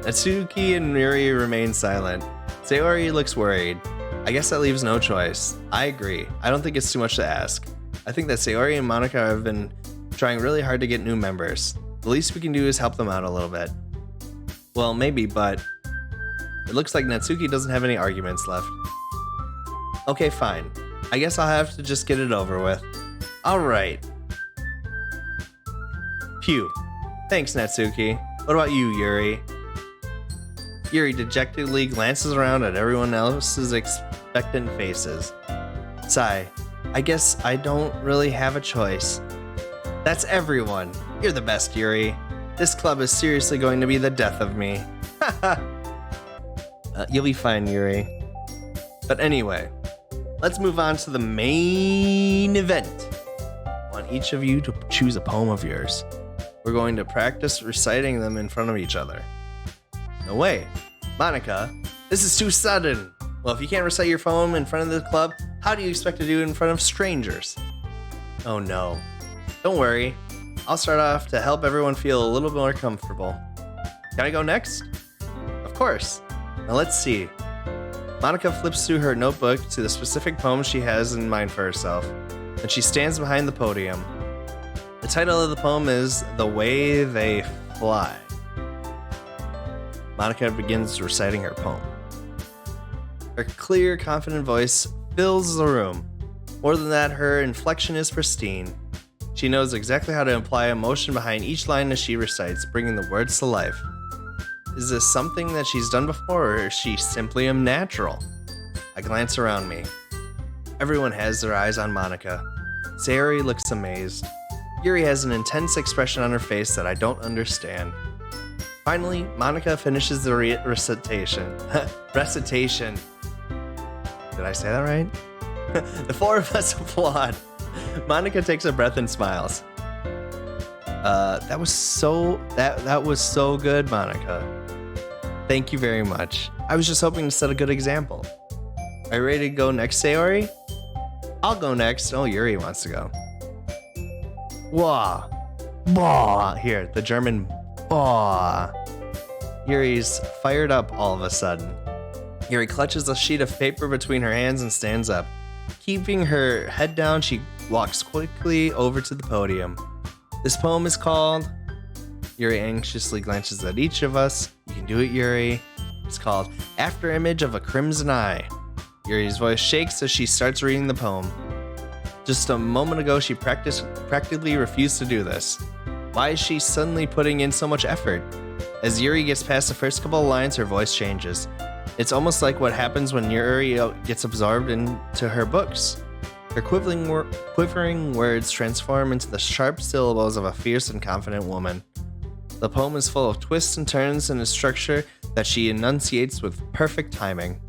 Natsuki and Yuri remain silent. Sayori looks worried. I guess that leaves no choice. I agree. I don't think it's too much to ask. I think that Sayori and Monica have been trying really hard to get new members. The least we can do is help them out a little bit. Well, maybe, but it looks like Natsuki doesn't have any arguments left. Okay, fine. I guess I'll have to just get it over with. Alright. Phew. Thanks, Natsuki. What about you, Yuri? Yuri dejectedly glances around at everyone else's expectant faces. Sigh. I guess I don't really have a choice. That's everyone. You're the best, Yuri. This club is seriously going to be the death of me. You'll be fine, Yuri. But anyway, let's move on to the main event. I want each of you to choose a poem of yours. We're going to practice reciting them in front of each other. No way. Monica, this is too sudden. Well, if you can't recite your poem in front of the club, how do you expect to do it in front of strangers? Oh no. Don't worry. I'll start off to help everyone feel a little more comfortable. Can I go next? Of course. Now let's see. Monica flips through her notebook to the specific poem she has in mind for herself, and she stands behind the podium. The title of the poem is The Way They Fly. Monica begins reciting her poem. Her clear, confident voice fills the room. More than that, her inflection is pristine. She knows exactly how to imply emotion behind each line as she recites, bringing the words to life. Is this something that she's done before, or is she simply unnatural? I glance around me. Everyone has their eyes on Monica. Sayori looks amazed. Yuri has an intense expression on her face that I don't understand. Finally, Monica finishes the recitation. Recitation. Did I say that right? The four of us applaud. Monica takes a breath and smiles. That was so good, Monica. Thank you very much. I was just hoping to set a good example. Are you ready to go next, Sayori? I'll go next. Oh, Yuri wants to go. Wah. Bah. Here, the German bah. Yuri's fired up all of a sudden. Yuri clutches a sheet of paper between her hands and stands up. Keeping her head down, she walks quickly over to the podium. This poem is called... Yuri anxiously glances at each of us. You can do it, Yuri. It's called After Image of a Crimson Eye. Yuri's voice shakes as she starts reading the poem. Just a moment ago, she practically refused to do this. Why is she suddenly putting in so much effort? As Yuri gets past the first couple of lines, her voice changes. It's almost like what happens when Yuri gets absorbed into her books. Her quivering words transform into the sharp syllables of a fierce and confident woman. The poem is full of twists and turns in a structure that she enunciates with perfect timing.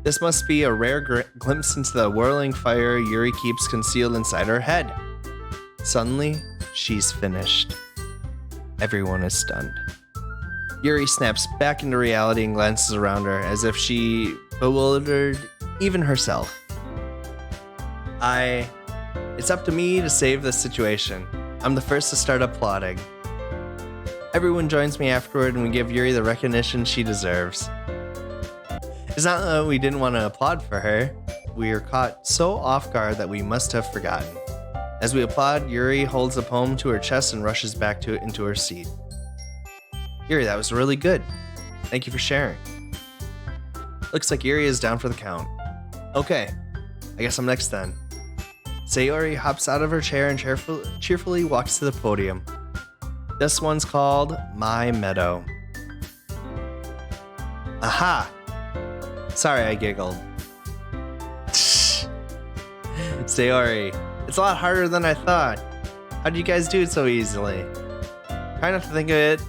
This must be a rare glimpse into the whirling fire Yuri keeps concealed inside her head. Suddenly, she's finished. Everyone is stunned. Yuri snaps back into reality and glances around her as if she bewildered even herself. It's up to me to save this situation. I'm the first to start applauding. Everyone joins me afterward and we give Yuri the recognition she deserves. It's not that we didn't want to applaud for her. We were caught so off guard that we must have forgotten. As we applaud, Yuri holds the poem to her chest and rushes back into her seat. Yuri, that was really good. Thank you for sharing. Looks like Yuri is down for the count. Okay, I guess I'm next then. Sayori hops out of her chair and cheerfully walks to the podium. This one's called My Meadow. Aha! Sorry, I giggled. Sayori, it's a lot harder than I thought. How did you guys do it so easily? Try not to think of it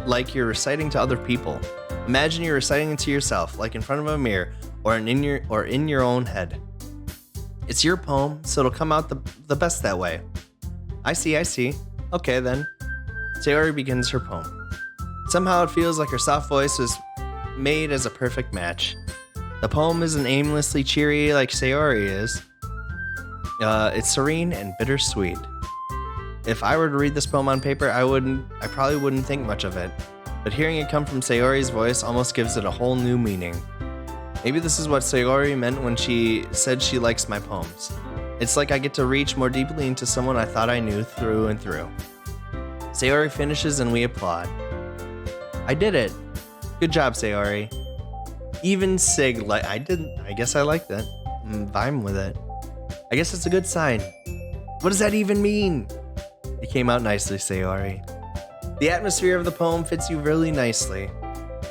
like you're reciting to other people. Imagine you're reciting it to yourself, like in front of a mirror, or in your own head. It's your poem, so it'll come out the best that way. I see. Okay then. Sayori begins her poem. Somehow it feels like her soft voice was made as a perfect match. The poem isn't aimlessly cheery like Sayori is. It's serene and bittersweet. If I were to read this poem on paper, I probably wouldn't think much of it. But hearing it come from Sayori's voice almost gives it a whole new meaning. Maybe this is what Sayori meant when she said she likes my poems. It's like I get to reach more deeply into someone I thought I knew through and through. Sayori finishes and we applaud. I did it. Good job, Sayori. Even Sig, I guess I liked it. I'm with it. I guess it's a good sign. What does that even mean? It came out nicely, Sayori. The atmosphere of the poem fits you really nicely,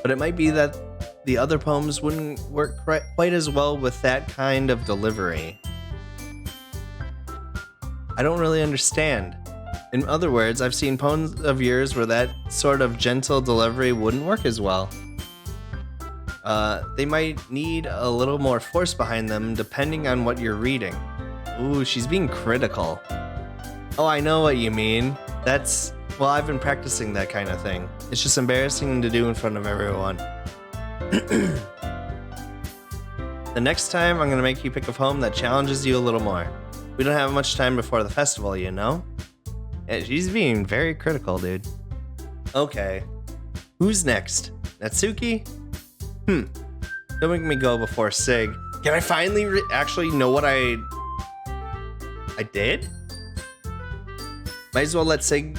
but it might be that the other poems wouldn't work quite as well with that kind of delivery. I don't really understand. In other words, I've seen poems of yours where that sort of gentle delivery wouldn't work as well. They might need a little more force behind them depending on what you're reading. Ooh, she's being critical. Oh, I know what you mean. Well, I've been practicing that kind of thing. It's just embarrassing to do in front of everyone. The next time, I'm going to make you pick a poem that challenges you a little more. We don't have much time before the festival, you know? Yeah, she's being very critical, dude. Okay. Who's next? Natsuki? Don't make me go before Sig. Can I finally actually know what I did? Might as well let Sig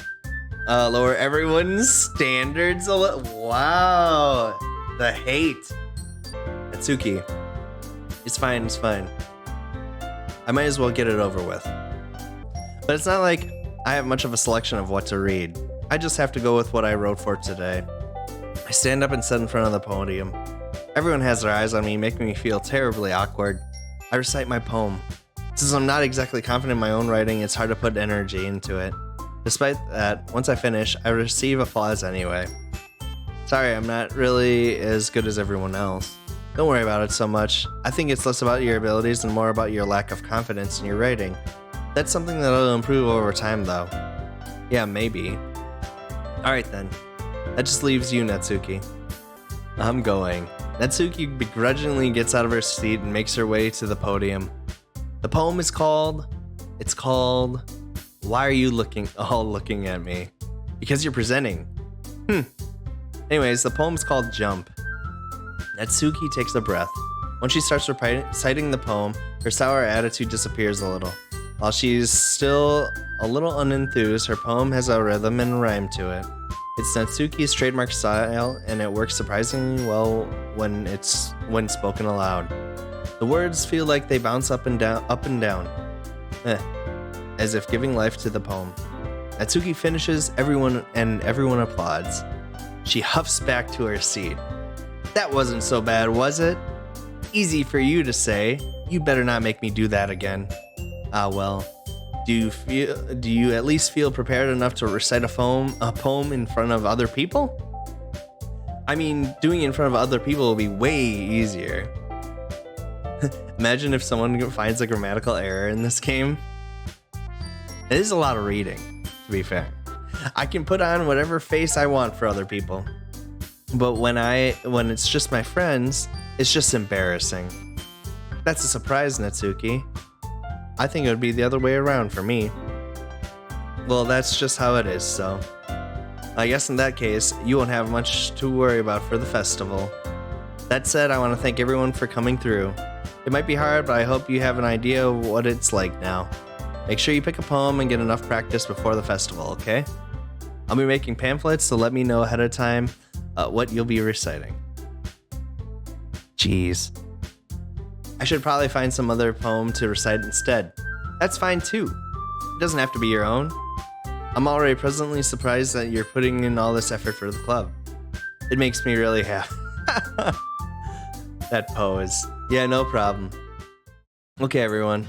lower everyone's standards a little. Wow. The hate. Natsuki. It's fine. I might as well get it over with. But it's not like I have much of a selection of what to read. I just have to go with what I wrote for today. I stand up and sit in front of the podium. Everyone has their eyes on me, making me feel terribly awkward. I recite my poem. Since I'm not exactly confident in my own writing, it's hard to put energy into it. Despite that, once I finish, I receive applause anyway. Sorry, I'm not really as good as everyone else. Don't worry about it so much. I think it's less about your abilities and more about your lack of confidence in your writing. That's something that'll improve over time, though. Yeah, maybe. Alright then. That just leaves you, Natsuki. I'm going. Natsuki begrudgingly gets out of her seat and makes her way to the podium. The poem is called... Why are you looking at me? Because you're presenting. Anyways, the poem's called Jump. Natsuki takes a breath. When she starts reciting the poem, her sour attitude disappears a little. While she's still a little unenthused, her poem has a rhythm and rhyme to it. It's Natsuki's trademark style, and it works surprisingly well when spoken aloud. The words feel like they bounce up and down, as if giving life to the poem. Natsuki finishes, everyone applauds. She huffs back to her seat. That wasn't so bad, was it? Easy for you to say. You better not make me do that again. Ah, well. Do you at least feel prepared enough to recite a poem in front of other people? I mean, doing it in front of other people will be way easier. Imagine if someone finds a grammatical error in this game. It is a lot of reading, to be fair. I can put on whatever face I want for other people. But when it's just my friends, it's just embarrassing. That's a surprise, Natsuki. I think it would be the other way around for me. Well, that's just how it is, so. I guess in that case, you won't have much to worry about for the festival. That said, I want to thank everyone for coming through. It might be hard, but I hope you have an idea of what it's like now. Make sure you pick a poem and get enough practice before the festival, okay? I'll be making pamphlets, so let me know ahead of time what you'll be reciting. Jeez. I should probably find some other poem to recite instead. That's fine too. It doesn't have to be your own. I'm already pleasantly surprised that you're putting in all this effort for the club. It makes me really happy. That pose. Yeah, no problem. Okay, everyone.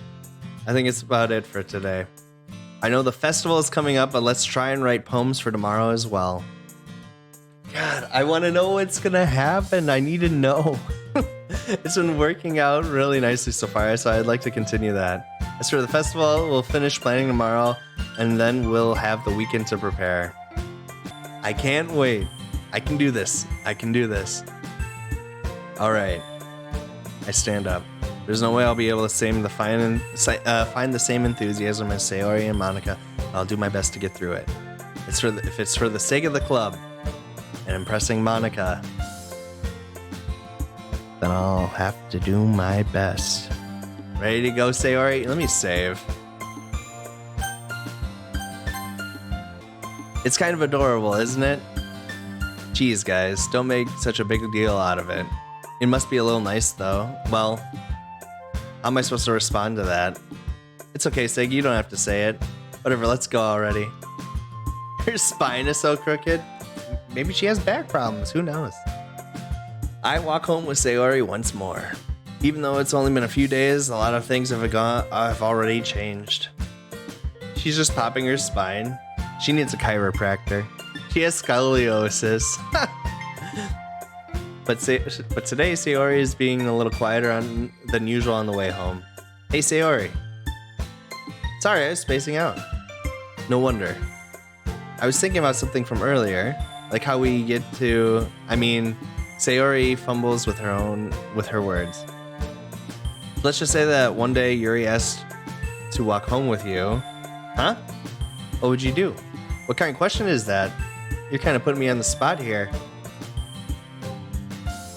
I think it's about it for today. I know the festival is coming up, but let's try and write poems for tomorrow as well. God, I want to know what's going to happen. I need to know. It's been working out really nicely so far, so I'd like to continue that. As for the festival, we'll finish planning tomorrow, and then we'll have the weekend to prepare. I can't wait. I can do this. I can do this. All right. I stand up. There's no way I'll be able to find the same enthusiasm as Sayori and Monica. I'll do my best to get through it. If it's for the sake of the club and impressing Monica, then I'll have to do my best. Ready to go, Sayori? Let me save. It's kind of adorable, isn't it? Geez, guys, don't make such a big deal out of it. It must be a little nice, though. Well, how am I supposed to respond to that? It's okay, Sig, you don't have to say it. Whatever, let's go already. Her spine is so crooked. Maybe she has back problems, who knows? I walk home with Sayori once more. Even though it's only been a few days, a lot of things have already changed. She's just popping her spine. She needs a chiropractor. She has scoliosis. But today, Sayori is being a little quieter than usual on the way home. Hey, Sayori. Sorry, I was spacing out. No wonder. I was thinking about something from earlier, like how we get to... Sayori fumbles with her words. Let's just say that one day Yuri asked to walk home with you. Huh? What would you do? What kind of question is that? You're kind of putting me on the spot here.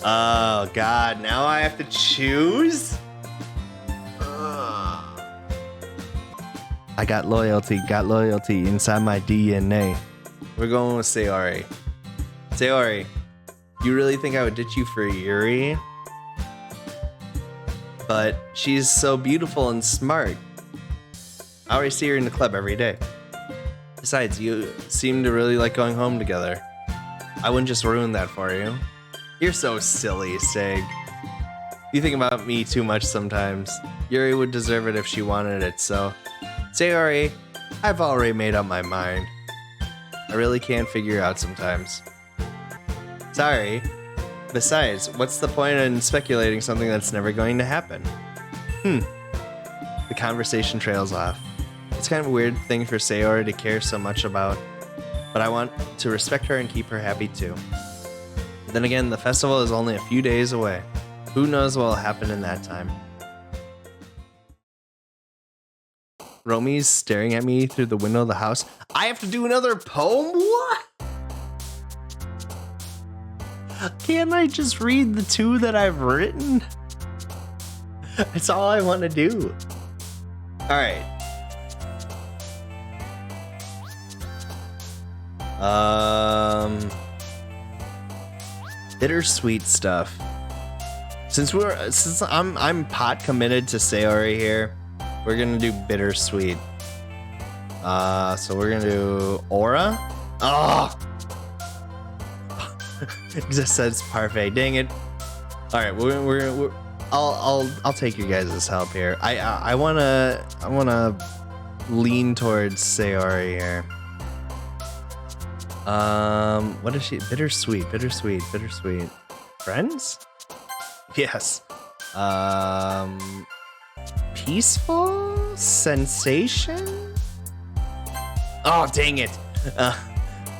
Oh, God. Now I have to choose? Ugh. I got loyalty inside my DNA. We're going with Sayori. Sayori, you really think I would ditch you for Yuri? But she's so beautiful and smart. I already see her in the club every day. Besides, you seem to really like going home together. I wouldn't just ruin that for you. You're so silly, Sig. You think about me too much sometimes. Yuri would deserve it if she wanted it, so... Sayori, I've already made up my mind. I really can't figure out sometimes. Sorry. Besides, what's the point in speculating something that's never going to happen? The conversation trails off. It's kind of a weird thing for Sayori to care so much about, but I want to respect her and keep her happy too. Then again, the festival is only a few days away. Who knows what will happen in that time? Romi's staring at me through the window of the house. I have to do another poem? What? Can't I just read the two that I've written? That's all I want to do. Alright. Bittersweet stuff. Since I'm pot committed to Sayori here, we're gonna do bittersweet. So we're gonna do aura. Oh, it just says parfait. Dang it! All right, I'll take you guys' help here. I wanna lean towards Sayori here. What is she? Bittersweet. Friends? Yes. Peaceful sensation? Oh, dang it.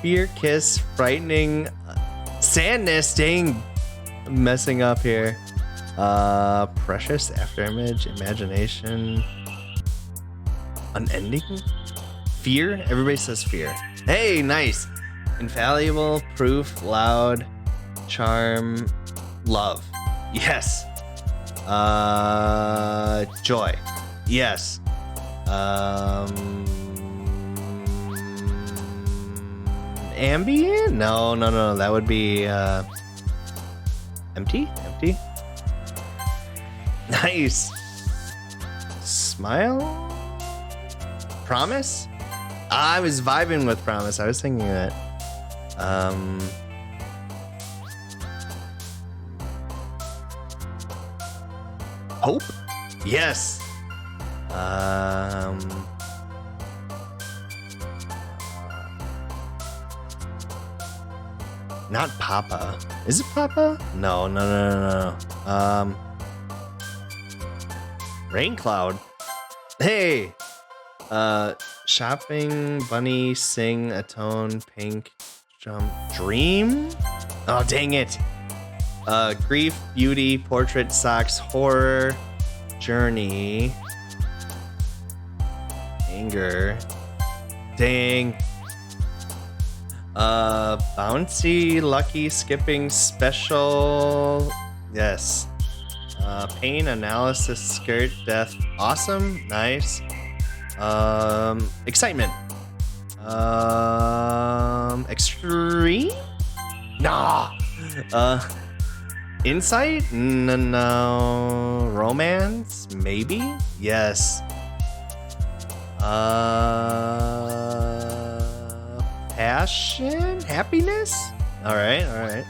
Fear, kiss, frightening, sadness, dang. Messing up here. Precious, afterimage, imagination, unending? Fear? Everybody says fear. Hey, nice. Infallible, proof, loud, charm, love. Yes. Joy. Yes. Ambient? No. That would be empty. Nice. Smile? Promise? I was vibing with promise. I was thinking that. Hope? Yes. Not Papa. Is it Papa? No. Rain cloud. Hey. Shopping, bunny, sing, atone, pink, jump, dream. Oh, dang it. Grief, beauty, portrait, socks, horror, journey, anger. Dang. Bouncy, lucky, skipping, special. Yes. Pain, analysis, skirt, death. Awesome. Nice. Excitement. Extreme? Nah. Insight? No. Romance? Maybe? Yes. Passion? Happiness? Alright.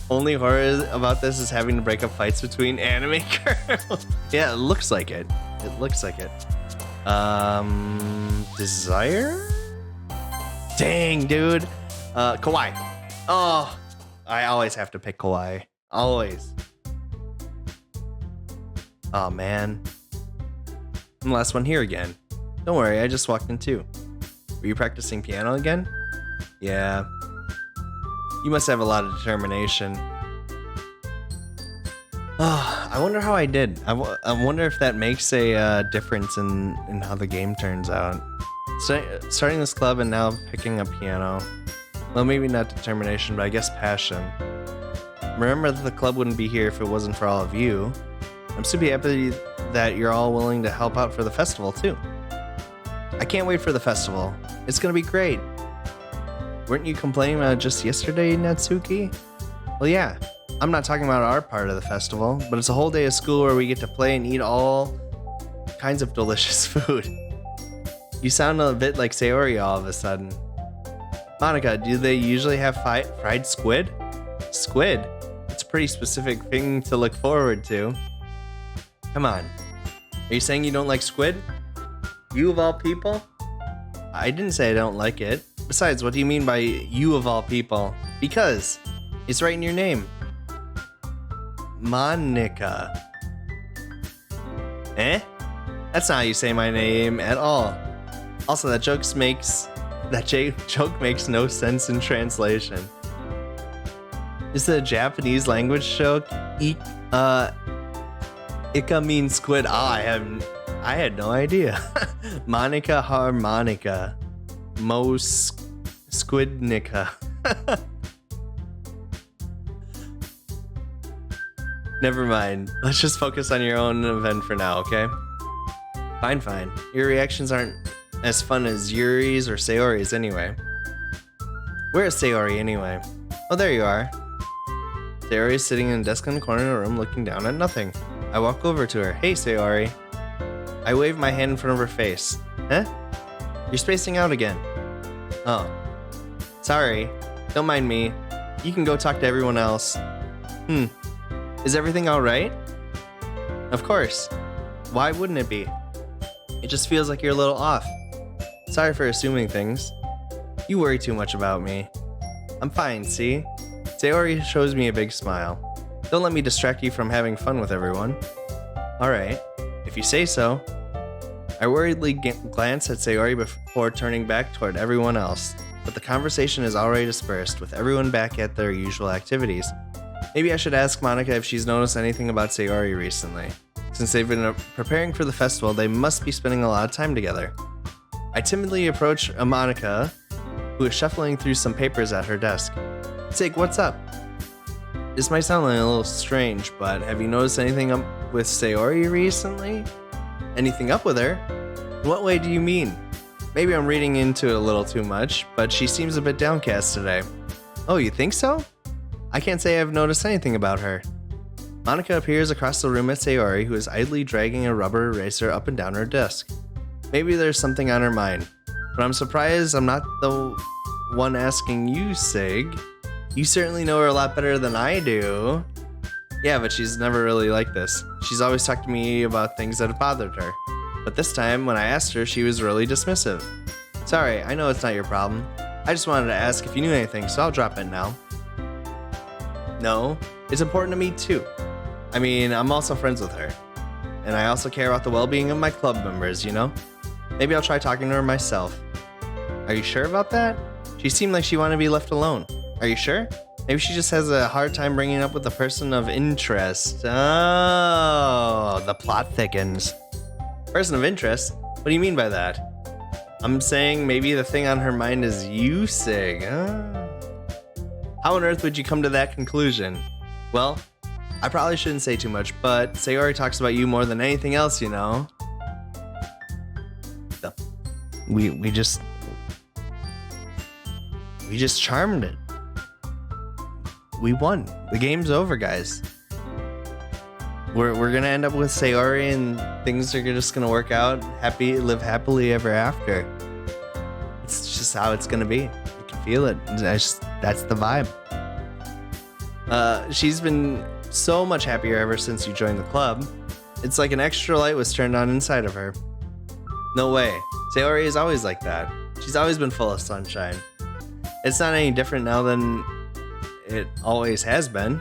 Only horror about this is having to break up fights between anime girls. Yeah, it looks like it. Desire? Dang, dude. Kawaii. Oh, I always have to pick Kawaii. Always. Oh, man. I'm the last one here again. Don't worry, I just walked in too. Were you practicing piano again? Yeah. You must have a lot of determination. Oh, I wonder how I did. I wonder if that makes a difference in how the game turns out. Starting this club and now picking up piano. Well, maybe not determination, but I guess passion. Remember that the club wouldn't be here if it wasn't for all of you. I'm super happy that you're all willing to help out for the festival, too. I can't wait for the festival. It's gonna be great. Weren't you complaining about it just yesterday, Natsuki? Well, yeah. I'm not talking about our part of the festival, but it's a whole day of school where we get to play and eat all kinds of delicious food. You sound a bit like Sayori all of a sudden. Monica, do they usually have fried squid? Squid? It's a pretty specific thing to look forward to. Come on. Are you saying you don't like squid? You of all people? I didn't say I don't like it. Besides, what do you mean by you of all people? Because it's right in your name. Monica. Eh? That's not how you say my name at all. Also, that joke makes no sense in translation. Is it a Japanese language joke? Ika means squid. I had no idea. Monica harmonica. Squidnica. Never mind. Let's just focus on your own event for now, okay? Fine. Your reactions aren't as fun as Yuri's or Sayori's anyway. Where is Sayori anyway? Oh, there you are. Sayori is sitting in a desk in the corner of the room looking down at nothing. I walk over to her. Hey, Sayori. I wave my hand in front of her face. Huh? You're spacing out again. Oh. Sorry. Don't mind me. You can go talk to everyone else. Is everything alright? Of course. Why wouldn't it be? It just feels like you're a little off. Sorry for assuming things. You worry too much about me. I'm fine, see? Sayori shows me a big smile. Don't let me distract you from having fun with everyone. Alright, if you say so. I worriedly glance at Sayori before turning back toward everyone else, but the conversation is already dispersed, with everyone back at their usual activities. Maybe I should ask Monika if she's noticed anything about Sayori recently. Since they've been preparing for the festival, they must be spending a lot of time together. I timidly approach Monika, who is shuffling through some papers at her desk. Sig, what's up? This might sound like a little strange, but have you noticed anything up with Sayori recently? Anything up with her? In what way do you mean? Maybe I'm reading into it a little too much, but she seems a bit downcast today. Oh, you think so? I can't say I've noticed anything about her. Monika appears across the room at Sayori, who is idly dragging a rubber eraser up and down her desk. Maybe there's something on her mind, but I'm surprised I'm not the one asking you, Sig. You certainly know her a lot better than I do. Yeah, but she's never really like this. She's always talked to me about things that have bothered her. But this time, when I asked her, she was really dismissive. Sorry, I know it's not your problem. I just wanted to ask if you knew anything, so I'll drop in now. No, it's important to me too. I mean, I'm also friends with her. And I also care about the well-being of my club members, you know? Maybe I'll try talking to her myself. Are you sure about that? She seemed like she wanted to be left alone. Are you sure? Maybe she just has a hard time bringing up with a person of interest. Oh, the plot thickens. Person of interest? What do you mean by that? I'm saying maybe the thing on her mind is you, Sig. How on earth would you come to that conclusion? Well, I probably shouldn't say too much, but Sayori talks about you more than anything else, you know? We just charmed it. We won. The game's over, guys. We're gonna end up with Sayori and things are just gonna work out. Live happily ever after. It's just how it's gonna be. You can feel it. That's the vibe. She's been so much happier ever since you joined the club. It's like an extra light was turned on inside of her. No way. Sayori is always like that. She's always been full of sunshine. It's not any different now than it always has been.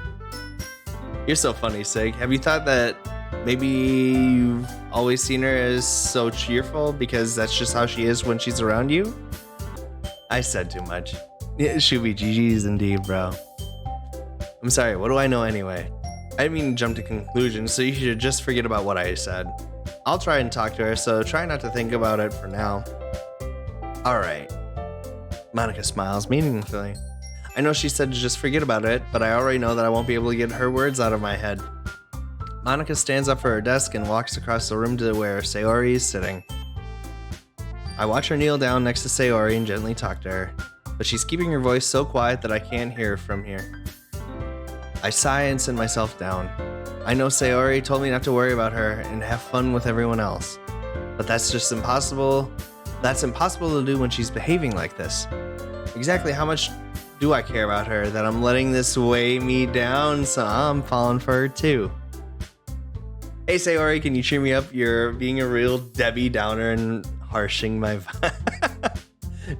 You're so funny, Sig. Have you thought that maybe you've always seen her as so cheerful because that's just how she is when she's around you? I said too much. Yeah, should be GG's indeed, bro. I'm sorry, what do I know anyway? I didn't mean to jump to conclusions, so you should just forget about what I said. I'll try and talk to her, so try not to think about it for now. Alright. Monika smiles meaningfully. I know she said to just forget about it, but I already know that I won't be able to get her words out of my head. Monika stands up for her desk and walks across the room to where Sayori is sitting. I watch her kneel down next to Sayori and gently talk to her, but she's keeping her voice so quiet that I can't hear her from here. I sigh and sit myself down. I know Sayori told me not to worry about her and have fun with everyone else, but that's just impossible. That's impossible to do when she's behaving like this. Exactly how much do I care about her that I'm letting this weigh me down, so I'm falling for her too. Hey Sayori, can you cheer me up? You're being a real Debbie Downer and harshing my vibe.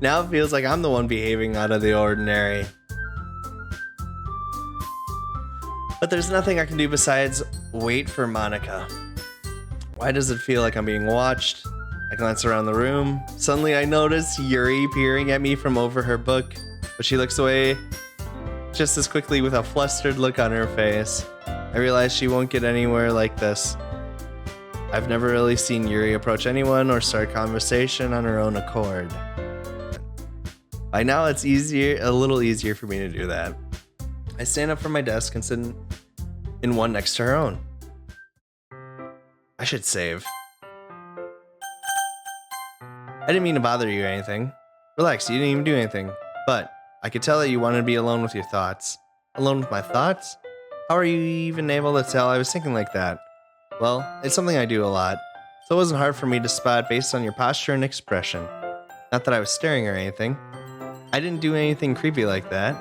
Now it feels like I'm the one behaving out of the ordinary. But there's nothing I can do besides wait for Monika. Why does it feel like I'm being watched? I glance around the room. Suddenly I notice Yuri peering at me from over her book, but she looks away just as quickly with a flustered look on her face. I realize she won't get anywhere like this. I've never really seen Yuri approach anyone or start a conversation on her own accord. By now it's a little easier for me to do that. I stand up from my desk and sit in one next to her own. I should save. I didn't mean to bother you or anything. Relax, you didn't even do anything. But I could tell that you wanted to be alone with your thoughts. Alone with my thoughts? How are you even able to tell I was thinking like that? Well, it's something I do a lot, so it wasn't hard for me to spot based on your posture and expression. Not that I was staring or anything. I didn't do anything creepy like that.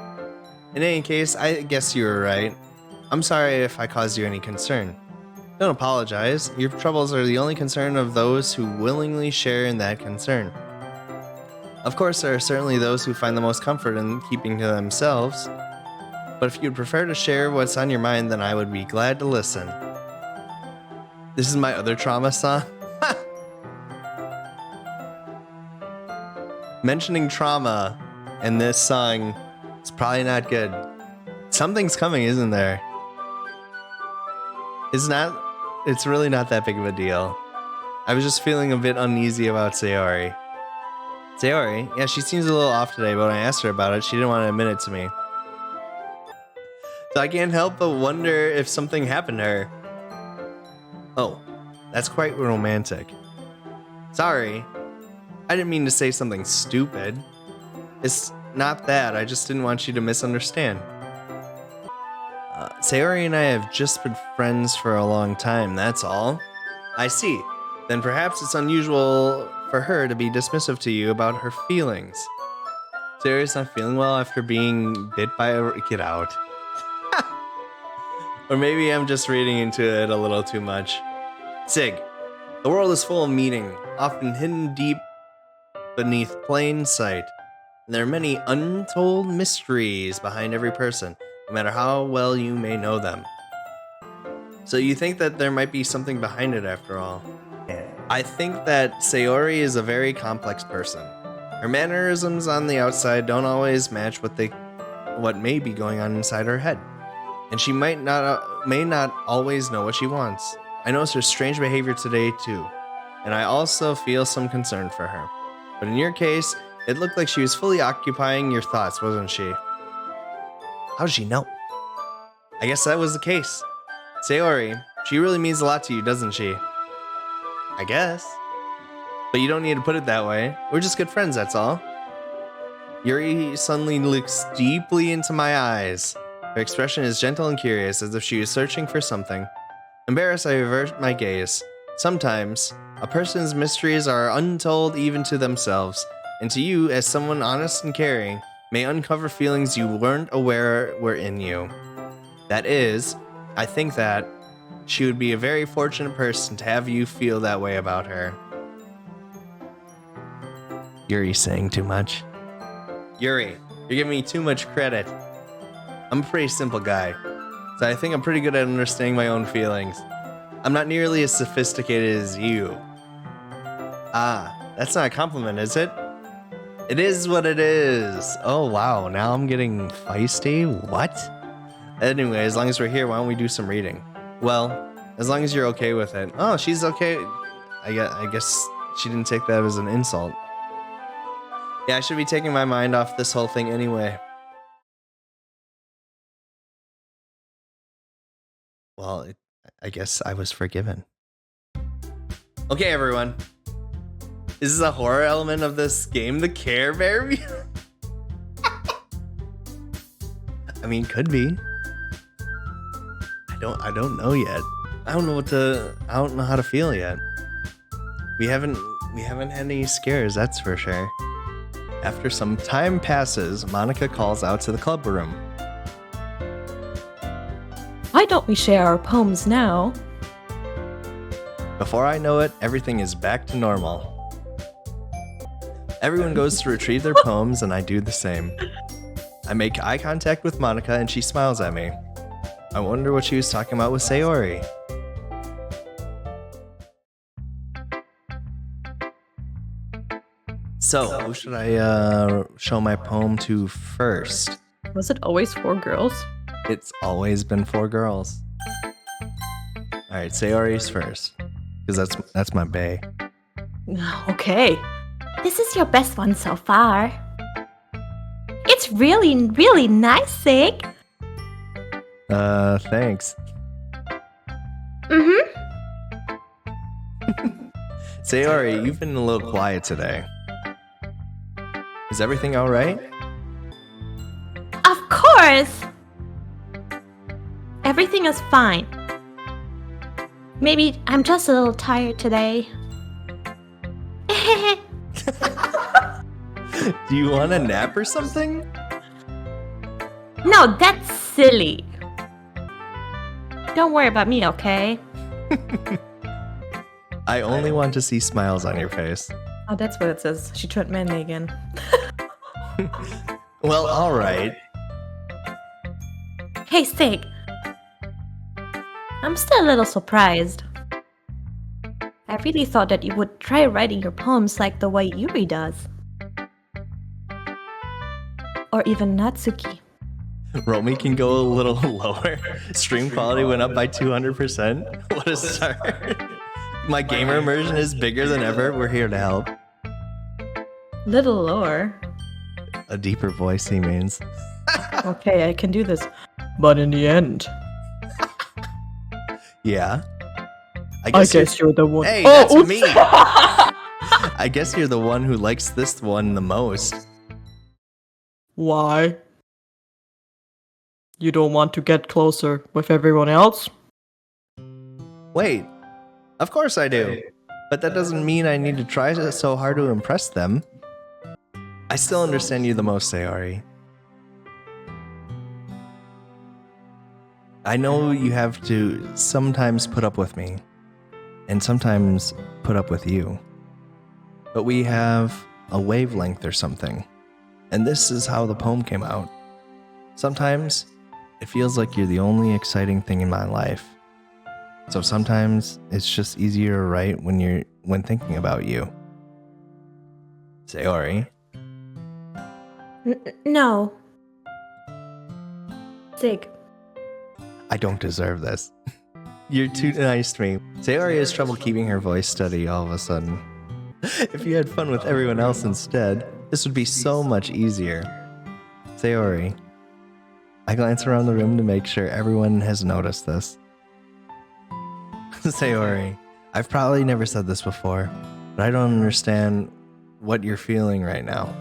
In any case, I guess you were right. I'm sorry if I caused you any concern. Don't apologize. Your troubles are the only concern of those who willingly share in that concern. Of course, there are certainly those who find the most comfort in keeping to themselves. But if you'd prefer to share what's on your mind, then I would be glad to listen. This is my other trauma song. Mentioning trauma in this song is probably not good. Something's coming, isn't there? It's really not that big of a deal. I was just feeling a bit uneasy about Sayori. Sayori? Yeah, she seems a little off today, but when I asked her about it, she didn't want to admit it to me. So I can't help but wonder if something happened to her. Oh, that's quite romantic. Sorry, I didn't mean to say something stupid. It's not that, I just didn't want you to misunderstand. Sayori and I have just been friends for a long time, that's all. I see. Then perhaps it's unusual for her to be dismissive to you about her feelings. Sayori's not feeling well after being bit by a... Get out. Or maybe I'm just reading into it a little too much. Sig, the world is full of meaning, often hidden deep beneath plain sight. And there are many untold mysteries behind every person, no matter how well you may know them. So you think that there might be something behind it after all? I think that Sayori is a very complex person. Her mannerisms on the outside don't always match what may be going on inside her head. And she may not always know what she wants. I noticed her strange behavior today too, and I also feel some concern for her. But in your case, it looked like she was fully occupying your thoughts, wasn't she? How does she know? I guess that was the case. Sayori, she really means a lot to you, doesn't she? I guess. But you don't need to put it that way. We're just good friends, that's all. Yuri suddenly looks deeply into my eyes. Her expression is gentle and curious, as if she was searching for something. Embarrassed, I avert my gaze. Sometimes, a person's mysteries are untold even to themselves, and to you, as someone honest and caring, may uncover feelings you weren't aware were in you. That is, I think that she would be a very fortunate person to have you feel that way about her. Yuri's saying too much. Yuri, you're giving me too much credit. I'm a pretty simple guy, so I think I'm pretty good at understanding my own feelings. I'm not nearly as sophisticated as you. Ah, that's not a compliment, is it? It is what it is. Oh wow, now I'm getting feisty? What? Anyway, as long as we're here, why don't we do some reading? Well, as long as you're okay with it. Oh, she's okay. I guess she didn't take that as an insult. Yeah, I should be taking my mind off this whole thing anyway. Well, I guess I was forgiven. Okay, everyone. Is this a horror element of this game, the Care Bear? I mean, could be. I don't know yet. I don't know how to feel yet. We haven't had any scares, that's for sure. After some time passes, Monica calls out to the club room. Why don't we share our poems now? Before I know it, everything is back to normal. Everyone goes to retrieve their poems, and I do the same. I make eye contact with Monica, and she smiles at me. I wonder what she was talking about with Sayori. So, who should I show my poem to first? Was it always 4 girls? It's always been 4 girls. Alright, Sayori's first. Because that's my bae. Okay. This is your best one so far. It's really, really nice, Sig. Thanks. Mm-hmm. Sayori, you've been a little quiet today. Is everything alright? course. Everything is fine. Maybe I'm just a little tired today. Do you want a nap or something? No, that's silly. Don't worry about me, okay? I only want to see smiles on your face. Oh, that's what it says. She turned manly again. Well, alright. Hey, Sig. I'm still a little surprised. I really thought that you would try writing your poems like the way Yuri does. Or even Natsuki. Romi can go a little lower. Stream quality went up by 200%. What a start. My gamer immersion is bigger than ever. We're here to help. Little lower. A deeper voice, he means. Okay, I can do this. But in the end, Yeah. I guess you're the one. Hey, Oh, that's oops. me. I guess you're the one who likes this one the most. Why? You don't want to get closer with everyone else? Wait. Of course I do. But that doesn't mean I need to try so hard to impress them. I still understand you the most, Sayori. I know you have to sometimes put up with me, and sometimes put up with you. But we have a wavelength or something, and this is how the poem came out. Sometimes it feels like you're the only exciting thing in my life. So sometimes it's just easier to write when thinking about you. Sayori. No. Sig. I don't deserve this. You're too nice to me. Sayori has trouble keeping her voice steady all of a sudden. If you had fun with everyone else instead, this would be so much easier. Sayori. I glance around the room to make sure everyone has noticed this. Sayori, I've probably never said this before, but I don't understand what you're feeling right now.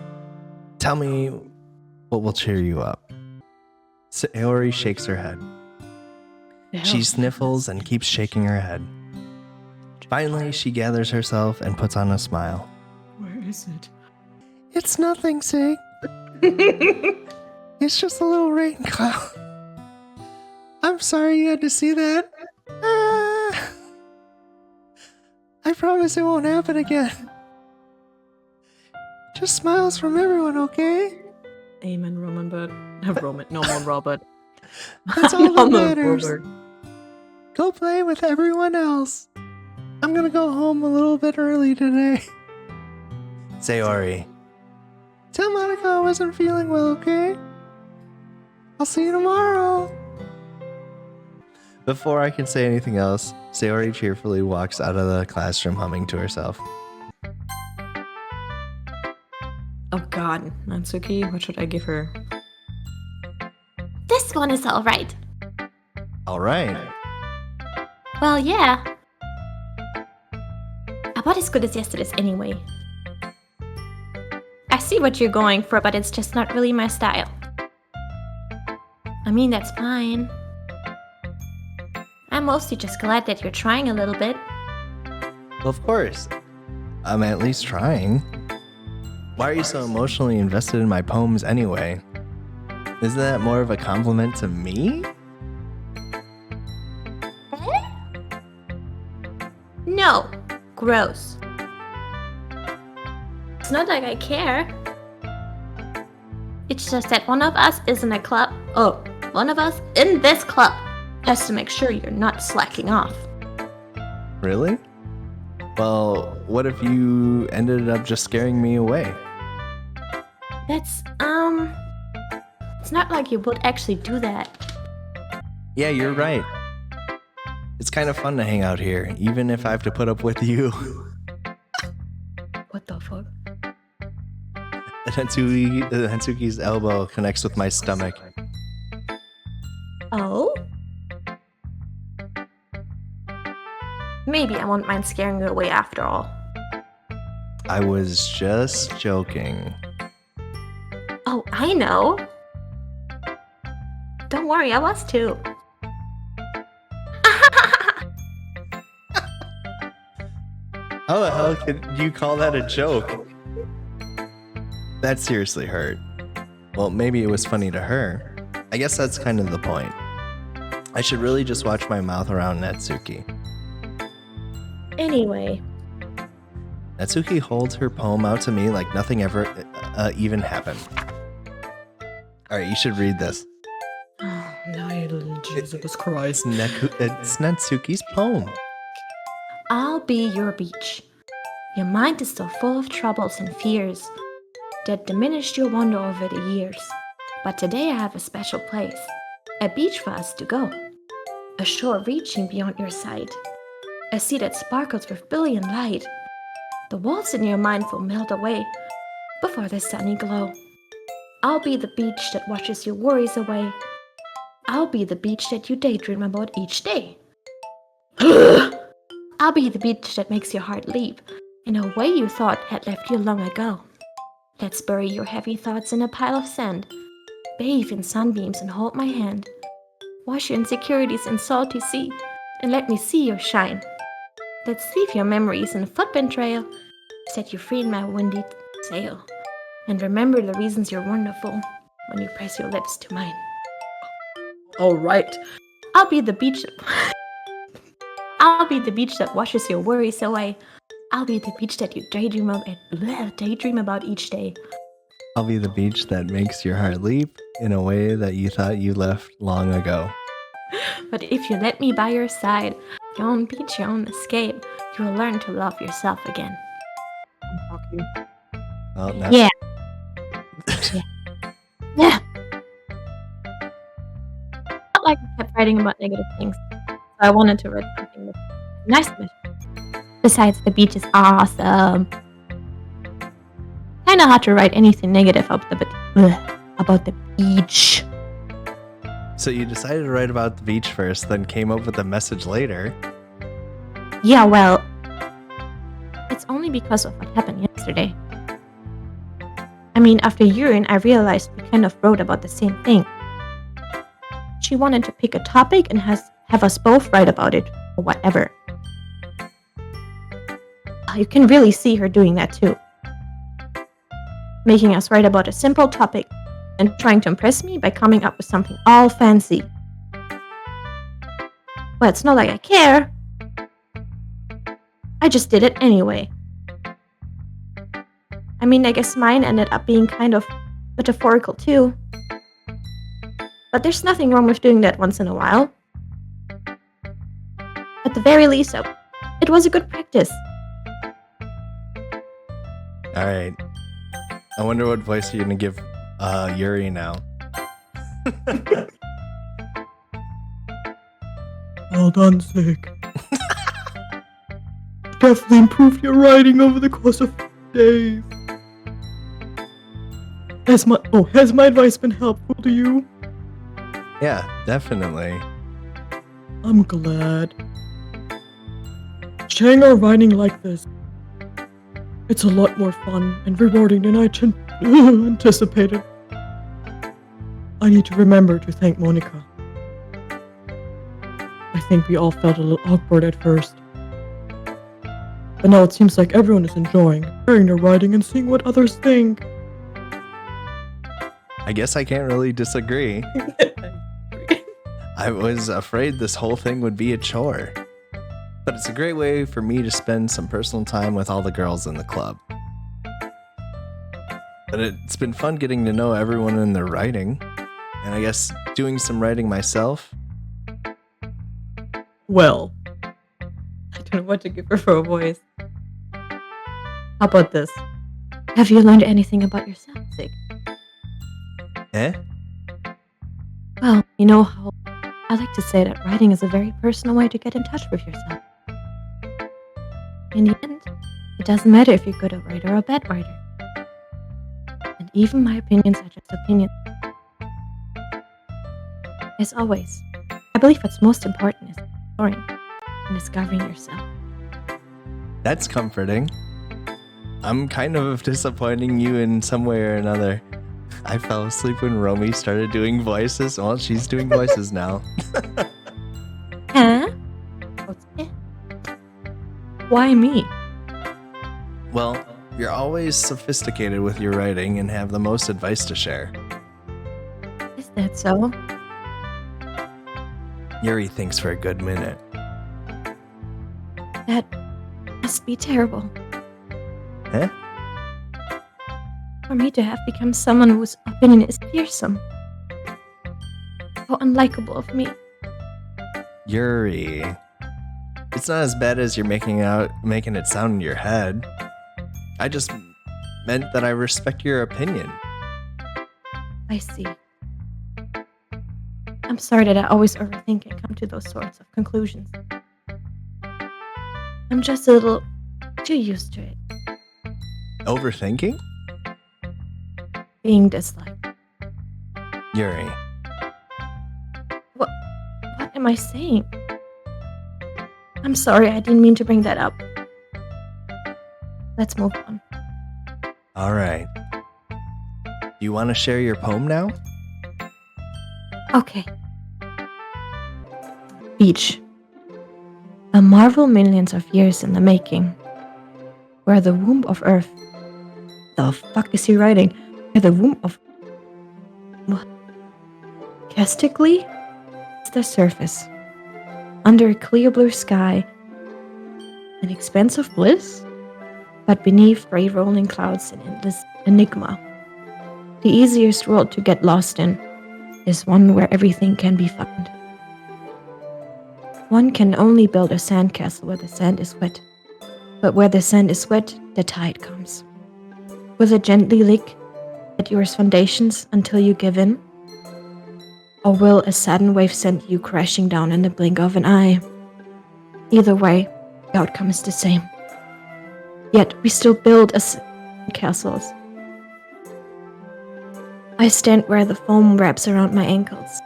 Tell me what will cheer you up. Sayori shakes her head. She sniffles and keeps shaking her head. Finally, she gathers herself and puts on a smile. Where is it? It's nothing, Sig. It's just a little rain cloud. I'm sorry you had to see that. I promise it won't happen again. Just smiles from everyone, okay? Amen, Roman, but... Roman, no more Robert. That's all that No more matters. Robert. Go play with everyone else. I'm gonna go home a little bit early today. Sayori. Tell Monica I wasn't feeling well, okay? I'll see you tomorrow. Before I can say anything else, Sayori cheerfully walks out of the classroom humming to herself. Oh god, Natsuki, what should I give her? This one is alright. Alright. Well, yeah. About as good as yesterday's anyway. I see what you're going for, but it's just not really my style. I mean, that's fine. I'm mostly just glad that you're trying a little bit. Well, of course. I'm at least trying. Why are you so emotionally invested in my poems anyway? Isn't that more of a compliment to me? No. Gross. It's not like I care. It's just that one of us is in a club. Oh, one of us in this club has to make sure you're not slacking off. Really? Well, what if you ended up just scaring me away? That's, it's not like you would actually do that. Yeah, you're right. It's kind of fun to hang out here, even if I have to put up with you. What the fuck? Hatsuki's elbow connects with my stomach. Oh? Maybe I won't mind scaring you away after all. I was just joking. Oh, I know. don't worry, I was too. How the hell could you call that a joke? That seriously hurt. Well, maybe it was funny to her. I guess that's kind of the point. I should really just watch my mouth around Natsuki. Anyway, Natsuki holds her poem out to me like nothing ever even happened. Alright, you should read this. Oh, no, Jesus Christ. It's Natsuki's poem. I'll be your beach. Your mind is so full of troubles and fears that diminished your wonder over the years. But today I have a special place, a beach for us to go, a shore reaching beyond your sight, a sea that sparkles with brilliant light. The walls in your mind will melt away before the sunny glow. I'll be the beach that washes your worries away. I'll be the beach that you daydream about each day. I'll be the beach that makes your heart leap in a way you thought had left you long ago. Let's bury your heavy thoughts in a pile of sand. Bathe in sunbeams and hold my hand. Wash your insecurities in salty sea and let me see your shine. Let's leave your memories in a footprint trail. Set you free in my windy sail. And remember the reasons you're wonderful when you press your lips to mine. All right. I'll be the beach. I'll be the beach that washes your worries away. I'll be the beach that you daydream about each day. I'll be the beach that makes your heart leap in a way that you thought you left long ago. But if you let me by your side, your own beach, your own escape, you will learn to love yourself again. Well, now- Yeah. Yeah. Not like I kept writing about negative things, so I wanted to write something with nice message. Besides, the beach is awesome. Kinda hard to write anything negative about the beach. So you decided to write about the beach first, then came up with a message later. Yeah, well, it's only because of what happened yesterday. I mean, after urine, I realized we kind of wrote about the same thing. She wanted to pick a topic and have us both write about it, or whatever. You can really see her doing that too. Making us write about a simple topic and trying to impress me by coming up with something all fancy. Well, it's not like I care. I just did it anyway. I mean, I guess mine ended up being kind of metaphorical too. But there's nothing wrong with doing that once in a while. At the very least, it was a good practice. Alright. I wonder what voice you're gonna give Yuri now. Well done, Sig. Definitely improved your writing over the course of days. Has my advice been helpful to you? Yeah, definitely. I'm glad. Sharing our writing like this, it's a lot more fun and rewarding than I anticipated. I need to remember to thank Monica. I think we all felt a little awkward at first. But now it seems like everyone is enjoying hearing their writing and seeing what others think. I guess I can't really disagree. I was afraid this whole thing would be a chore. But it's a great way for me to spend some personal time with all the girls in the club. But it's been fun getting to know everyone in their writing. And I guess doing some writing myself. Well, I don't know what to give her for a voice. How about this? Have you learned anything about yourself, Sig? Eh? Well, you know how I like to say that writing is a very personal way to get in touch with yourself. In the end, it doesn't matter if you're a good writer or a bad writer. And even my opinions are just opinions. As always, I believe what's most important is exploring and discovering yourself. That's comforting. I'm kind of disappointing you in some way or another. I fell asleep when Romy started doing voices. Well, she's doing voices now. Huh? Why me? Well, you're always sophisticated with your writing and have the most advice to share. Is that so? Yuri thinks for a good minute. That must be terrible. Huh? For me to have become someone whose opinion is fearsome. How unlikable of me. Yuri. It's not as bad as you're making it sound in your head. I just meant that I respect your opinion. I see. I'm sorry that I always overthink and come to those sorts of conclusions. I'm just a little too used to it. Overthinking? Being disliked. Yuri. What am I saying? I'm sorry, I didn't mean to bring that up. Let's move on. Alright. You want to share your poem now? Okay. Beach. A marvel millions of years in the making. Where the womb of Earth. The fuck is he writing? Where the womb of. What? Castically? It's the surface. Under a clear blue sky. An expanse of bliss? But beneath gray rolling clouds an endless enigma. The easiest world to get lost in is one where everything can be found. One can only build a sandcastle where the sand is wet. But where the sand is wet, the tide comes. Will it gently lick at your foundations until you give in? Or will a sudden wave send you crashing down in the blink of an eye? Either way, the outcome is the same. Yet we still build castles. I stand where the foam wraps around my ankles.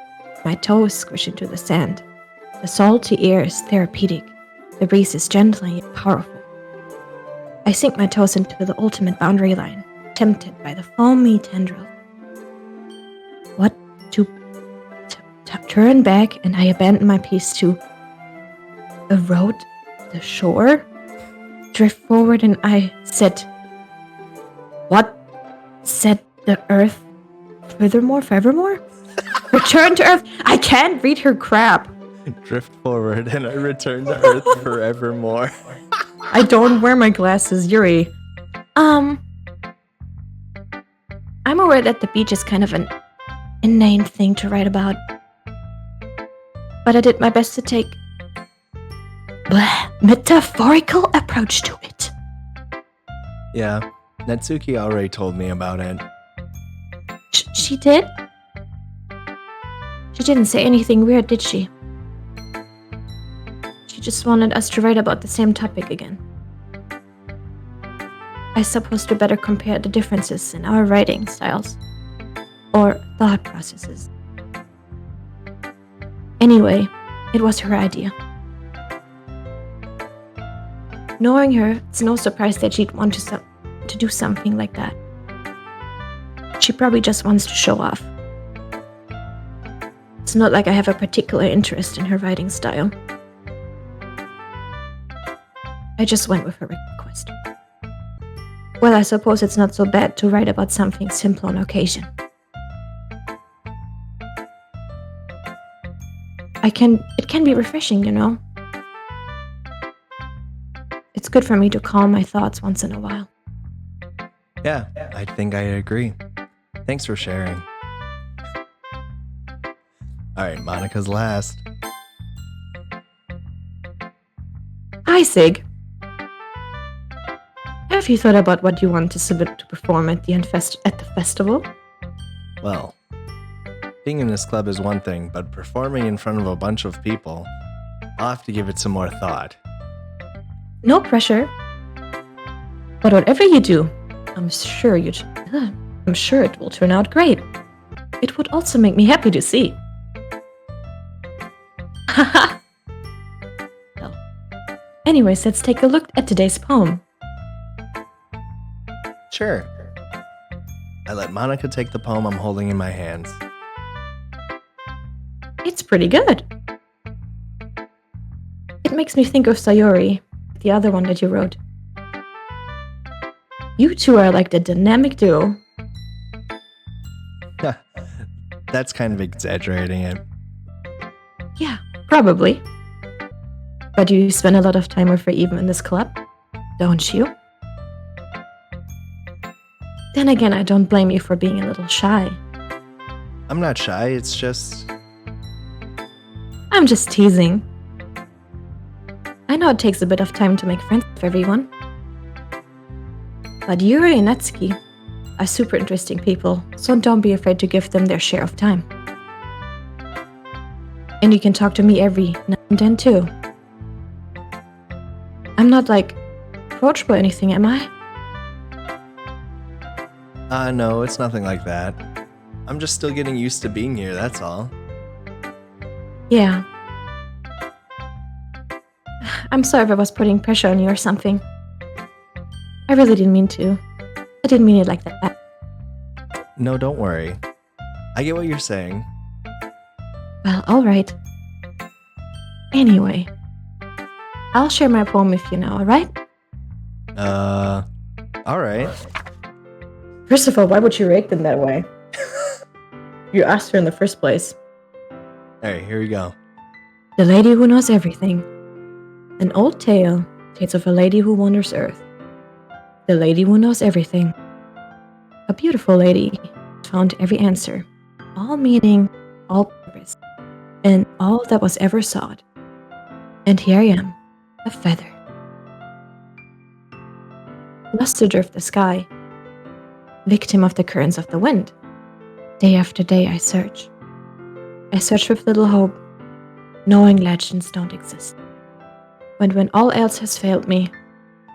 My toes squish into the sand. The salty air is therapeutic. The breeze is gentle yet powerful. I sink my toes into the ultimate boundary line, tempted by the foamy tendril. What to turn back, and I abandon my piece to erode the shore? Drift forward, and I said, what? Said the earth forevermore? Return to earth. I can't read her crap. Drift forward and I return to Earth forevermore. I don't wear my glasses, Yuri. I'm aware that the beach is kind of an inane thing to write about. But I did my best to take a metaphorical approach to it. Yeah, Natsuki already told me about it. She did? She didn't say anything weird, did she? She just wanted us to write about the same topic again. I suppose we better compare the differences in our writing styles. Or thought processes. Anyway, it was her idea. Knowing her, it's no surprise that she'd want to do something like that. She probably just wants to show off. It's not like I have a particular interest in her writing style. I just went with her request. Well, I suppose it's not so bad to write about something simple on occasion. It can be refreshing, you know. It's good for me to calm my thoughts once in a while. Yeah, I think I agree. Thanks for sharing. Alright, Monica's last. Hi, Sig. Have you thought about what you want to submit to perform at the festival? Well, being in this club is one thing, but performing in front of a bunch of people, I'll have to give it some more thought. No pressure. But whatever you do, I'm sure it will turn out great. It would also make me happy to see. Haha. Well, anyways, let's take a look at today's poem. Sure. I let Monica take the poem I'm holding in my hands. It's pretty good. It makes me think of Sayori, the other one that you wrote. You two are like the dynamic duo. That's kind of exaggerating it. Yeah, probably. But you spend a lot of time with her even in this club, don't you? Then again, I don't blame you for being a little shy. I'm not shy, it's just... I'm just teasing. I know it takes a bit of time to make friends with everyone. But Yuri and Natsuki are super interesting people, so don't be afraid to give them their share of time. And you can talk to me every now and then too. I'm not like approachable or anything, am I? No, it's nothing like that. I'm just still getting used to being here, that's all. Yeah. I'm sorry if I was putting pressure on you or something. I really didn't mean to. I didn't mean it like that. No, don't worry. I get what you're saying. Well, alright. Anyway, I'll share my poem with you now, alright? Alright. First of all, why would you react in that way? You asked her in the first place. Alright, here we go. The Lady Who Knows Everything. An old tale tells of a lady who wanders Earth. The Lady Who Knows Everything. A beautiful lady found every answer, all meaning, all purpose, and all that was ever sought. And here I am, a feather. Lost to drift the sky, victim of the currents of the wind. Day after day I search. I search with little hope, knowing legends don't exist. But when all else has failed me,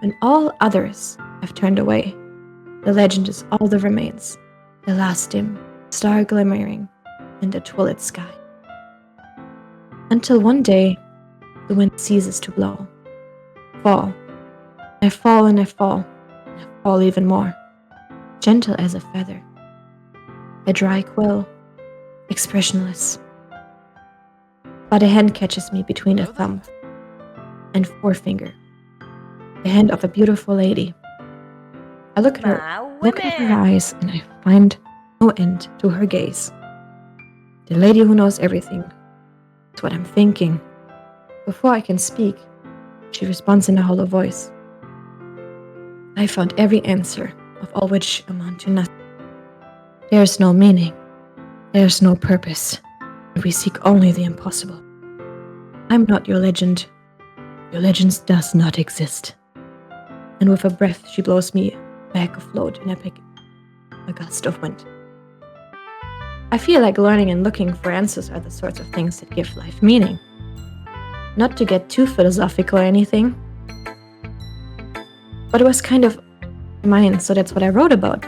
when all others have turned away, the legend is all that remains, the last dim star glimmering in the twilight sky. Until one day, the wind ceases to blow. Fall. I fall and I fall, and I fall even more, gentle as a feather. A dry quill, expressionless. But a hand catches me between a thumb and forefinger, the hand of a beautiful lady. I look at her eyes, and I find no end to her gaze. The lady who knows everything. That's what I'm thinking. Before I can speak, she responds in a hollow voice. I found every answer, of all which amount to nothing. There is no meaning. There is no purpose. And we seek only the impossible. I'm not your legend. Your legend does not exist. And with a breath, she blows me back afloat in a gust of wind. I feel like learning and looking for answers are the sorts of things that give life meaning. Not to get too philosophical or anything, but it was kind of mine, so that's what I wrote about.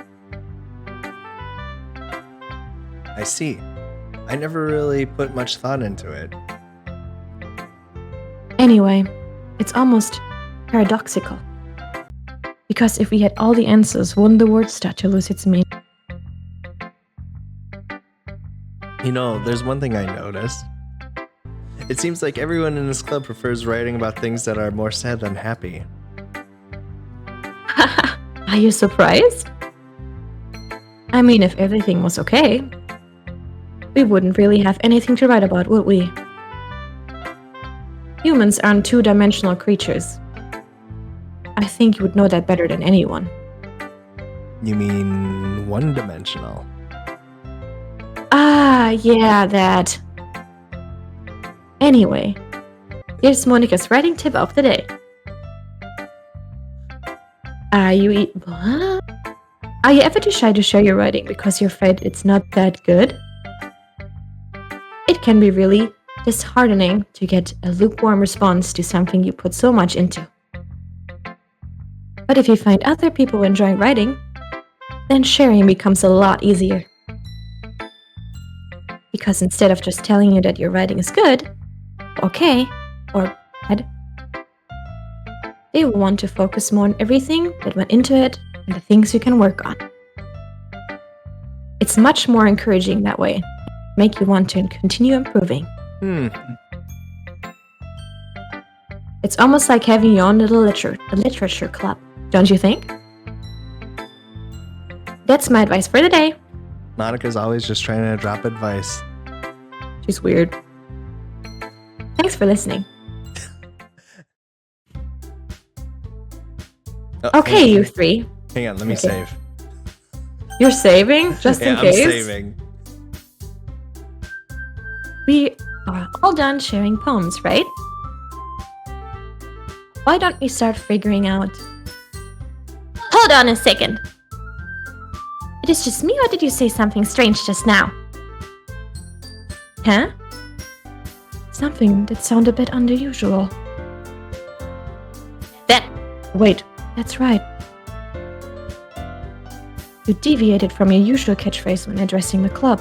I see. I never really put much thought into it. Anyway, it's almost paradoxical. Because if we had all the answers, wouldn't the word start to lose its meaning? You know, there's one thing I noticed. It seems like everyone in this club prefers writing about things that are more sad than happy. Are you surprised? I mean, if everything was okay, we wouldn't really have anything to write about, would we? Humans aren't two-dimensional creatures. I think you would know that better than anyone. You mean one-dimensional? Ah, yeah, that. Anyway, here's Monica's writing tip of the day. Are you ever too shy to share your writing because you're afraid it's not that good? It can be really disheartening to get a lukewarm response to something you put so much into. But if you find other people enjoying writing, then sharing becomes a lot easier. Because instead of just telling you that your writing is good, okay, or bad, they will want to focus more on everything that went into it and the things you can work on. It's much more encouraging that way. Make you want to continue improving. It's almost like having your own little literature club, don't you think? That's my advice for the day. Monica's always just trying to drop advice. She's weird. Thanks for listening. Okay, you three. Hang on, let me save. You're saving? Just in case? I'm saving. We are all done sharing poems, right? Why don't we start figuring out... Hold on a second. It is just me, or did you say something strange just now? Huh? Something that sounded a bit unusual. Wait, that's right. You deviated from your usual catchphrase when addressing the club.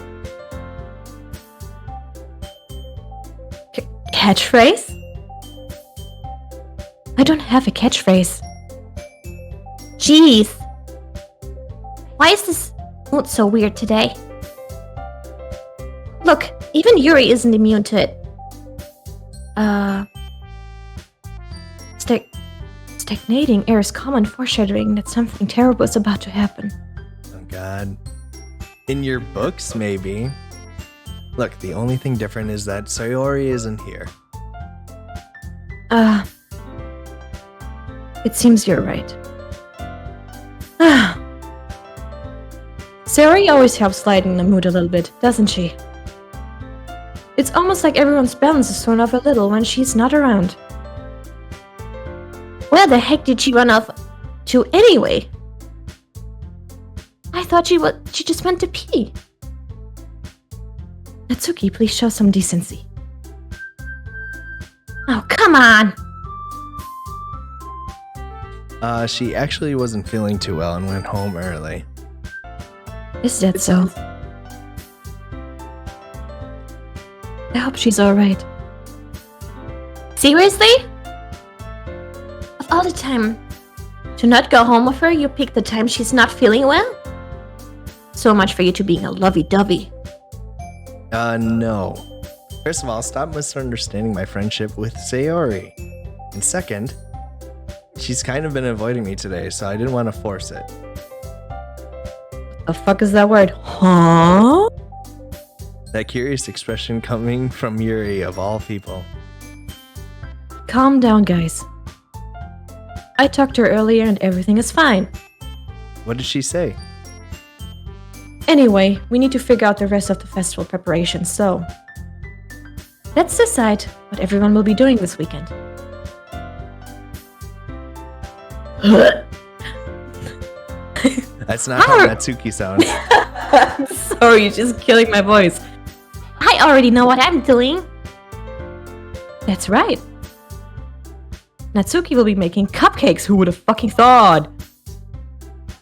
Catchphrase? I don't have a catchphrase. Jeez. Why is this mood so weird today? Look, even Yuri isn't immune to it. Stagnating air is common foreshadowing that something terrible is about to happen. Oh god. In your books, maybe. Look, the only thing different is that Sayori isn't here. It seems you're right. Sayori always helps lighten the mood a little bit, doesn't she? It's almost like everyone's balance is thrown off a little when she's not around. Where the heck did she run off to anyway? I thought she just went to pee. Natsuki, please show some decency. Oh, come on! She actually wasn't feeling too well and went home early. Is that so? I hope she's alright. Seriously? Of all the time to not go home with her, you pick the time she's not feeling well? So much for you two being a lovey-dovey. No. First of all, stop misunderstanding my friendship with Sayori. And second, she's kind of been avoiding me today, so I didn't want to force it. The fuck is that word? Huh? That curious expression coming from Yuri of all people. Calm down, guys. I talked to her earlier and everything is fine. What did she say? Anyway, we need to figure out the rest of the festival preparations, so... let's decide what everyone will be doing this weekend. That's not how Natsuki sounds. Sorry, you're just killing my voice. I already know what I'm doing. That's right. Natsuki will be making cupcakes, who would have fucking thought?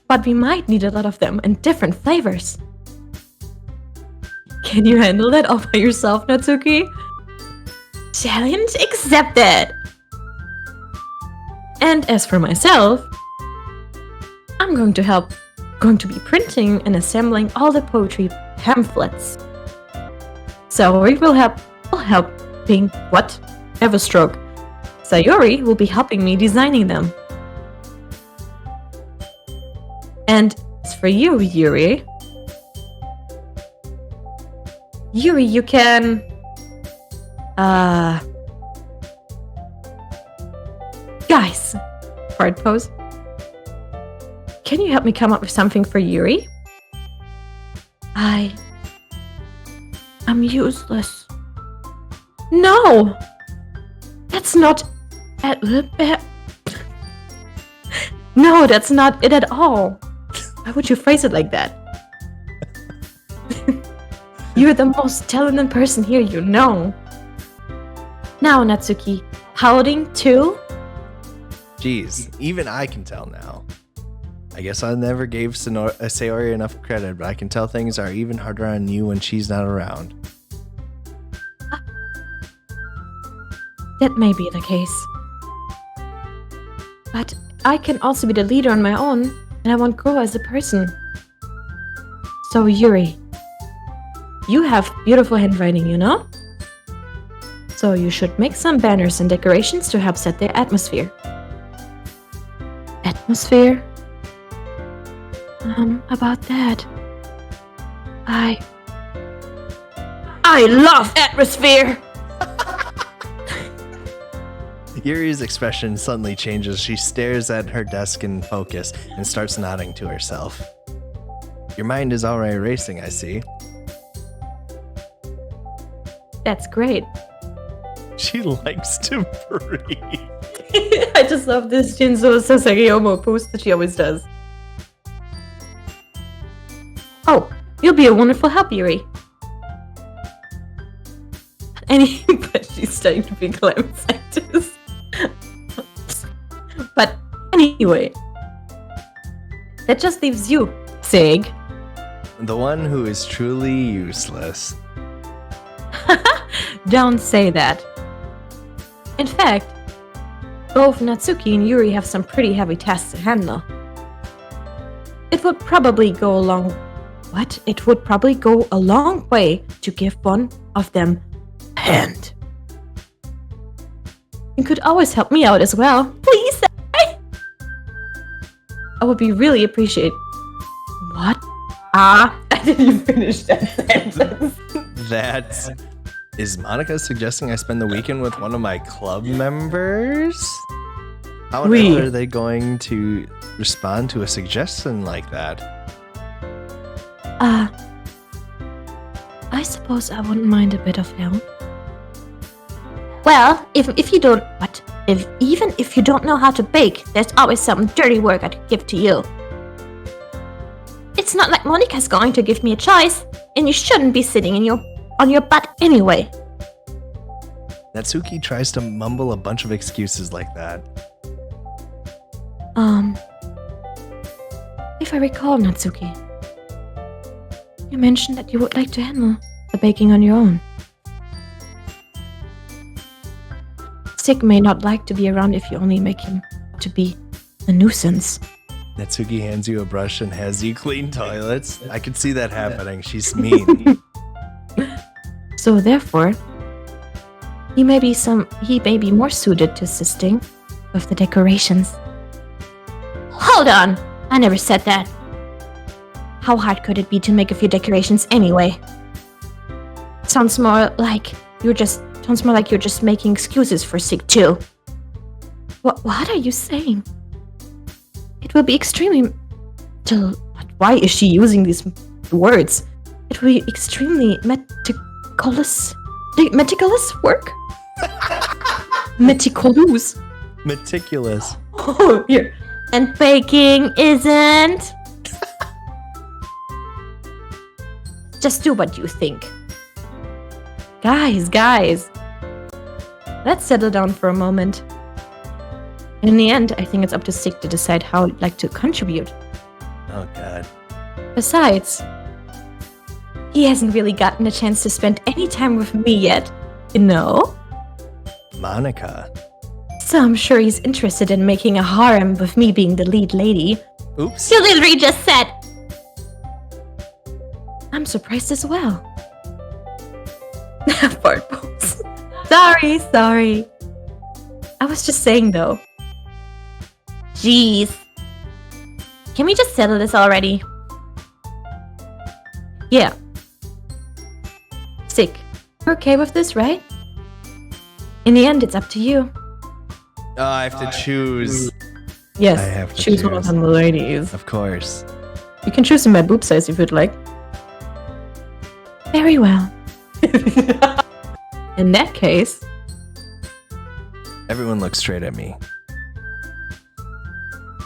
But we might need a lot of them in different flavors. Can you handle that all by yourself, Natsuki? Challenge accepted! And as for myself, I'm going to be printing and assembling all the poetry pamphlets. So we will help being what? Have a stroke. Sayori will be helping me designing them. And as for you, Yuri, you can... Guys, hard pose. Can you help me come up with something for Yuri? I'm useless. No! That's not... No, that's not it at all. Why would you phrase it like that? You're the most talented person here, you know. Now, Natsuki, pouting too? Jeez, even I can tell now. I guess I never gave Sayori enough credit, but I can tell things are even harder on you when she's not around. That may be the case. But I can also be the leader on my own, and I won't grow as a person. So, Yuri, you have beautiful handwriting, you know? So you should make some banners and decorations to help set the atmosphere. Atmosphere? About that. I love atmosphere! Yuri's expression suddenly changes. She stares at her desk in focus and starts nodding to herself. Your mind is already racing, I see. That's great. She likes to breathe. I just love this Shinzo Sasageyomo post that she always does. Oh, you'll be a wonderful help, Yuri. But she's starting to be climate scientist. But anyway, that just leaves you, Sig. The one who is truly useless. Don't say that. In fact, both Natsuki and Yuri have some pretty heavy tasks to handle. It would probably go a long way to give one of them a hand. You could always help me out as well. Please. I would be really appreciated. What? I didn't finish that sentence. Is Monica suggesting I spend the weekend with one of my club members? How on earth are they going to respond to a suggestion like that? I suppose I wouldn't mind a bit of help. Well, even if you don't know how to bake, there's always some dirty work I could give to you. It's not like Monica's going to give me a choice, and you shouldn't be sitting on your butt anyway. Natsuki tries to mumble a bunch of excuses like that. If I recall, Natsuki, you mentioned that you would like to handle the baking on your own. Sig may not like to be around if you only make him to be a nuisance. Natsuki hands you a brush and has you clean toilets. I can see that happening. She's mean. So therefore, he may be more suited to assisting with the decorations. Hold on! I never said that. How hard could it be to make a few decorations anyway? Sounds more like you're just making excuses for Sig too. What are you saying? It will be extremely... Why is she using these words? It will be extremely meticulous work? Meticulous. Meticulous. Oh, here. And baking isn't... Just do what you think. Guys. Let's settle down for a moment. In the end, I think it's up to Sig to decide how he'd like to contribute. Oh, God. Besides, he hasn't really gotten a chance to spend any time with me yet, you know? Monica. So I'm sure he's interested in making a harem with me being the lead lady. Oops. You literally just said! I'm surprised as well. Fart balls. Sorry. I was just saying though. Jeez. Can we just settle this already? Yeah. Sig, you're okay with this, right? In the end, it's up to you. Oh, I have to choose. Yes, I have to choose one of the ladies. Of course. You can choose in my boob size if you'd like. Very well. In that case... Everyone looks straight at me.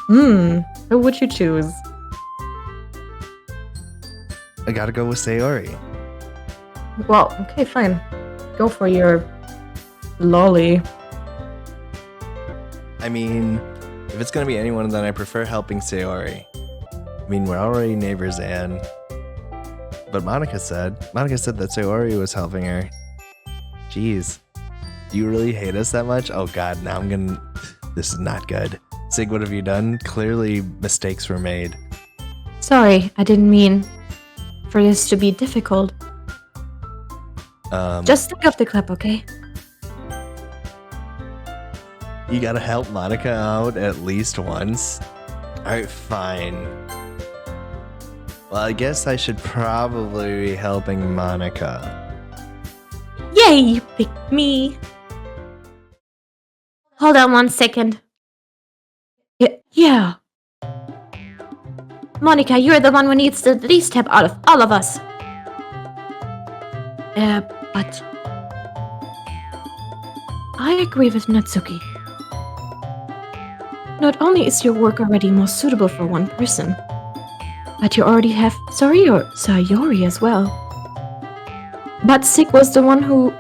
Who would you choose? I gotta go with Sayori. Well, okay, fine. Go for your lolly. I mean, if it's gonna be anyone, then I prefer helping Sayori. I mean, we're already neighbors, and... But Monica said that Sayori was helping her. Jeez. Do you really hate us that much? Oh god, now this is not good. Sig, what have you done? Clearly mistakes were made. Sorry, I didn't mean... for this to be difficult. Just stick up the clip, okay? You gotta help Monica out at least once. Alright, fine. Well, I guess I should probably be helping Monica. Yay, you picked me. Hold on 1 second. Yeah. Monica, you're the one who needs the least help out of all of us. But I agree with Natsuki. Not only is your work already more suitable for one person, but you already have Sayori as well. But Sig was the one who...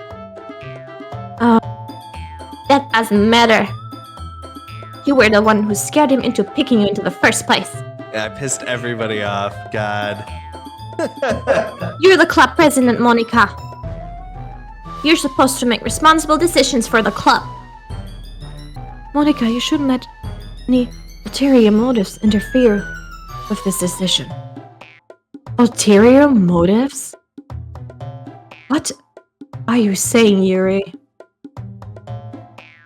That doesn't matter. You were the one who scared him into picking you into the first place. Yeah, I pissed everybody off. God. You're the club president, Monica. You're supposed to make responsible decisions for the club. Monica, you shouldn't let any ulterior motives interfere with this decision. Ulterior motives? What are you saying, Yuri?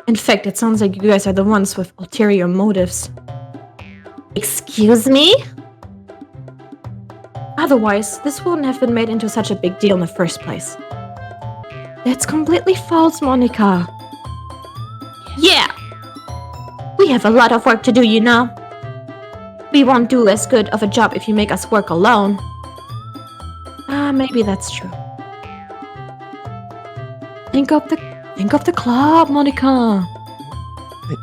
In fact, it sounds like you guys are the ones with ulterior motives. Excuse me? Otherwise, this wouldn't have been made into such a big deal in the first place. That's completely false, Monica. Yeah. We have a lot of work to do, you know. We won't do as good of a job if you make us work alone. Maybe that's true. Think of the club, Monica.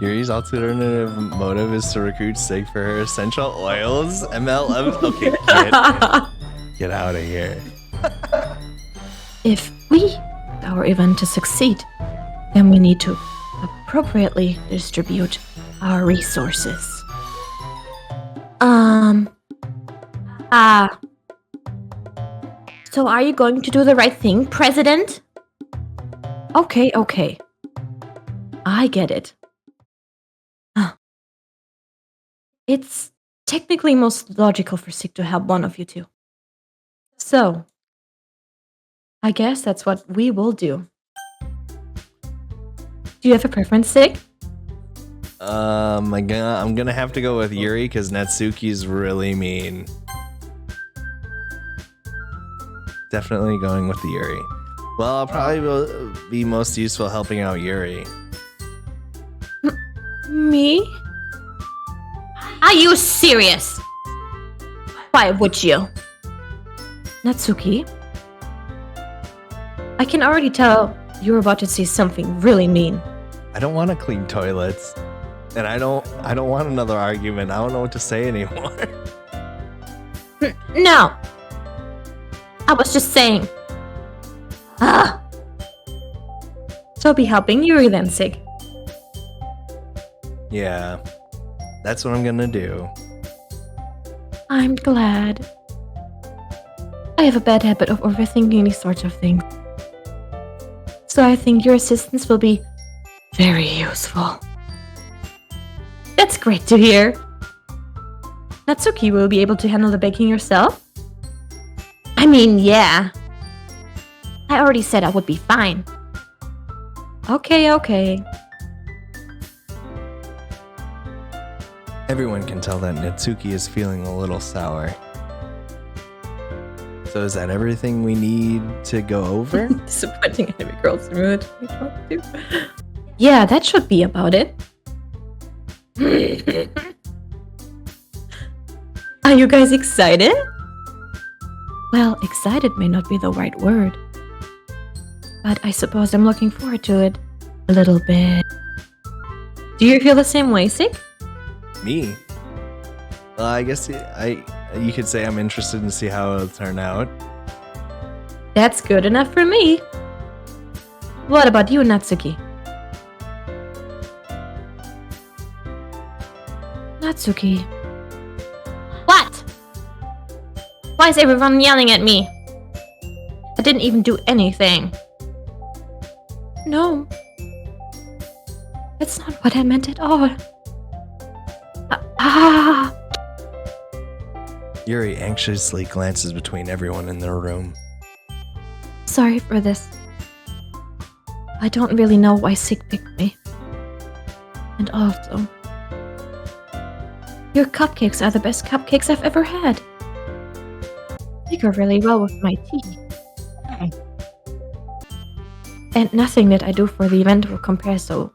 Yuri's alternative motive is to recruit Sig for her essential oils. MLM. Okay, get out of here. If we want our event to succeed, then we need to appropriately distribute our resources. So are you going to do the right thing, President? Okay. I get it. It's technically most logical for Sig to help one of you two. So, I guess that's what we will do. Do you have a preference, Sig? I'm gonna have to go with Yuri because Natsuki's really mean. Definitely going with the Yuri. Well, I'll probably be most useful helping out Yuri. Me? Are you serious? Why would you? Natsuki? I can already tell you're about to say something really mean. I don't want to clean toilets. And I don't want another argument. I don't know what to say anymore. No. I was just saying. So be helping Yuri then, Sig. Yeah. That's what I'm gonna do. I'm glad. I have a bad habit of overthinking these sorts of things. So I think your assistance will be very useful. That's great to hear. Natsuki will be able to handle the baking yourself? I mean, yeah. I already said I would be fine. Okay. Everyone can tell that Natsuki is feeling a little sour. So is that everything we need to go over? Disappointing enemy girls mood. Yeah, that should be about it. Are you guys excited? Well, excited may not be the right word. But I suppose I'm looking forward to it a little bit. Do you feel the same way, Sig? Me? Well, I guess you could say I'm interested to see how it'll turn out. That's good enough for me. What about you, Natsuki? Natsuki. What? Why is everyone yelling at me? I didn't even do anything. No. That's not what I meant at all. Yuri anxiously glances between everyone in their room. Sorry for this. I don't really know why Sig picked me. And also, your cupcakes are the best cupcakes I've ever had. They go really well with my tea. And nothing that I do for the event will compare So,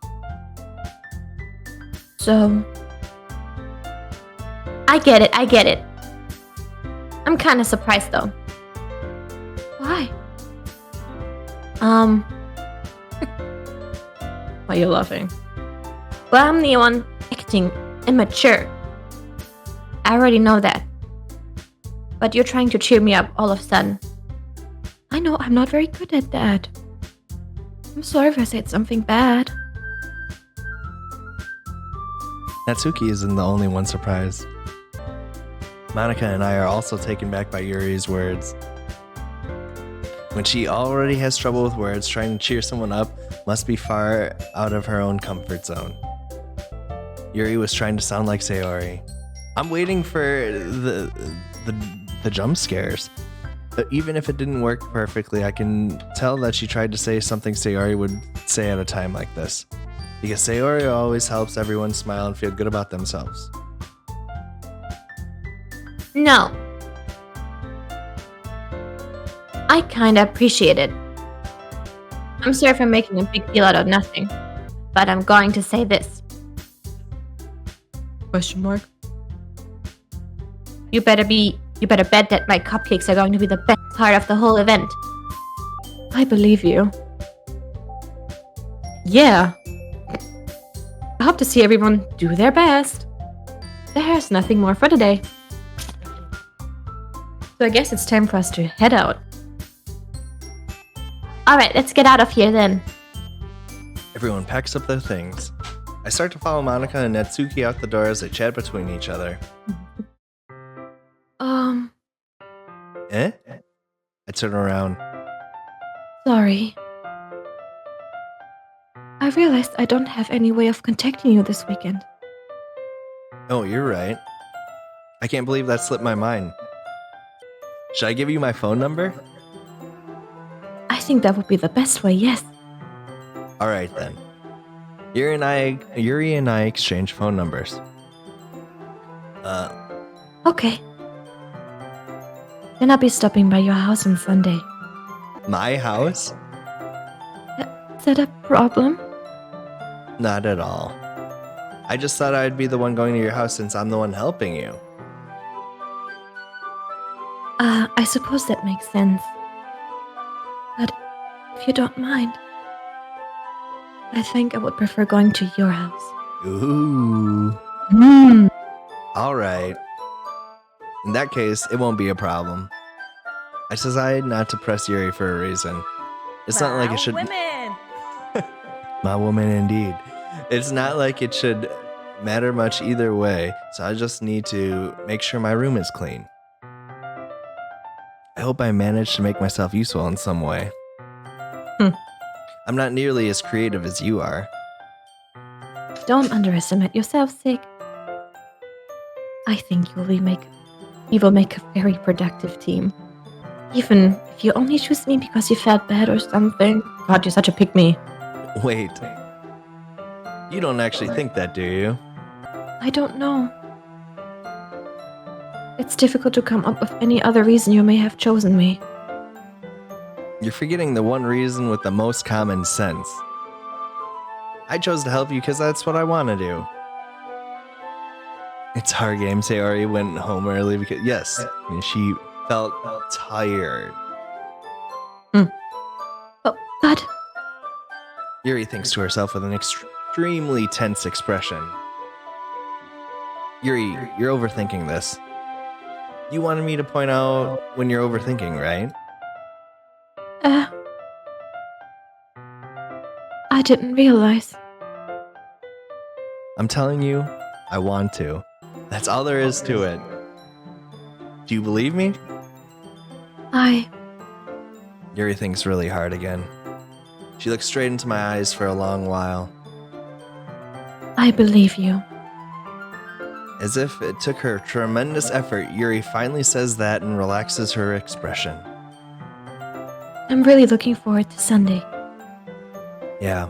I get it. I'm kinda surprised though. why? Why are you laughing? Well, I'm the one acting immature. I already know that. But you're trying to cheer me up all of a sudden. I know I'm not very good at that. I'm sorry if I said something bad. Natsuki isn't the only one surprised. Monica and I are also taken back by Yuri's words. When she already has trouble with words, trying to cheer someone up must be far out of her own comfort zone. Yuri was trying to sound like Sayori. I'm waiting for the jump scares. But even if it didn't work perfectly, I can tell that she tried to say something Sayori would say at a time like this. Because Sayori always helps everyone smile and feel good about themselves. No. I kinda appreciate it. I'm sorry for making a big deal out of nothing, but I'm going to say this. Question mark? You better bet that my cupcakes are going to be the best part of the whole event. I believe you. Yeah. I hope to see everyone do their best. There's nothing more for today. So I guess it's time for us to head out. Alright, let's get out of here then. Everyone packs up their things. I start to follow Monica and Natsuki out the door as they chat between each other. Eh? I turn around. Sorry. I realized I don't have any way of contacting you this weekend. Oh, you're right. I can't believe that slipped my mind. Should I give you my phone number? I think that would be the best way, yes. Alright then. Yuri and I exchange phone numbers. Okay. Then I'll be stopping by your house on Sunday. My house? Is that a problem? Not at all. I just thought I'd be the one going to your house since I'm the one helping you. I suppose that makes sense. But if you don't mind, I think I would prefer going to your house. Ooh. Hmm. Alright. In that case, it won't be a problem. I decided not to press Yuri for a reason. It's not like it should... Women! My woman indeed. It's not like it should matter much either way, so I just need to make sure my room is clean. I hope I managed to make myself useful in some way. I'm not nearly as creative as you are. Don't underestimate yourself, Sig. I think you will make a very productive team. Even if you only choose me because you felt bad or something. God, you're such a pick-me. Wait. You don't actually think that, do you? I don't know. It's difficult to come up with any other reason you may have chosen me. You're forgetting the one reason with the most common sense. I chose to help you because that's what I want to do. It's our game. Sayori went home early because, yes, she felt tired. But Yuri thinks to herself with an extremely tense expression. Yuri, you're overthinking this. You wanted me to point out when you're overthinking, right? I didn't realize. I'm telling you, I want to. That's all there is to it. Do you believe me? Yuri thinks really hard again. She looks straight into my eyes for a long while. I believe you. As if it took her tremendous effort, Yuri finally says that and relaxes her expression. I'm really looking forward to Sunday. Yeah,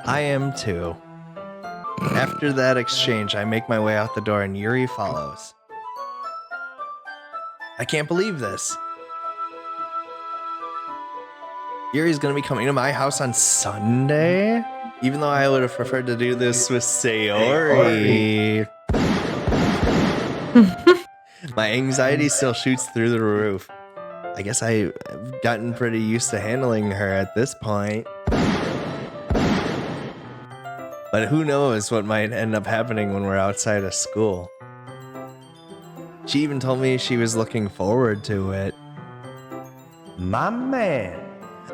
I am too. After that exchange, I make my way out the door and Yuri follows. I can't believe this. Yuri's gonna be coming to my house on Sunday? Even though I would have preferred to do this with Sayori. My anxiety still shoots through the roof. I guess I've gotten pretty used to handling her at this point. But who knows what might end up happening when we're outside of school. She even told me she was looking forward to it. My man.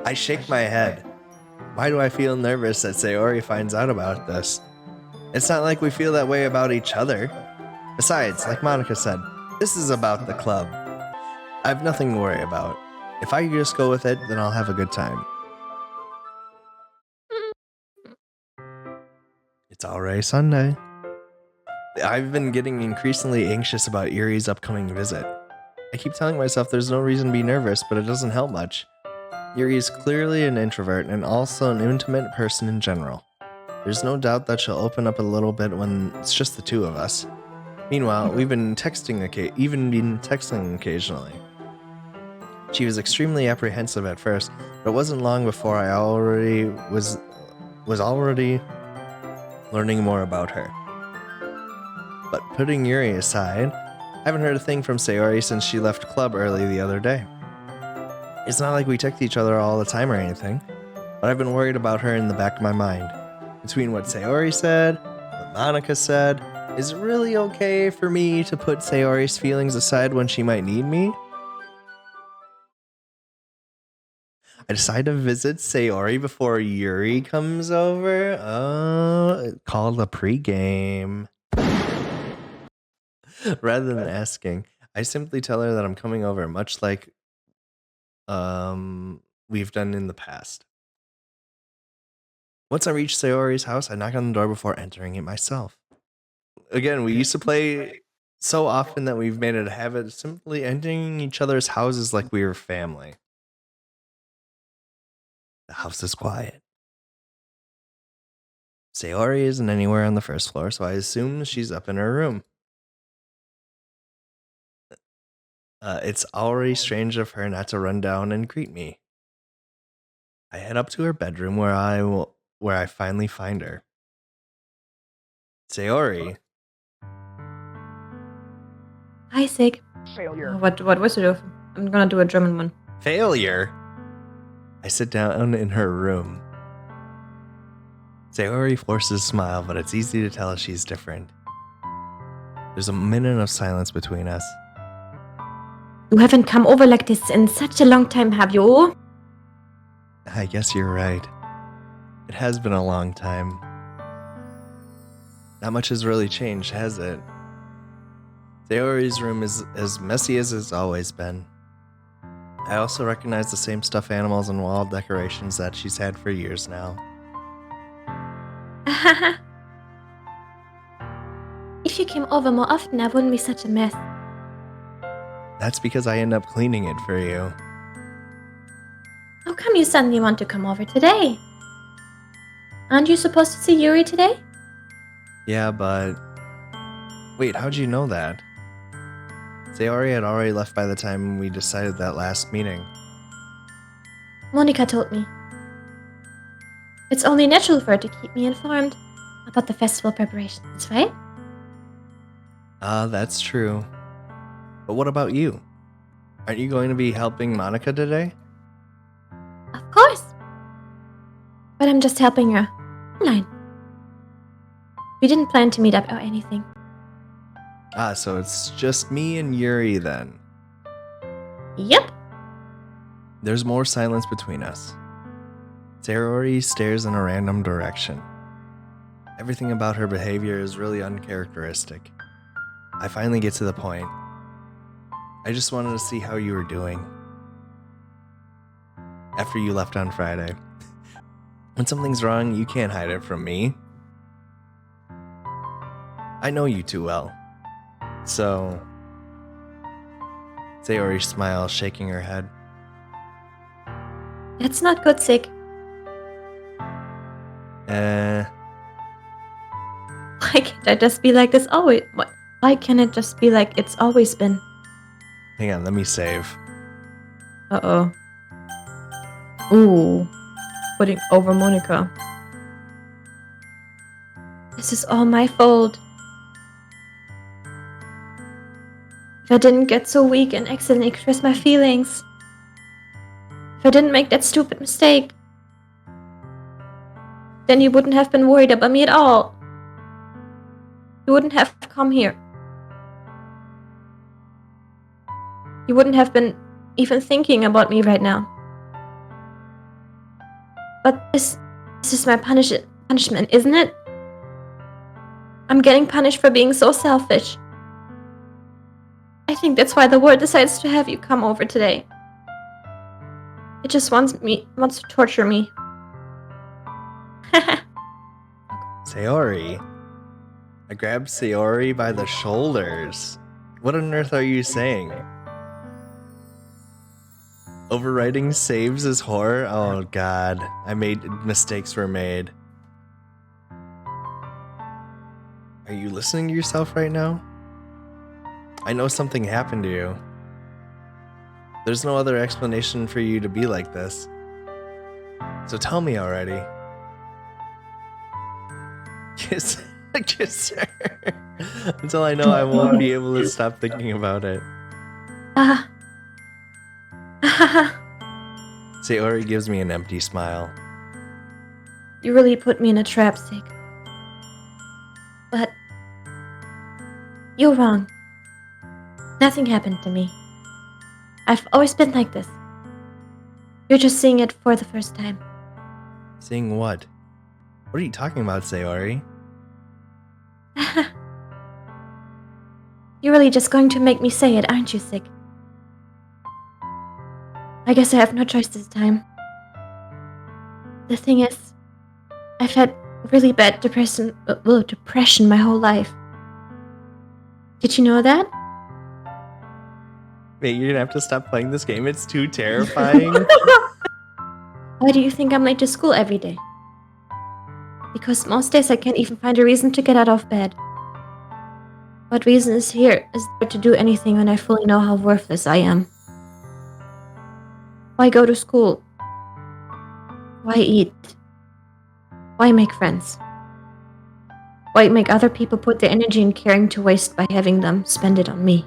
I shake my head. Why do I feel nervous that Sayori finds out about this? It's not like we feel that way about each other. Besides, like Monica said, this is about the club. I have nothing to worry about. If I just go with it, then I'll have a good time. It's already Sunday. I've been getting increasingly anxious about Yuri's upcoming visit. I keep telling myself there's no reason to be nervous, but it doesn't help much. Yuri is clearly an introvert and also an intimate person in general. There's no doubt that she'll open up a little bit when it's just the two of us. Meanwhile, we've been texting occasionally. She was extremely apprehensive at first, but it wasn't long before I already was already learning more about her. But putting Yuri aside, I haven't heard a thing from Sayori since she left club early the other day. It's not like we text each other all the time or anything, but I've been worried about her in the back of my mind. Between what Sayori said, what Monica said, is it really okay for me to put Sayori's feelings aside when she might need me? I decide to visit Sayori before Yuri comes over. Called a pregame. Rather than asking, I simply tell her that I'm coming over, much like we've done in the past. Once I reach Sayori's house, I knock on the door before entering it myself. Again, we used to play so often that we've made it a habit of simply entering each other's houses like we were family. The house is quiet. Sayori isn't anywhere on the first floor, so I assume she's up in her room. It's already strange of her not to run down and greet me. I head up to her bedroom where I finally find her. Sayori. Hi, Sig. Failure. What was it of? I'm gonna do a German one. Failure. I sit down in her room. Sayori forces a smile, but it's easy to tell she's different. There's a minute of silence between us. You haven't come over like this in such a long time, have you? I guess you're right. It has been a long time. Not much has really changed, has it? Sayori's room is as messy as it's always been. I also recognize the same stuffed animals and wall decorations that she's had for years now. If you came over more often, I wouldn't be such a mess. That's because I end up cleaning it for you. How come you suddenly want to come over today? Aren't you supposed to see Yuri today? Yeah, but... Wait, how'd you know that? Sayori had already left by the time we decided that last meeting. Monica told me. It's only natural for her to keep me informed about the festival preparations, right? That's true. But what about you? Aren't you going to be helping Monica today? Of course. But I'm just helping her online. We didn't plan to meet up or anything. So it's just me and Yuri then. Yep. There's more silence between us. Sayori stares in a random direction. Everything about her behavior is really uncharacteristic. I finally get to the point. I just wanted to see how you were doing. After you left on Friday. When something's wrong, you can't hide it from me. I know you too well. So, Sayori smiles, shaking her head. That's not good, Sig. Why can't I just be like this always? Why can't it just be like it's always been? Hang on, let me save. Uh-oh. Ooh. Putting over Monica. This is all my fault. If I didn't get so weak and accidentally express my feelings. If I didn't make that stupid mistake. Then you wouldn't have been worried about me at all. You wouldn't have come here. You wouldn't have been even thinking about me right now. But this is my punishment, isn't it? I'm getting punished for being so selfish. I think that's why the world decides to have you come over today. It just wants to torture me. Sayori. I grabbed Sayori by the shoulders. What on earth are you saying? Overwriting saves as horror? Oh god. Mistakes were made. Are you listening to yourself right now? I know something happened to you. There's no other explanation for you to be like this. So tell me already. Kiss her. Until I know I won't be able to stop thinking about it. Sayori gives me an empty smile. You really put me in a trap, Sig. But you're wrong. Nothing happened to me. I've always been like this. You're just seeing it for the first time. Seeing what? What are you talking about, Sayori? You're really just going to make me say it, aren't you, Sig? I guess I have no choice this time. The thing is, I've had really bad depression my whole life. Did you know that? Wait, you're gonna have to stop playing this game. It's too terrifying. Why do you think I'm late to school every day? Because most days I can't even find a reason to get out of bed. What reason is there to do anything when I fully know how worthless I am? Why go to school? Why eat? Why make friends? Why make other people put their energy and caring to waste by having them spend it on me?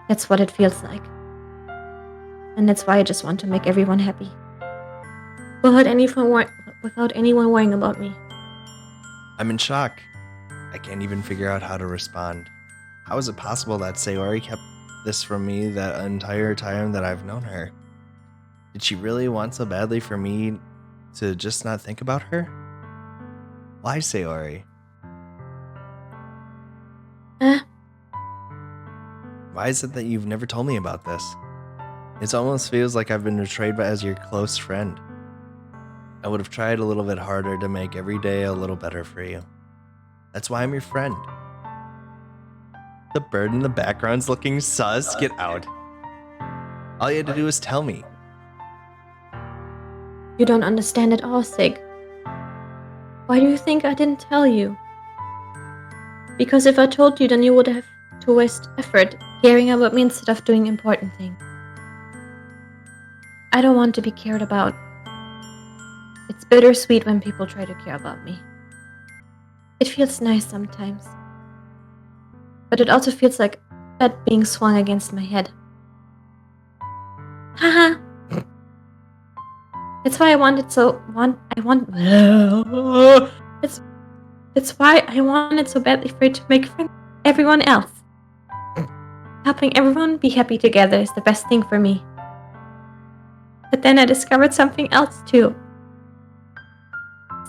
That's what it feels like. And that's why I just want to make everyone happy. Without anyone worrying about me. I'm in shock. I can't even figure out how to respond. How is it possible that Sayori kept this from me that entire time that I've known her? Did she really want so badly for me to just not think about her? Why, Sayori? Why is it that you've never told me about this? It almost feels like I've been betrayed as your close friend. I would have tried a little bit harder to make every day a little better for you. That's why I'm your friend. The bird in the background's looking sus. Get out. All you had to do was tell me. You don't understand at all, Sig. Why do you think I didn't tell you? Because if I told you, then you would have to waste effort caring about me instead of doing important things. I don't want to be cared about. It's bittersweet when people try to care about me. It feels nice sometimes. But it also feels like a bat being swung against my head. Haha. That's why I wanted so It's why I wanted so badly for you to make friends with everyone else. Helping everyone be happy together is the best thing for me. But then I discovered something else too.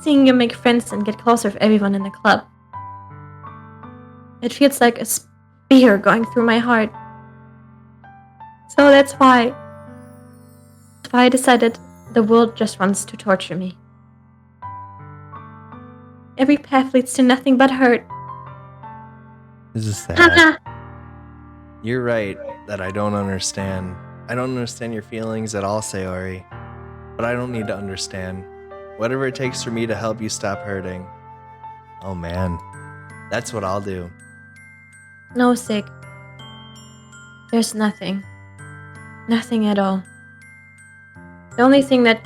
Seeing you make friends and get closer with everyone in the club. It feels like a spear going through my heart. So that's why I decided the world just wants to torture me. Every path leads to nothing but hurt. This is sad. Haha. You're right that I don't understand. I don't understand your feelings at all, Sayori. But I don't need to understand. Whatever it takes for me to help you stop hurting. Oh man, that's what I'll do. No, Sig. There's nothing. Nothing at all. The only thing that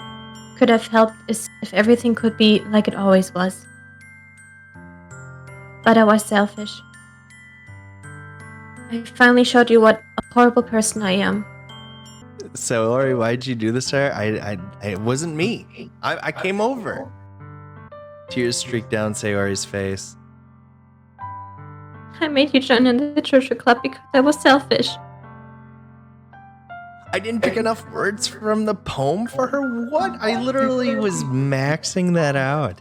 could have helped is if everything could be like it always was. But I was selfish. I finally showed you what a horrible person I am. Sayori, why'd you do this to her? It wasn't me. I came over. Tears streaked down Sayori's face. I made you join in the Jojo Club because I was selfish. I didn't pick enough words from the poem for her? What? I literally was maxing that out.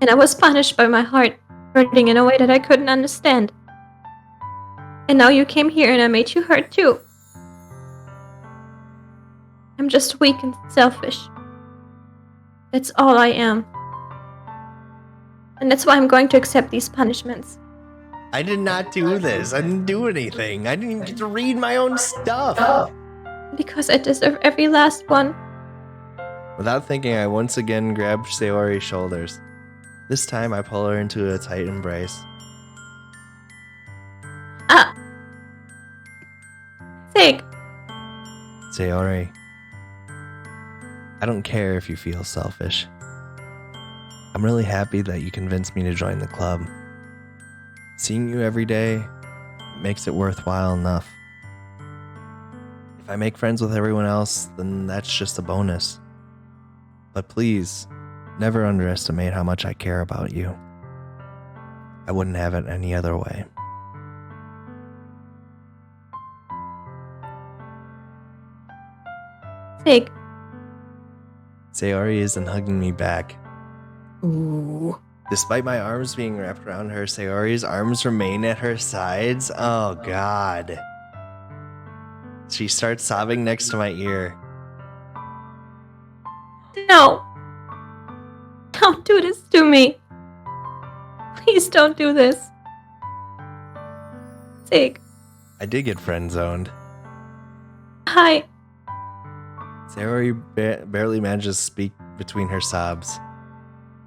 And I was punished by my heart, hurting in a way that I couldn't understand. And now you came here and I made you hurt too. I'm just weak and selfish. That's all I am. And that's why I'm going to accept these punishments. I did not do this. I didn't do anything. I didn't even get to read my own stuff. Because I deserve every last one. Without thinking, I once again grabbed Sayori's shoulders. This time, I pull her into a tight embrace. Ah! Sig! Sayori, I don't care if you feel selfish. I'm really happy that you convinced me to join the club. Seeing you every day makes it worthwhile enough. If I make friends with everyone else, then that's just a bonus. But please, never underestimate how much I care about you. I wouldn't have it any other way. Sig. Sayori isn't hugging me back. Ooh. Despite my arms being wrapped around her, Sayori's arms remain at her sides. Oh, God. She starts sobbing next to my ear. No! Don't do this to me! Please don't do this. Sig. I did get friend-zoned. Hi. Sayori barely manages to speak between her sobs.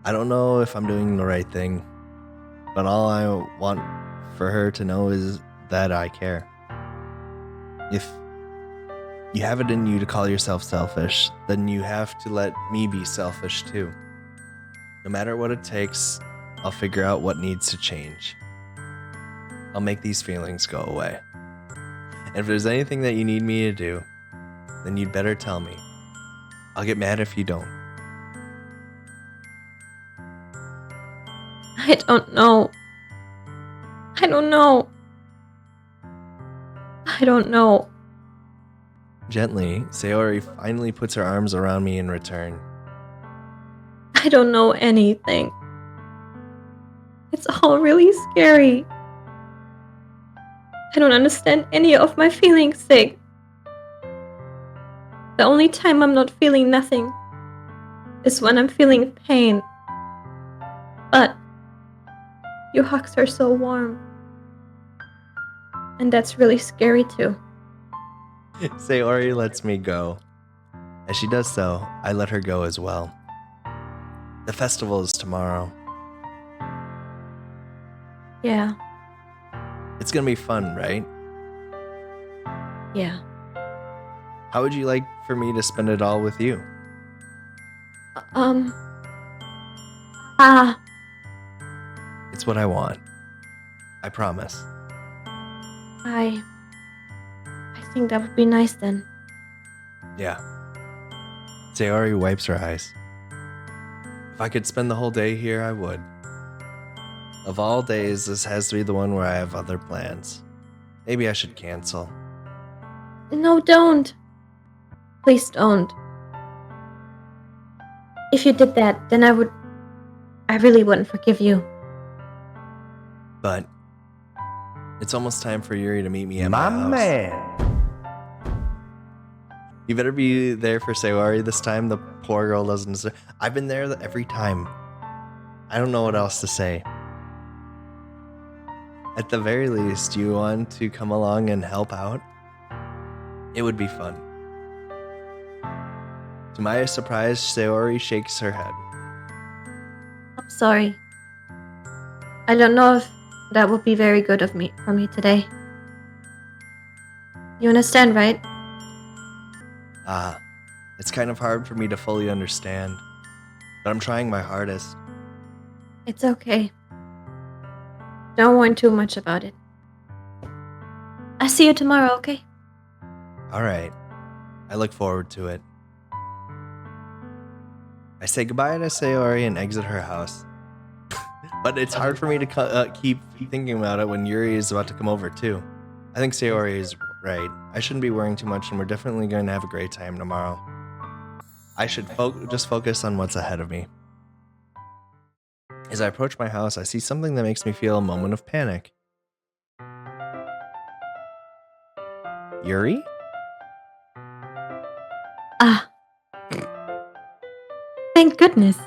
I don't know if I'm doing the right thing, but all I want for her to know is that I care. If you have it in you to call yourself selfish, then you have to let me be selfish too. No matter what it takes, I'll figure out what needs to change. I'll make these feelings go away. And if there's anything that you need me to do, then you'd better tell me. I'll get mad if you don't. I don't know. I don't know. I don't know. Gently, Sayori finally puts her arms around me in return. I don't know anything. It's all really scary. I don't understand any of my feelings, Sig. The only time I'm not feeling nothing is when I'm feeling pain. But your hugs are so warm. And that's really scary too. Sayori lets me go. As she does so, I let her go as well. The festival is tomorrow. Yeah, It's gonna be fun, right? yeah. How would you like for me to spend it all with you? Ah, It's what I want. I promise. I think that would be nice then. Yeah. Sayori wipes her eyes. If I could spend the whole day here, I would. Of all days, this has to be the one where I have other plans. Maybe I should cancel. No, don't. Please don't. If you did that, then I really wouldn't forgive you. But it's almost time for Yuri to meet me at my My house. man. You better be there for Sayori this time. The poor girl doesn't deserve. I've been there every time. I don't know what else to say. At the very least, you want to come along and help out? It would be fun. To my surprise, Sayori shakes her head. I'm sorry. I don't know if that would be very good for me today. You understand, right? It's kind of hard for me to fully understand, but I'm trying my hardest. It's okay. Don't worry too much about it. I'll see you tomorrow, okay? Alright, I look forward to it. I say goodbye to Sayori and exit her house. But it's hard for me to keep thinking about it when Yuri is about to come over too. I think Sayori is right. I shouldn't be worrying too much, and we're definitely going to have a great time tomorrow. I should just focus on what's ahead of me. As I approach my house, I see something that makes me feel a moment of panic. Yuri? Thank goodness.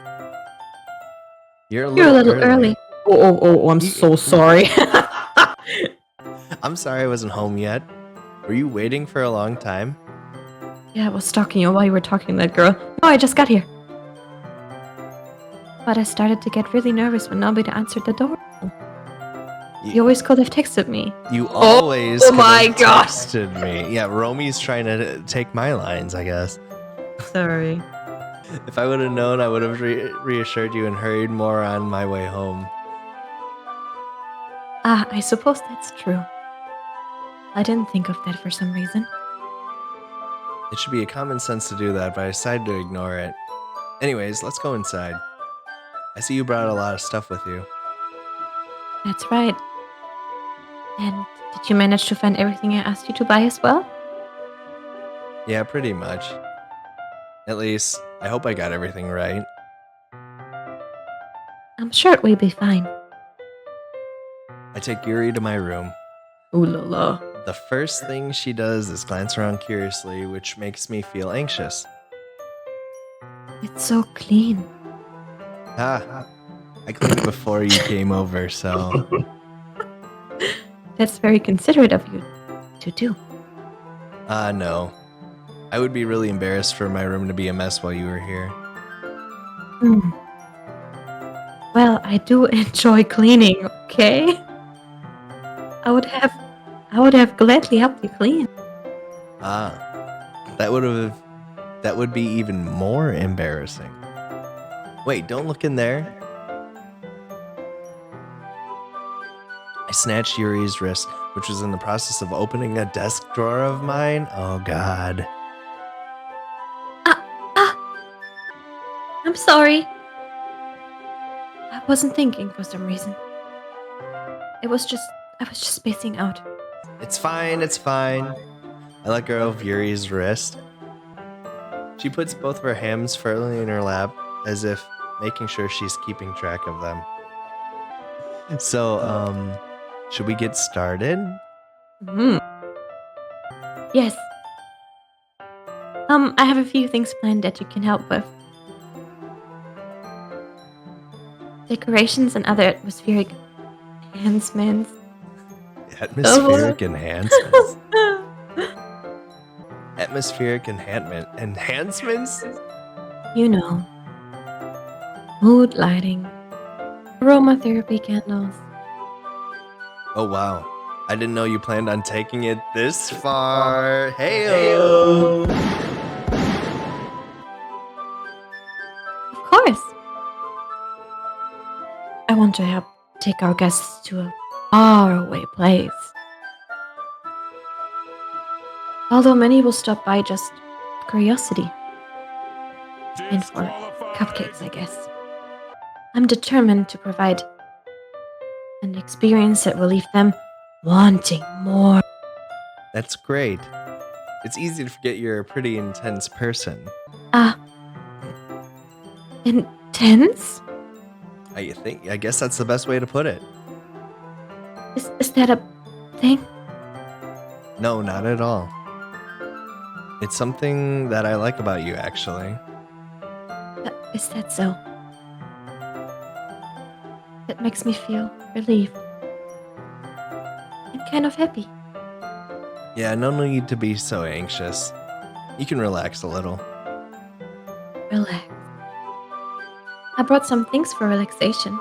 You're a You're a little early. Oh, I'm so sorry. I'm sorry I wasn't home yet. Were you waiting for a long time? Yeah, I was stalking you while you were talking to that girl. No, I just got here. But I started to get really nervous when nobody answered the door. You always could have texted me. You always oh could my have gosh. texted me. Yeah, Romi's trying to take my lines, I guess. Sorry. If I would have known, I would have reassured you and hurried more on my way home. I suppose that's true. I didn't think of that for some reason. It should be a common sense to do that, but I decided to ignore it. Anyways, let's go inside. I see you brought a lot of stuff with you. That's right. And did you manage to find everything I asked you to buy as well? Yeah, pretty much. At least, I hope I got everything right. I'm sure it will be fine. I take Yuri to my room. Ooh la la. The first thing she does is glance around curiously, which makes me feel anxious. It's so clean. I cleaned it before you came over, so... That's very considerate of you to do. No. I would be really embarrassed for my room to be a mess while you were here. Well, I do enjoy cleaning, okay? I would have gladly helped you clean. That would be even more embarrassing. Wait, don't look in there. I snatched Yuri's wrist, which was in the process of opening a desk drawer of mine. Oh god. I'm sorry. I wasn't thinking for some reason. I was just spacing out. It's fine, it's fine. I let go of Yuri's wrist. She puts both of her hands firmly in her lap, as if making sure she's keeping track of them. So, should we get started? Yes. I have a few things planned that you can help with. Decorations and other atmospheric enhancements. Atmospheric enhancements? Atmospheric enhancements? You know. Mood lighting. Aromatherapy candles. Oh wow. I didn't know you planned on taking it this far. Hey-o! Of course. I want to help take our guests to a faraway place. Although many will stop by just curiosity. And for cupcakes, I guess. I'm determined to provide an experience that will leave them wanting more. That's great. It's easy to forget you're a pretty intense person. Intense? I guess that's the best way to put it. Is that a thing? No, not at all. It's something that I like about you, actually. Is that so? That makes me feel relieved. kind of happy. Yeah, no need to be so anxious. You can relax a little. Relax. I brought some things for relaxation.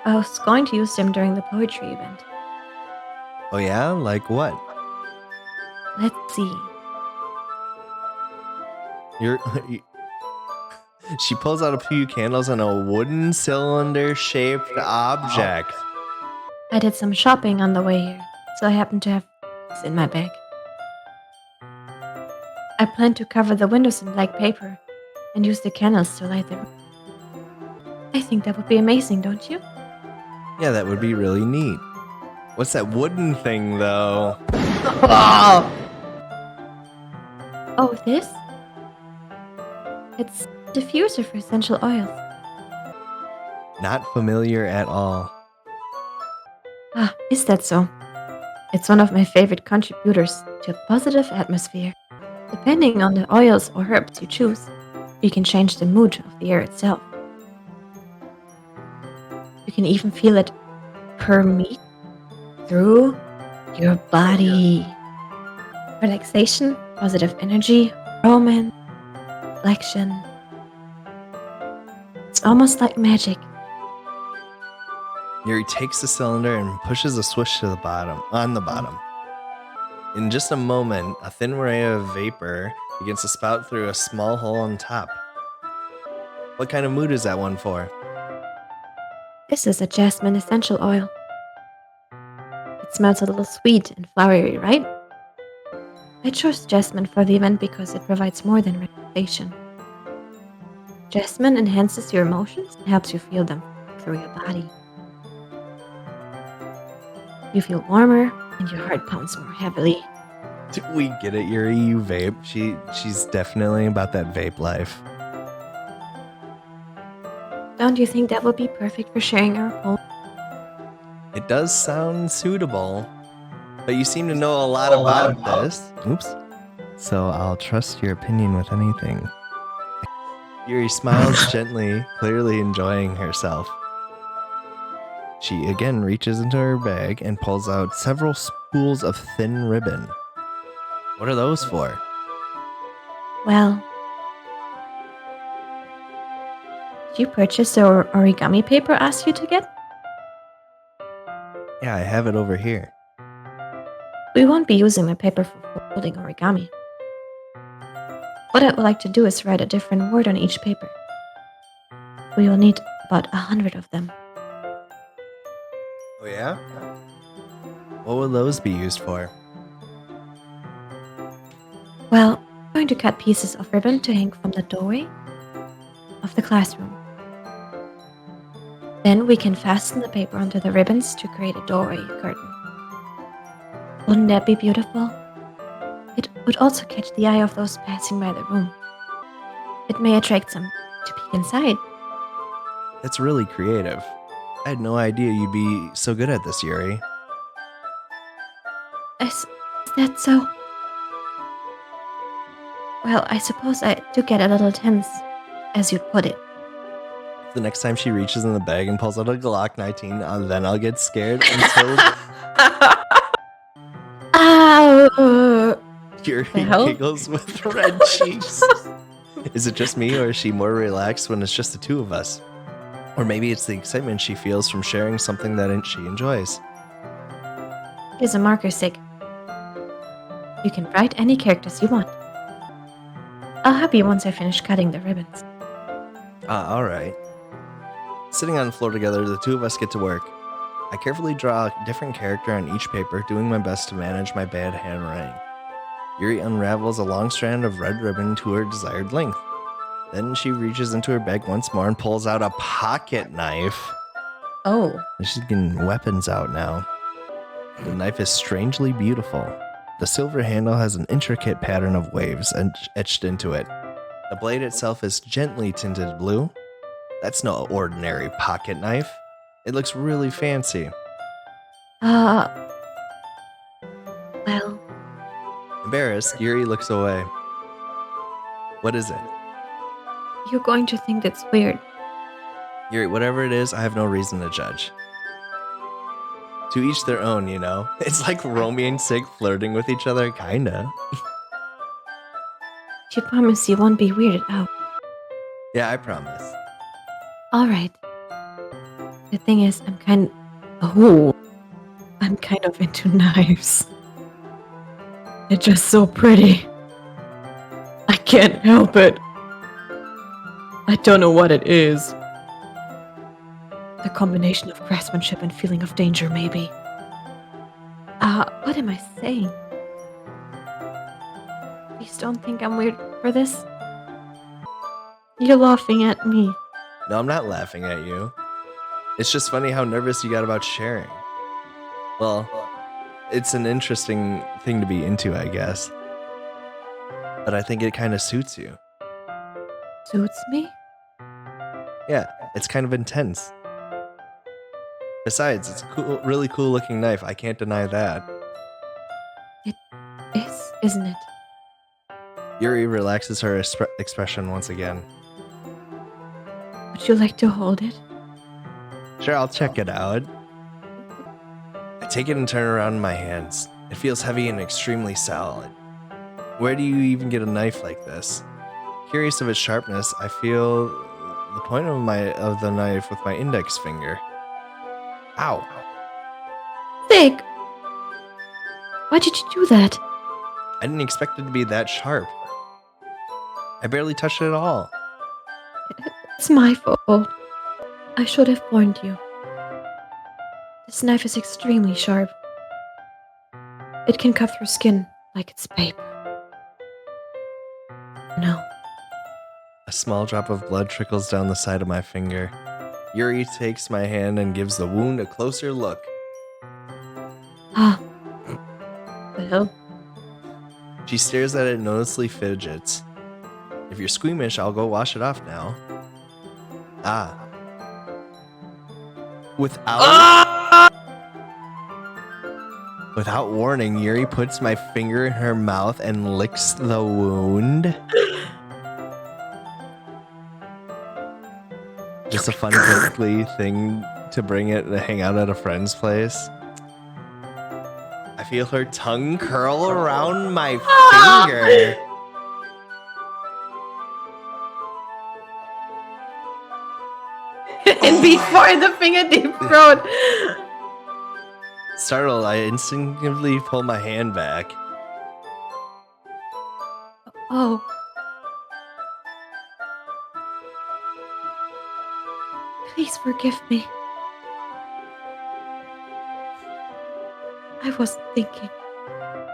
I was going to use them during the poetry event. Oh yeah? Like what? Let's see. You're... She pulls out a few candles and a wooden cylinder-shaped object. I did some shopping on the way here, so I happen to have this in my bag. I plan to cover the windows in black paper and use the candles to light the room. I think that would be amazing, don't you? Yeah, that would be really neat. What's that wooden thing, though? Oh, this? It's a diffuser for essential oils. Not familiar at all. Ah, is that so? It's one of my favorite contributors to a positive atmosphere. Depending on the oils or herbs you choose, you can change the mood of the air itself. You can even feel it permeate through your body. Relaxation, positive energy, romance, reflection. It's almost like magic. Yuri takes the cylinder and pushes a switch to the bottom. In just a moment, a thin ray of vapor begins to spout through a small hole on top. What kind of mood is that one for? This is a jasmine essential oil. It smells a little sweet and flowery, right? I chose jasmine for the event because it provides more than relaxation. Jasmine enhances your emotions and helps you feel them through your body. You feel warmer and your heart pounds more heavily. We get it, Yuri. You vape. She's definitely about that vape life. Don't you think that would be perfect for sharing our home? It does sound suitable, but you seem to know a lot about this. Oops. So I'll trust your opinion with anything. Yuri smiles gently, clearly enjoying herself. She again reaches into her bag and pulls out several spools of thin ribbon. What are those for? Well, did you purchase the origami paper I asked you to get? Yeah, I have it over here. We won't be using my paper for folding origami. What I would like to do is write a different word on each paper. We will need about 100 of them. Oh yeah? What will those be used for? Well, I'm going to cut pieces of ribbon to hang from the doorway of the classroom. Then we can fasten the paper onto the ribbons to create a doorway curtain. Wouldn't that be beautiful? It would also catch the eye of those passing by the room. It may attract some to peek inside. That's really creative. I had no idea you'd be so good at this, Yuri. Is that so? Well, I suppose I do get a little tense, as you'd put it. The next time she reaches in the bag and pulls out a Glock 19, then I'll get scared until Ow! Yuri The hell? giggles with red cheeks. Is it just me, or is she more relaxed when it's just the two of us? Or maybe it's the excitement she feels from sharing something that she enjoys. Here's a marker, Sig. You can write any characters you want. I'll help you once I finish cutting the ribbons. Alright. Sitting on the floor together, the two of us get to work. I carefully draw a different character on each paper, doing my best to manage my bad handwriting. Yuri unravels a long strand of red ribbon to her desired length. Then she reaches into her bag once more and pulls out a pocket knife. Oh. She's getting weapons out now. The knife is strangely beautiful. The silver handle has an intricate pattern of waves etched into it. The blade itself is gently tinted blue. That's no ordinary pocket knife. It looks really fancy. Well, Embarrassed, Yuri looks away. What is it? you're going to think that's weird. Yuri, whatever it is, I have no reason to judge. To each their own, you know? It's like Romi and Sig flirting with each other, kinda. You promise you won't be weirded out. Yeah, I promise. Alright. The thing is, I'm kind of into knives. They're just so pretty. I can't help it. I don't know what it is. The combination of craftsmanship and feeling of danger, maybe. What am I saying? Please don't think I'm weird for this. You're laughing at me. No, I'm not laughing at you. It's just funny how nervous you got about sharing. Well, it's an interesting thing to be into, I guess. But I think it kind of suits you. Suits me? Yeah, it's kind of intense. Besides, it's a cool, really cool looking knife. I can't deny that. It is, isn't it? Yuri relaxes her expression once again. Would you like to hold it? Sure, I'll check it out. I take it and turn it around in my hands. It feels heavy and extremely solid. Where do you even get a knife like this? Curious of its sharpness, I feel the point of the knife with my index finger. Ow. Sig! Why did you do that? I didn't expect it to be that sharp. I barely touched it at all. It's my fault. I should have warned you. This knife is extremely sharp. It can cut through skin like it's paper. No. A small drop of blood trickles down the side of my finger. Yuri takes my hand and gives the wound a closer look. Ah. Well, She stares at it and noticeably fidgets. If you're squeamish, I'll go wash it off now. Ah. Without warning, Yuri puts my finger in her mouth and licks the wound. Just a fun, quickly thing to bring it to hang out at a friend's place. I feel her tongue curl around my finger. and before the finger deep throat. Startled, I instinctively pull my hand back. Oh. Please forgive me. I wasn't thinking.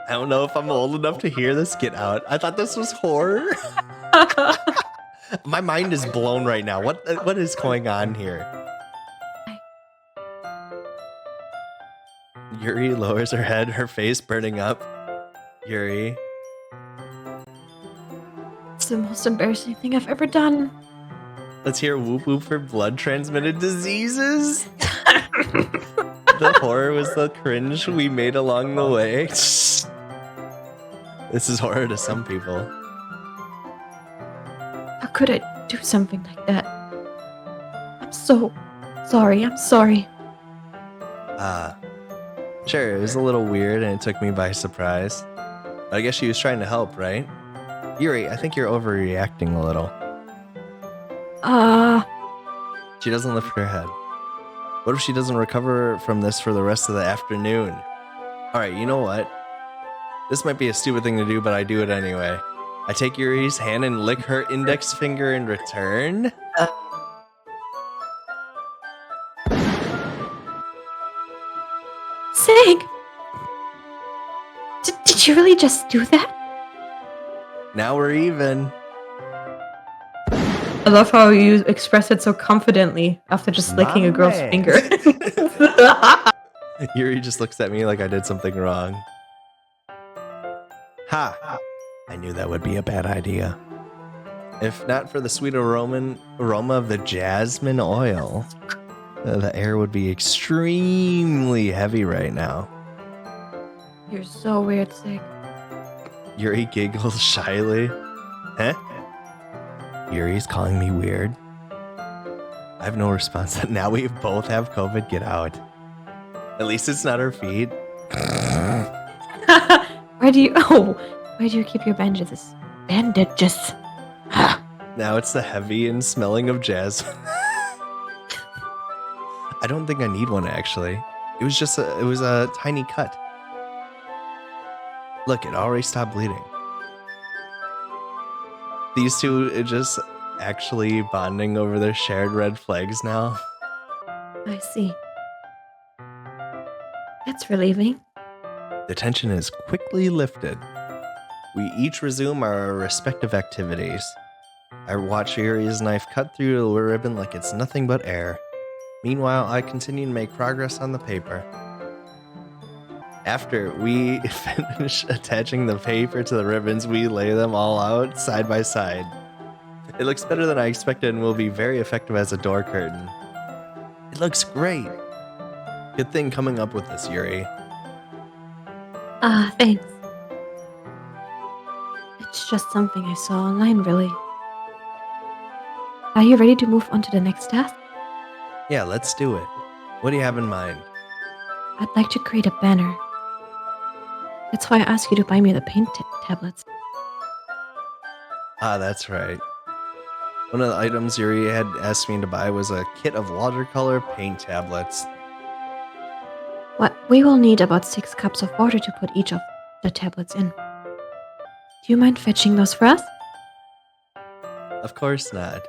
I don't know if I'm old enough to hear this. Get out. I thought this was horror. My mind is blown right now. What is going on here? Yuri lowers her head, her face burning up. Yuri. It's the most embarrassing thing I've ever done. Let's hear whoop whoop for blood transmitted diseases. The horror was the cringe we made along the way. This is horror to some people. How could I do something like that? I'm so sorry. I'm sorry. Sure, it was a little weird and it took me by surprise. But I guess she was trying to help, right? Yuri, I think you're overreacting a little. She doesn't lift her head. What if she doesn't recover from this for the rest of the afternoon? Alright, you know what? This might be a stupid thing to do, but I do it anyway. I take Yuri's hand and lick her index finger in return. Sig! Did you really just do that? Now we're even. I love how you express it so confidently after just licking a girl's Man. finger. Yuri just looks at me like I did something wrong. Ha! I knew that would be a bad idea. If not for the sweet aroma of the jasmine oil, the air would be extremely heavy right now. You're so weird, Sig. Yuri giggles shyly. Huh? Yuri's calling me weird. I have no response. Now we both have COVID. Get out. At least it's not her feet. Where do you keep your bandages? Bandages. Now it's the heavy and smelling of jazz. I don't think I need one actually. It was a tiny cut. Look, it already stopped bleeding. These two are just actually bonding over their shared red flags now. I see. That's relieving. The tension is quickly lifted. We each resume our respective activities. I watch Yuri's knife cut through the ribbon like it's nothing but air. Meanwhile, I continue to make progress on the paper. After we finish attaching the paper to the ribbons, we lay them all out side by side. It looks better than I expected and will be very effective as a door curtain. It looks great. Good thing coming up with this, Yuri. Thanks. It's just something I saw online, really. Are you ready to move on to the next task? Yeah, let's do it. What do you have in mind? I'd like to create a banner. That's why I asked you to buy me the paint tablets. Ah, that's right. One of the items Yuri had asked me to buy was a kit of watercolor paint tablets. What? We will need about 6 cups of water to put each of the tablets in. Do you mind fetching those for us? Of course not.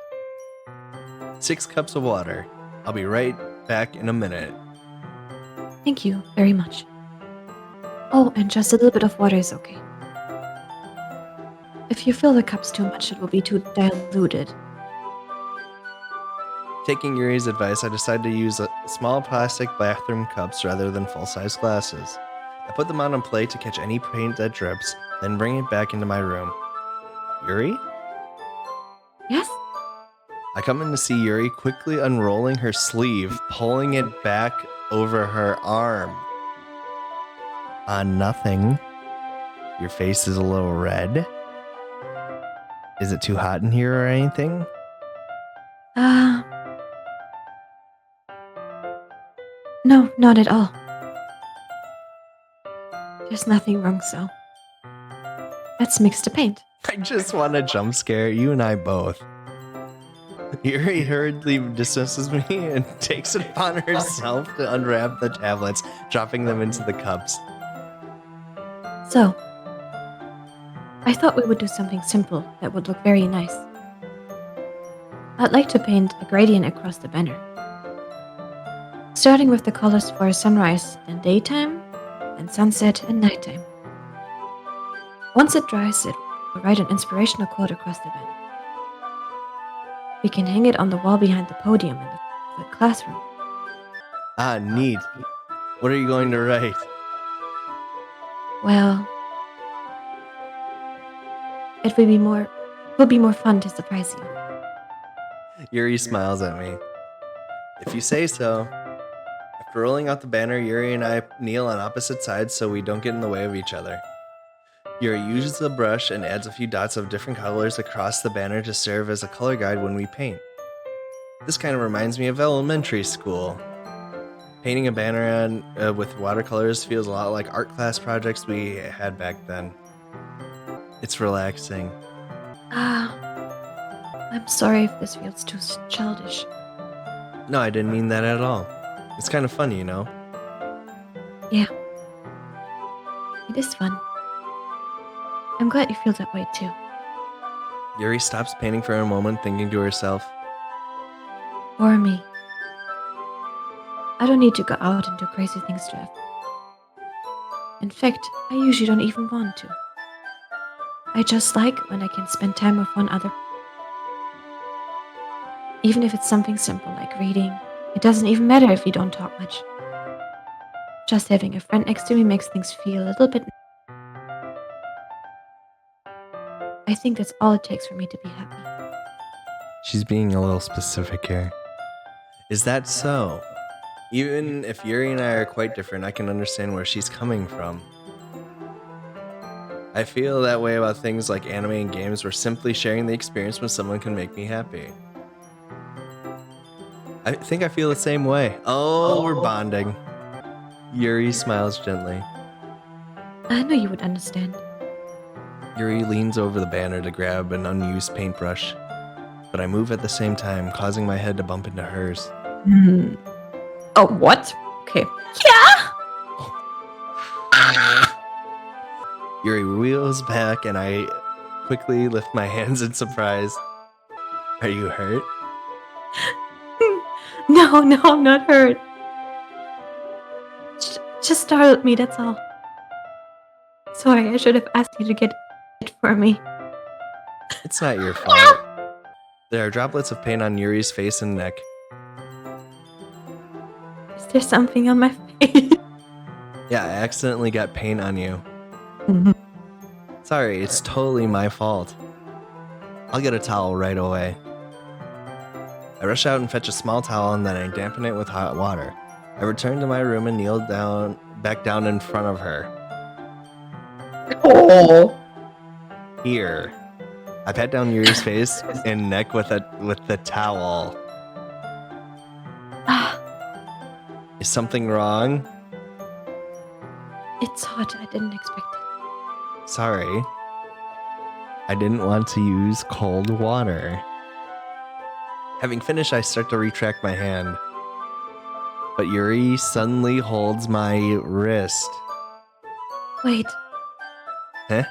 6 cups of water. I'll be right back in a minute. Thank you very much. Oh, and just a little bit of water is okay. If you fill the cups too much, it will be too diluted. Taking Yuri's advice, I decided to use small plastic bathroom cups rather than full-size glasses. I put them on a plate to catch any paint that drips, then bring it back into my room. Yuri? Yes? I come in to see Yuri quickly unrolling her sleeve, pulling it back over her arm. Nothing. Your face is a little red. Is it too hot in here or anything? No, not at all. There's nothing wrong, so let's mix the paint. I just want to jump scare you and I both. Yuri hurriedly dismisses me and takes it upon herself to unwrap the tablets, dropping them into the cups. So, I thought we would do something simple that would look very nice. I'd like to paint a gradient across the banner. Starting with the colors for sunrise and daytime, and sunset and nighttime. Once it dries, it will write an inspirational quote across the banner. We can hang it on the wall behind the podium in the classroom. Ah, neat. What are you going to write? Well, it will be more fun to surprise you. Yuri smiles at me. If you say so. After rolling out the banner, Yuri and I kneel on opposite sides so we don't get in the way of each other. Yuri uses the brush and adds a few dots of different colors across the banner to serve as a color guide when we paint. This kind of reminds me of elementary school. Painting a banner with watercolors feels a lot like art class projects we had back then. It's relaxing. I'm sorry if this feels too childish. No, I didn't mean that at all. It's kind of fun, you know? Yeah. It is fun. I'm glad you feel that way too. Yuri stops painting for a moment, thinking to herself, Or me. I don't need to go out and do crazy things to have. In fact, I usually don't even want to. I just like when I can spend time with one other. Even if it's something simple like reading, it doesn't even matter if we don't talk much. Just having a friend next to me makes things feel a little bit. I think that's all it takes for me to be happy. She's being a little specific here. Is that so? Even if Yuri and I are quite different, I can understand where she's coming from. I feel that way about things like anime and games where simply sharing the experience with someone can make me happy. I think I feel the same way. Oh, we're bonding. Yuri smiles gently. I knew you would understand. Yuri leans over the banner to grab an unused paintbrush, but I move at the same time, causing my head to bump into hers. Oh, what? Okay. Yeah! Yuri wheels back and I quickly lift my hands in surprise. Are you hurt? No, I'm not hurt. Just startled me, that's all. Sorry, I should have asked you to get it for me. It's not your fault. There are droplets of paint on Yuri's face and neck. Is there something on my face? Yeah, I accidentally got paint on you. Mhm. Sorry, it's totally my fault. I'll get a towel right away. I rush out and fetch a small towel and then I dampen it with hot water. I return to my room and kneel back down in front of her. Oh. Here. I pat down Yuri's face and neck with the towel. Ah, Is something wrong? it's hot. I didn't expect it. Sorry. I didn't want to use cold water. Having finished, I start to retract my hand. But Yuri suddenly holds my wrist. Wait, Huh?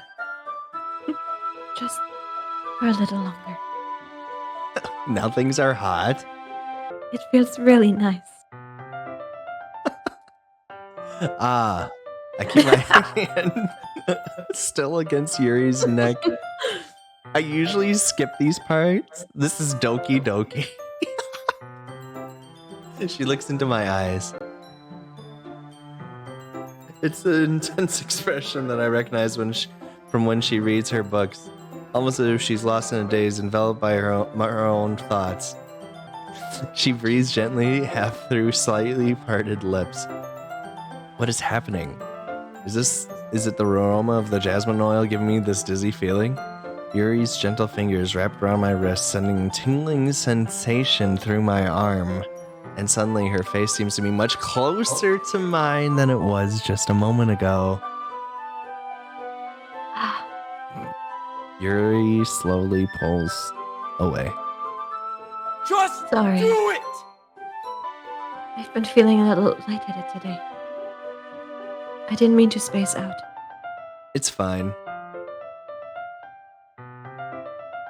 just for a little longer. Now things are hot. It feels really nice. Ah, I keep my hand still against Yuri's neck. I usually skip these parts. This is Doki Doki. She looks into my eyes. It's the intense expression that I recognize from when she reads her books, almost as if she's lost in a daze, enveloped by her own thoughts. She breathes gently, half through slightly parted lips. What is happening? Is it the aroma of the jasmine oil giving me this dizzy feeling? Yuri's gentle fingers wrapped around my wrist, sending tingling sensation through my arm. And suddenly her face seems to be much closer to mine than it was just a moment ago. Ah, Yuri slowly pulls away. Just sorry. do it! I've been feeling a little lightheaded today. I didn't mean to space out. It's fine.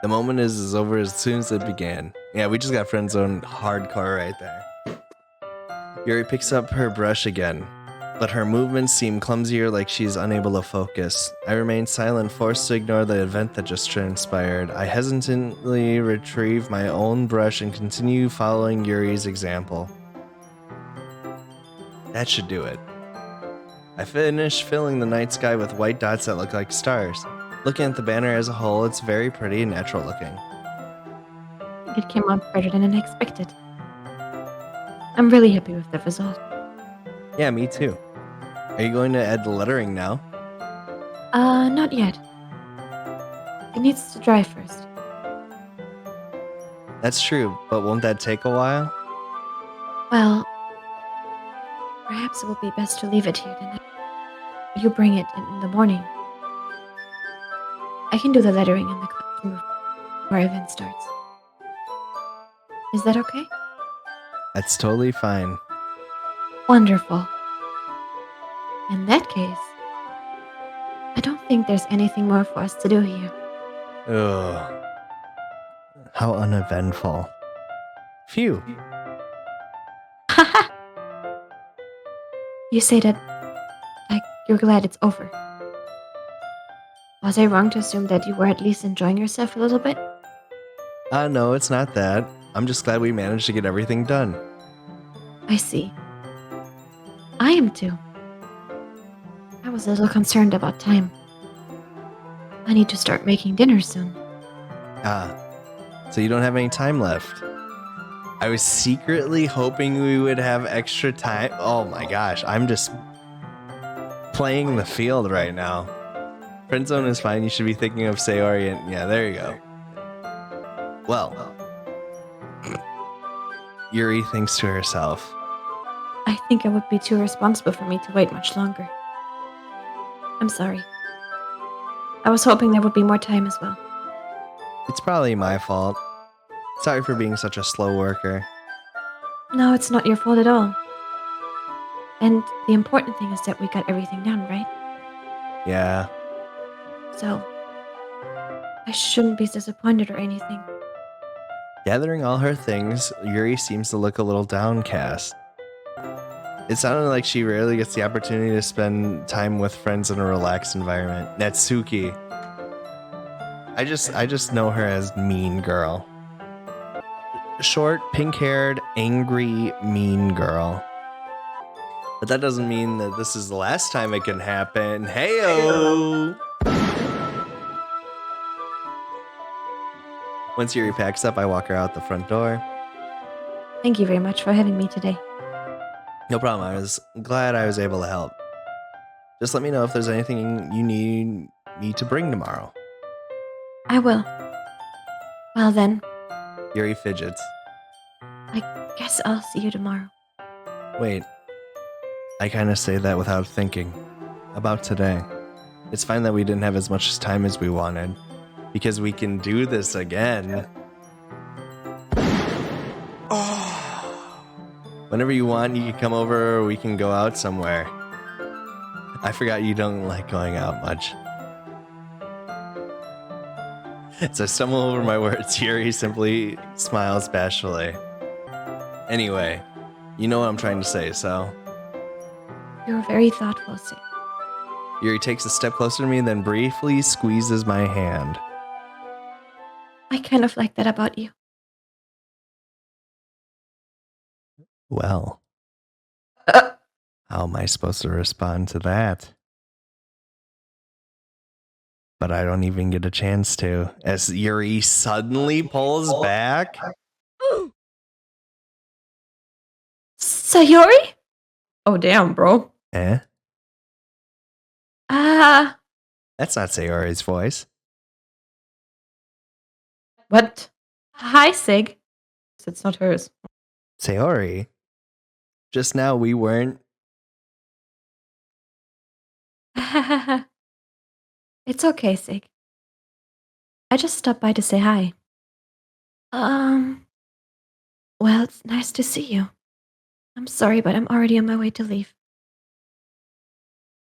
The moment is over as soon as it began. Yeah, we just got friend zoned hardcore right there. Yuri picks up her brush again, but her movements seem clumsier, like she's unable to focus. I remain silent, forced to ignore the event that just transpired. I hesitantly retrieve my own brush and continue following Yuri's example. That should do it. I finish filling the night sky with white dots that look like stars. Looking at the banner as a whole, it's very pretty and natural looking. It came out better than I expected. I'm really happy with the result. Yeah, me too. Are you going to add the lettering now? Not yet. It needs to dry first. That's true, but won't that take a while? Well, perhaps it will be best to leave it here tonight. You bring it in the morning. I can do the lettering in the classroom before our event starts. Is that okay? That's totally fine. Wonderful. In that case, I don't think there's anything more for us to do here. Ugh. How uneventful. Phew. You say that like you're glad it's over. Was I wrong to assume that you were at least enjoying yourself a little bit? No, it's not that. I'm just glad we managed to get everything done. I see. I am too. I was a little concerned about time. I need to start making dinner soon. So you don't have any time left. I was secretly hoping we would have extra time. Oh my gosh, I'm just playing the field right now. Friend zone is fine. You should be thinking of Sayori and yeah, there you go. Well, Yuri thinks to herself, I think it would be too irresponsible for me to wait much longer. I'm sorry. I was hoping there would be more time as well. It's probably my fault. Sorry for being such a slow worker. No, it's not your fault at all. And the important thing is that we got everything done, right? Yeah. So, I shouldn't be disappointed or anything. Gathering all her things, Yuri seems to look a little downcast. It sounded like she rarely gets the opportunity to spend time with friends in a relaxed environment. Natsuki. I just know her as mean girl. Short, pink-haired, angry, mean girl. But that doesn't mean that this is the last time it can happen. Heyo! Once Yuri packs up, I walk her out the front door. Thank you very much for having me today. No problem. I was glad I was able to help. Just let me know if there's anything you need me to bring tomorrow. I will. Well then, Yuri fidgets. I guess I'll see you tomorrow. Wait. I kind of say that without thinking. About today. It's fine that we didn't have as much time as we wanted. Because we can do this again. Whenever you want, you can come over or we can go out somewhere. I forgot you don't like going out much. As I stumble over my words, Yuri simply smiles bashfully. Anyway, you know what I'm trying to say, so... You're very thoughtful, Sid. Yuri takes a step closer to me, then briefly squeezes my hand. I kind of like that about you. Well, how am I supposed to respond to that? But I don't even get a chance to, as Yuri suddenly pulls back. Sayori? Oh, damn, bro. Eh? Ah, That's not Sayori's voice. what? Hi, Sig. It's not hers. Sayori? Just now we weren't... It's okay, Sig. I just stopped by to say hi. Well, it's nice to see you. I'm sorry, but I'm already on my way to leave.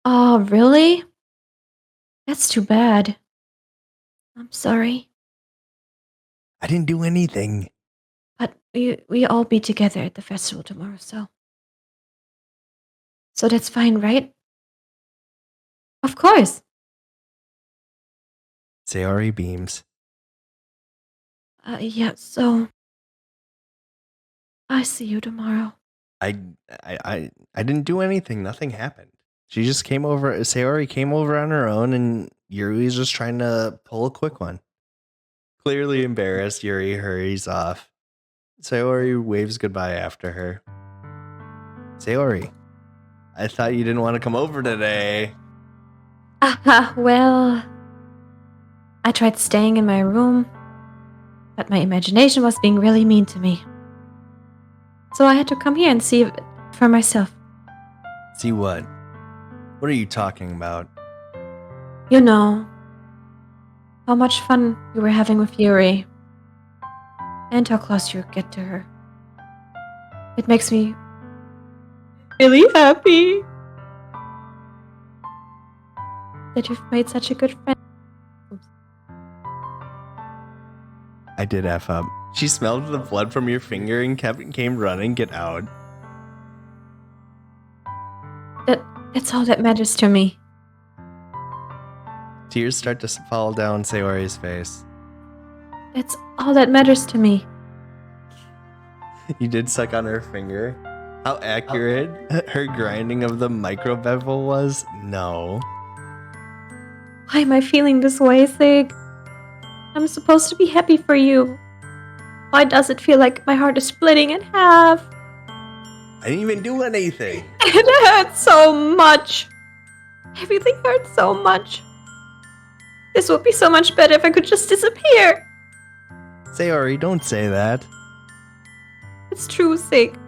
Oh, really? That's too bad. I'm sorry. I didn't do anything. But we all be together at the festival tomorrow, so. So that's fine, right? Of course. Sayori beams. Yeah, so. I see you tomorrow. I didn't do anything. Nothing happened. She just came over. Sayori came over on her own, and Yuri's just trying to pull a quick one. Clearly embarrassed, Yuri hurries off. Sayori waves goodbye after her. Sayori, I thought you didn't want to come over today. Well. I tried staying in my room, but my imagination was being really mean to me. So I had to come here and see it for myself. See what? What are you talking about? You know, how much fun you were having with Yuri, and how close you get to her. It makes me really happy that you've made such a good friend. Oops. I did F up. She smelled the blood from your finger and came running. Get out. That's all that matters to me. Tears start to fall down Sayori's face. That's all that matters to me. You did suck on her finger. How accurate her grinding of the micro bevel was? No. Why am I feeling this way, Sig? I'm supposed to be happy for you. Why does it feel like my heart is splitting in half? I didn't even do anything. It hurts so much. Everything hurts so much. This would be so much better if I could just disappear. Sayori, don't say that. It's true, Sig.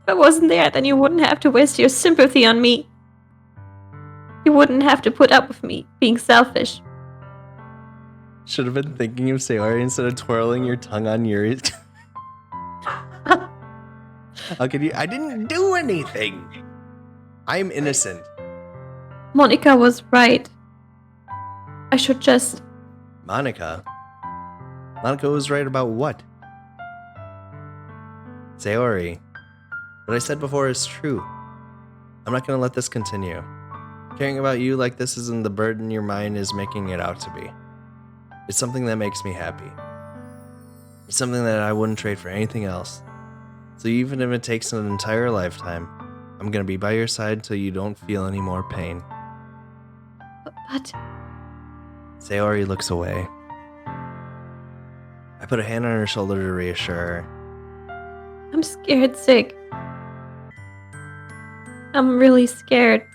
If I wasn't there, then you wouldn't have to waste your sympathy on me. You wouldn't have to put up with me being selfish. Should have been thinking of Sayori instead of twirling your tongue on Yuri's. How could you? I didn't do anything. I'm innocent. Monica was right. I should just... Monica? Monica was right about what? Sayori, what I said before is true. I'm not going to let this continue. Caring about you like this isn't the burden your mind is making it out to be. It's something that makes me happy. It's something that I wouldn't trade for anything else. So even if it takes an entire lifetime, I'm going to be by your side till you don't feel any more pain. But... Sayori looks away. I put a hand on her shoulder to reassure her. I'm scared, Sig. I'm really scared.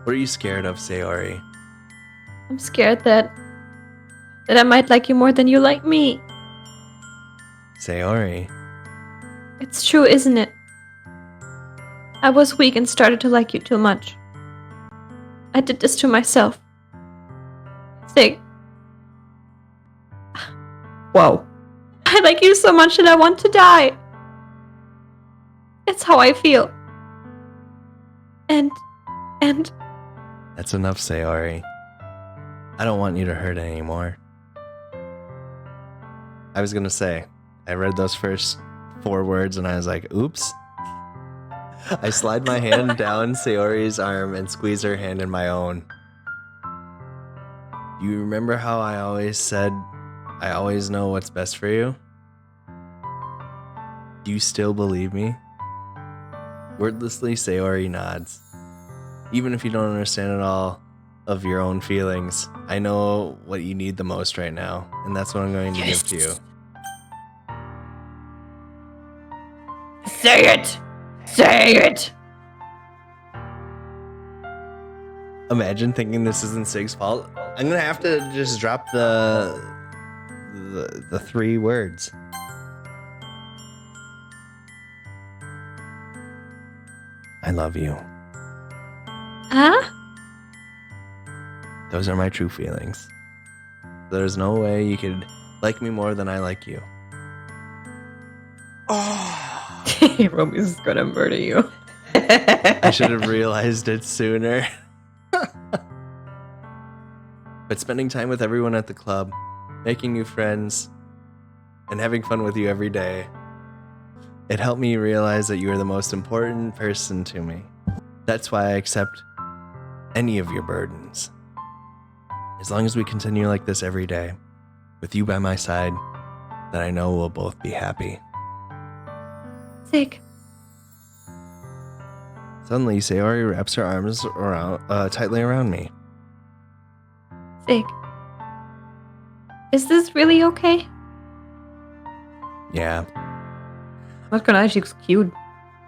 What are you scared of, Sayori? I'm scared that I might like you more than you like me. Sayori? It's true, isn't it? I was weak and started to like you too much. I did this to myself. Sig. Whoa. I like you so much that I want to die. It's how I feel. And... That's enough, Sayori. I don't want you to hurt anymore. I was gonna say, I read those first 4 words and I was like, oops. I slide my hand down Sayori's arm and squeeze her hand in my own. You remember how I always said, I always know what's best for you? Do you still believe me? Wordlessly, Sayori nods. Even if you don't understand at all of your own feelings, I know what you need the most right now, and that's what I'm going to give to you. Say it! Say it! Imagine thinking this isn't Sig's fault. I'm gonna have to just drop the 3 words. I love you. Huh? Those are my true feelings. There's no way you could like me more than I like you. Romi's gonna murder you. I should have realized it sooner. But spending time with everyone at the club, making new friends, and having fun with you every day, it helped me realize that you are the most important person to me. That's why I accept any of your burdens. As long as we continue like this every day, with you by my side, then I know we'll both be happy. Sig. Suddenly, Sayori wraps her arms tightly around me. Sig. Is this really okay? Yeah. Not gonna lie, she's cute.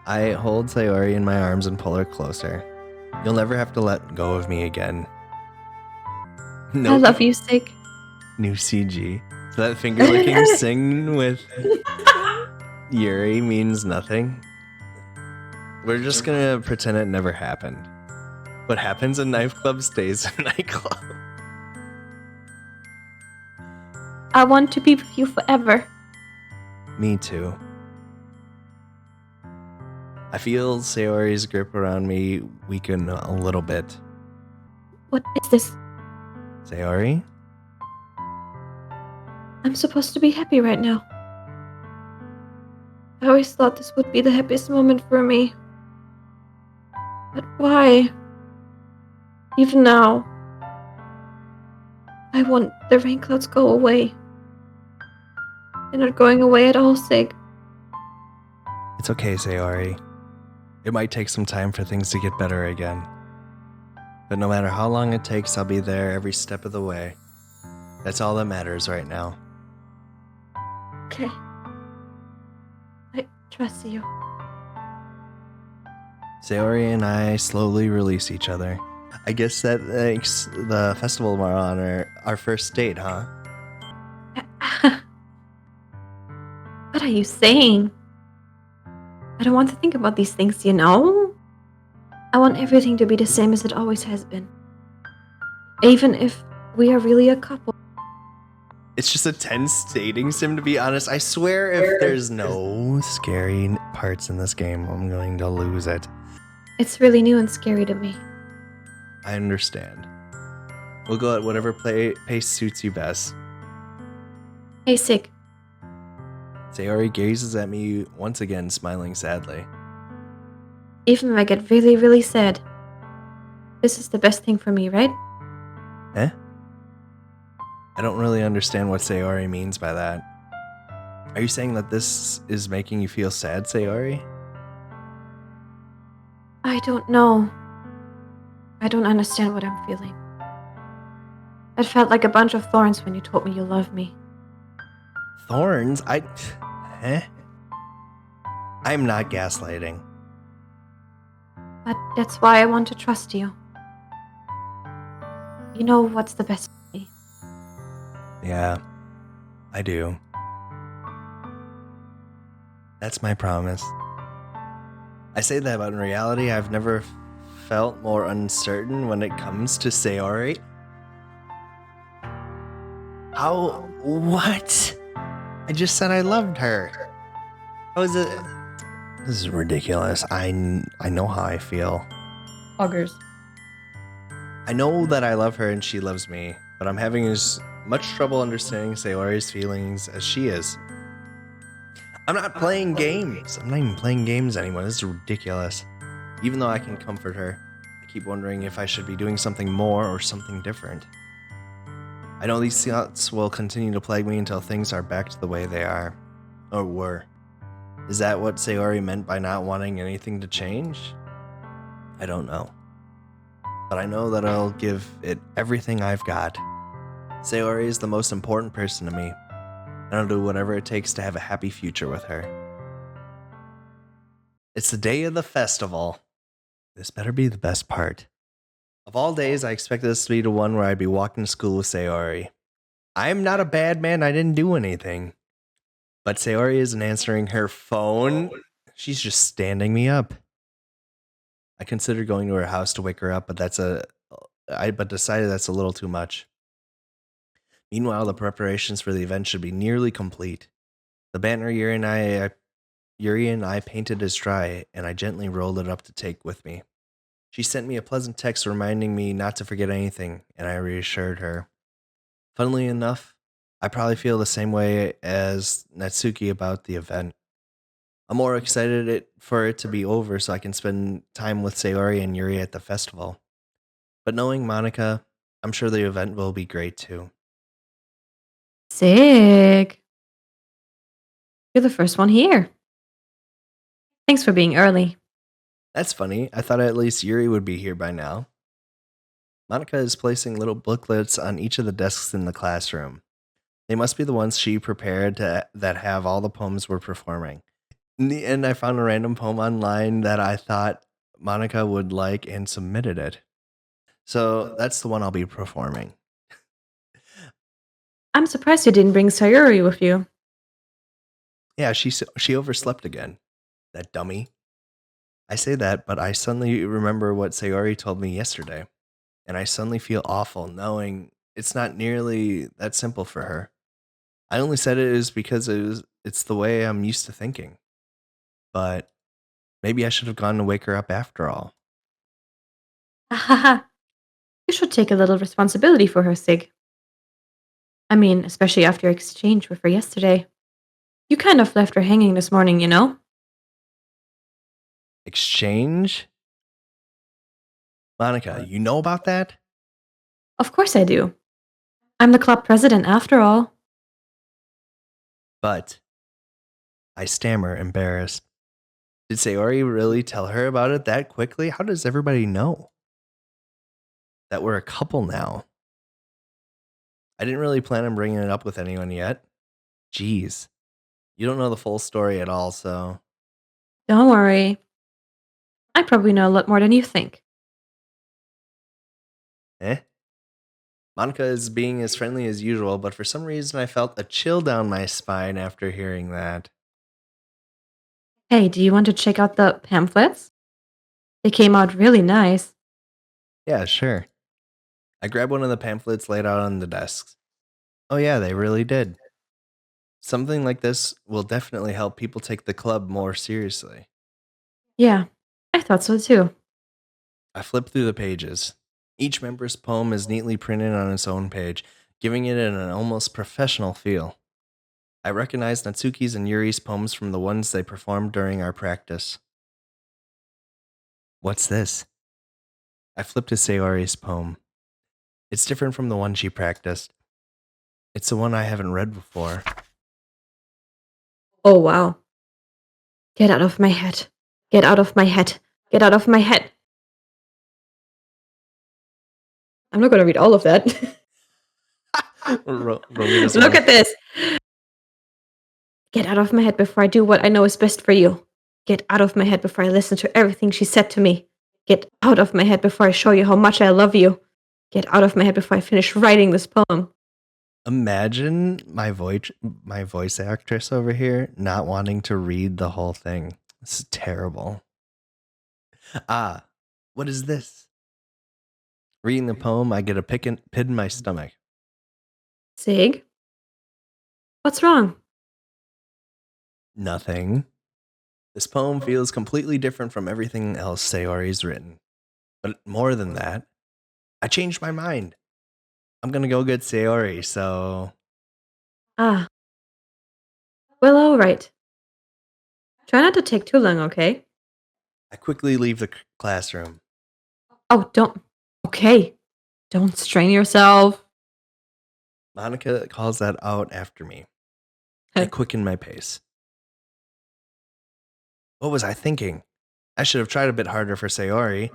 I hold Sayori in my arms and pull her closer. You'll never have to let go of me again. I love you, Sig. New CG. So that finger licking sing with Yuri means nothing. We're just gonna pretend it never happened. What happens in nightclub stays in nightclub. I want to be with you forever. Me too. I feel Sayori's grip around me weaken a little bit. What is this? Sayori? I'm supposed to be happy right now. I always thought this would be the happiest moment for me. But why? Even now, I want the rain clouds go away. They're not going away at all, Sig. It's okay, Sayori. It might take some time for things to get better again. But no matter how long it takes, I'll be there every step of the way. That's all that matters right now. Okay. I trust you. Sayori and I slowly release each other. I guess that makes the festival we're on our first date, huh? What are you saying? I don't want to think about these things, you know? I want everything to be the same as it always has been. Even if we are really a couple. It's just a tense dating sim, to be honest. I swear if there's no scary parts in this game, I'm going to lose it. It's really new and scary to me. I understand. We'll go at whatever pace suits you best. Hey, Sig. Sayori gazes at me once again, smiling sadly. Even if I get really, really sad, this is the best thing for me, right? Eh? I don't really understand what Sayori means by that. Are you saying that this is making you feel sad, Sayori? I don't know. I don't understand what I'm feeling. It felt like a bunch of thorns when you told me you love me. Thorns? Eh? I'm not gaslighting. But that's why I want to trust you. You know what's the best for me. Yeah, I do. That's my promise. I say that, but in reality, I've never felt more uncertain when it comes to Sayori. How? What? I just said I loved her. How is it? This is ridiculous. I know how I feel. Augers. I know that I love her and she loves me, but I'm having as much trouble understanding Sayori's feelings as she is. I'm not playing games. I'm not even playing games anymore. This is ridiculous. Even though I can comfort her, I keep wondering if I should be doing something more or something different. I know these thoughts will continue to plague me until things are back to the way they are. Or were. Is that what Sayori meant by not wanting anything to change? I don't know. But I know that I'll give it everything I've got. Sayori is the most important person to me, and I'll do whatever it takes to have a happy future with her. It's the day of the festival. This better be the best part. Of all days, I expected this to be the one where I'd be walking to school with Sayori. I'm not a bad man, I didn't do anything. But Sayori isn't answering her phone. She's just standing me up. I considered going to her house to wake her up, but decided that's a little too much. Meanwhile, the preparations for the event should be nearly complete. The banner Yuri and I painted is dry, and I gently rolled it up to take with me. She sent me a pleasant text reminding me not to forget anything, and I reassured her. Funnily enough, I probably feel the same way as Natsuki about the event. I'm more excited for it to be over so I can spend time with Sayori and Yuri at the festival. But knowing Monica, I'm sure the event will be great too. Sig. You're the first one here. Thanks for being early. That's funny. I thought at least Yuri would be here by now. Monica is placing little booklets on each of the desks in the classroom. They must be the ones she prepared that have all the poems we're performing. In the end, I found a random poem online that I thought Monica would like and submitted it. So that's the one I'll be performing. I'm surprised you didn't bring Sayuri with you. Yeah, she overslept again. That dummy. I say that, but I suddenly remember what Sayori told me yesterday. And I suddenly feel awful knowing it's not nearly that simple for her. I only said it is because it's the way I'm used to thinking. But maybe I should have gone to wake her up after all. Haha. You should take a little responsibility for her, Sig. I mean, especially after your exchange with her yesterday. You kind of left her hanging this morning, you know? Exchange? Monica, you know about that? Of course I do. I'm the club president after all. But I stammer, embarrassed. Did Sayori really tell her about it that quickly? How does everybody know that we're a couple now? I didn't really plan on bringing it up with anyone yet. Jeez. You don't know the full story at all, so... Don't worry. I probably know a lot more than you think. Eh? Monica is being as friendly as usual, but for some reason I felt a chill down my spine after hearing that. Hey, do you want to check out the pamphlets? They came out really nice. Yeah, sure. I grabbed one of the pamphlets laid out on the desks. Oh, yeah, they really did. Something like this will definitely help people take the club more seriously. Yeah, I thought so too. I flipped through the pages. Each member's poem is neatly printed on its own page, giving it an almost professional feel. I recognized Natsuki's and Yuri's poems from the ones they performed during our practice. What's this? I flipped to Sayori's poem. It's different from the one she practiced. It's the one I haven't read before. Oh, wow. Get out of my head. Get out of my head. Get out of my head. I'm not going to read all of that. Look at this. Get out of my head before I do what I know is best for you. Get out of my head before I listen to everything she said to me. Get out of my head before I show you how much I love you. Get out of my head before I finish writing this poem. Imagine my voice actress over here not wanting to read the whole thing. This is terrible. Ah, what is this? Reading the poem, I get a pit in my stomach. Sig? What's wrong? Nothing. This poem feels completely different from everything else Sayori's written. But more than that, I changed my mind. I'm gonna go get Sayori, so... Ah. Well, alright. Try not to take too long, okay? I quickly leave the classroom. Oh, don't. Okay. Don't strain yourself. Monica calls that out after me. I quicken my pace. What was I thinking? I should have tried a bit harder for Sayori.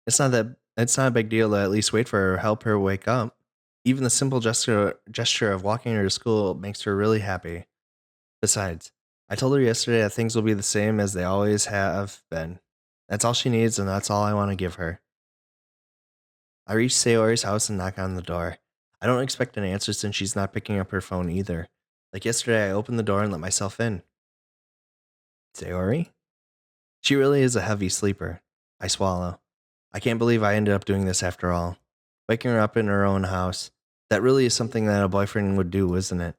It's not a big deal to at least wait for her, help her wake up. Even the simple gesture of walking her to school makes her really happy. Besides, I told her yesterday that things will be the same as they always have been. That's all she needs, and that's all I want to give her. I reach Sayori's house and knock on the door. I don't expect an answer since she's not picking up her phone either. Like yesterday, I opened the door and let myself in. Sayori? She really is a heavy sleeper. I swallow. I can't believe I ended up doing this after all. Waking her up in her own house. That really is something that a boyfriend would do, isn't it?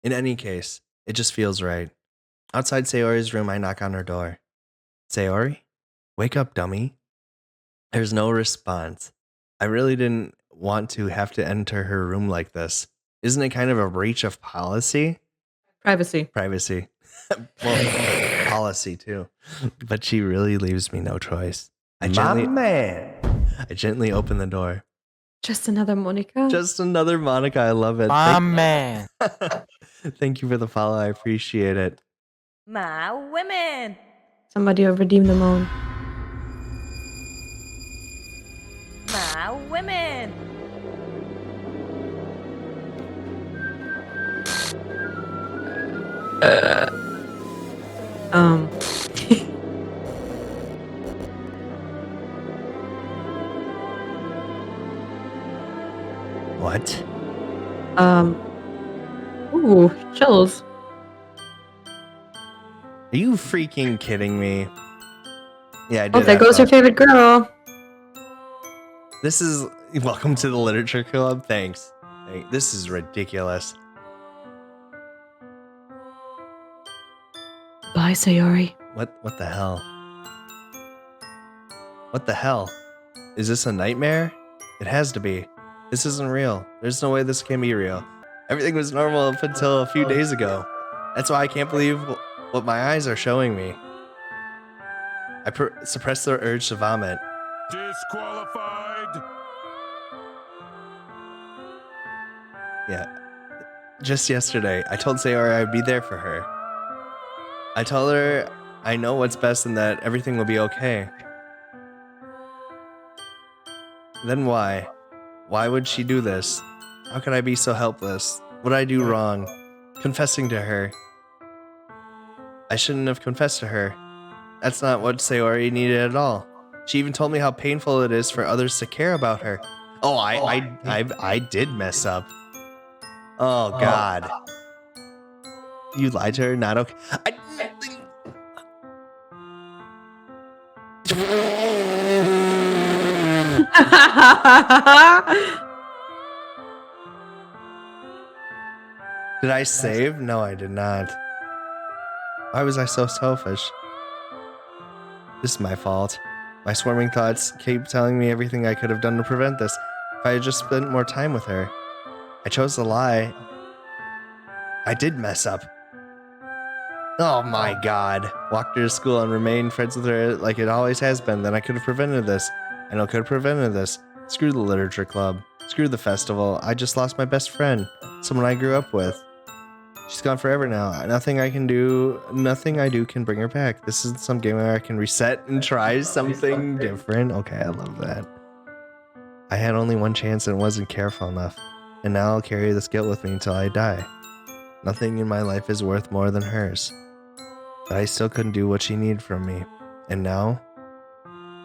In any case, it just feels right. Outside Sayori's room, I knock on her door. Sayori? Wake up, dummy. There's no response. I really didn't want to have to enter her room like this. Isn't it kind of a breach of policy? Privacy. Privacy. Well, policy too. But she really leaves me no choice. I gently open the door. Just another Monica? Just another Monica. I love it. My man. Thank you for the follow. I appreciate it. My women. Somebody will redeem the moan. My women. Um. What? Ooh, chills. Are you freaking kidding me? Yeah, I did. Oh, there goes your favorite girl. This is welcome to the literature club. Thanks. This is ridiculous. Bye, Sayori. What the hell? What the hell? Is this a nightmare? It has to be. This isn't real. There's no way this can be real. Everything was normal up until a few days ago. That's why I can't believe what my eyes are showing me. I suppress the urge to vomit. Disqualified. Yeah. Just yesterday, I told Sayori I'd be there for her. I told her I know what's best and that everything will be okay. Then why? Why would she do this? How could I be so helpless? What did I do wrong? Confessing to her. I shouldn't have confessed to her. That's not what Sayori needed at all. She even told me how painful it is for others to care about her. Oh, I did mess up. Oh, God. You lied to her? Not okay. Did I save? No, I did not. Why was I so selfish? This is my fault. My swarming thoughts keep telling me everything I could have done to prevent this. If I had just spent more time with her. I chose to lie. I did mess up. Oh my god. Walked her to school and remained friends with her like it always has been. Then I could have prevented this. I know I could have prevented this. Screw the literature club. Screw the festival. I just lost my best friend. Someone I grew up with. She's gone forever now. Nothing I do can bring her back. This isn't some game where I can reset and try something different. Okay, I love that. I had only one chance and wasn't careful enough. And now I'll carry this guilt with me until I die. Nothing in my life is worth more than hers. But I still couldn't do what she needed from me. And now,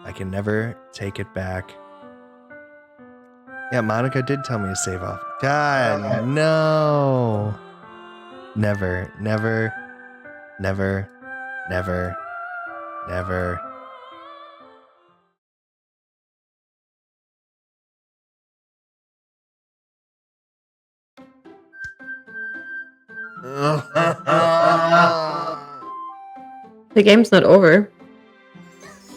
I can never take it back. Yeah, Monica did tell me to save off. God, no. Never, never, never, never, never. The game's not over.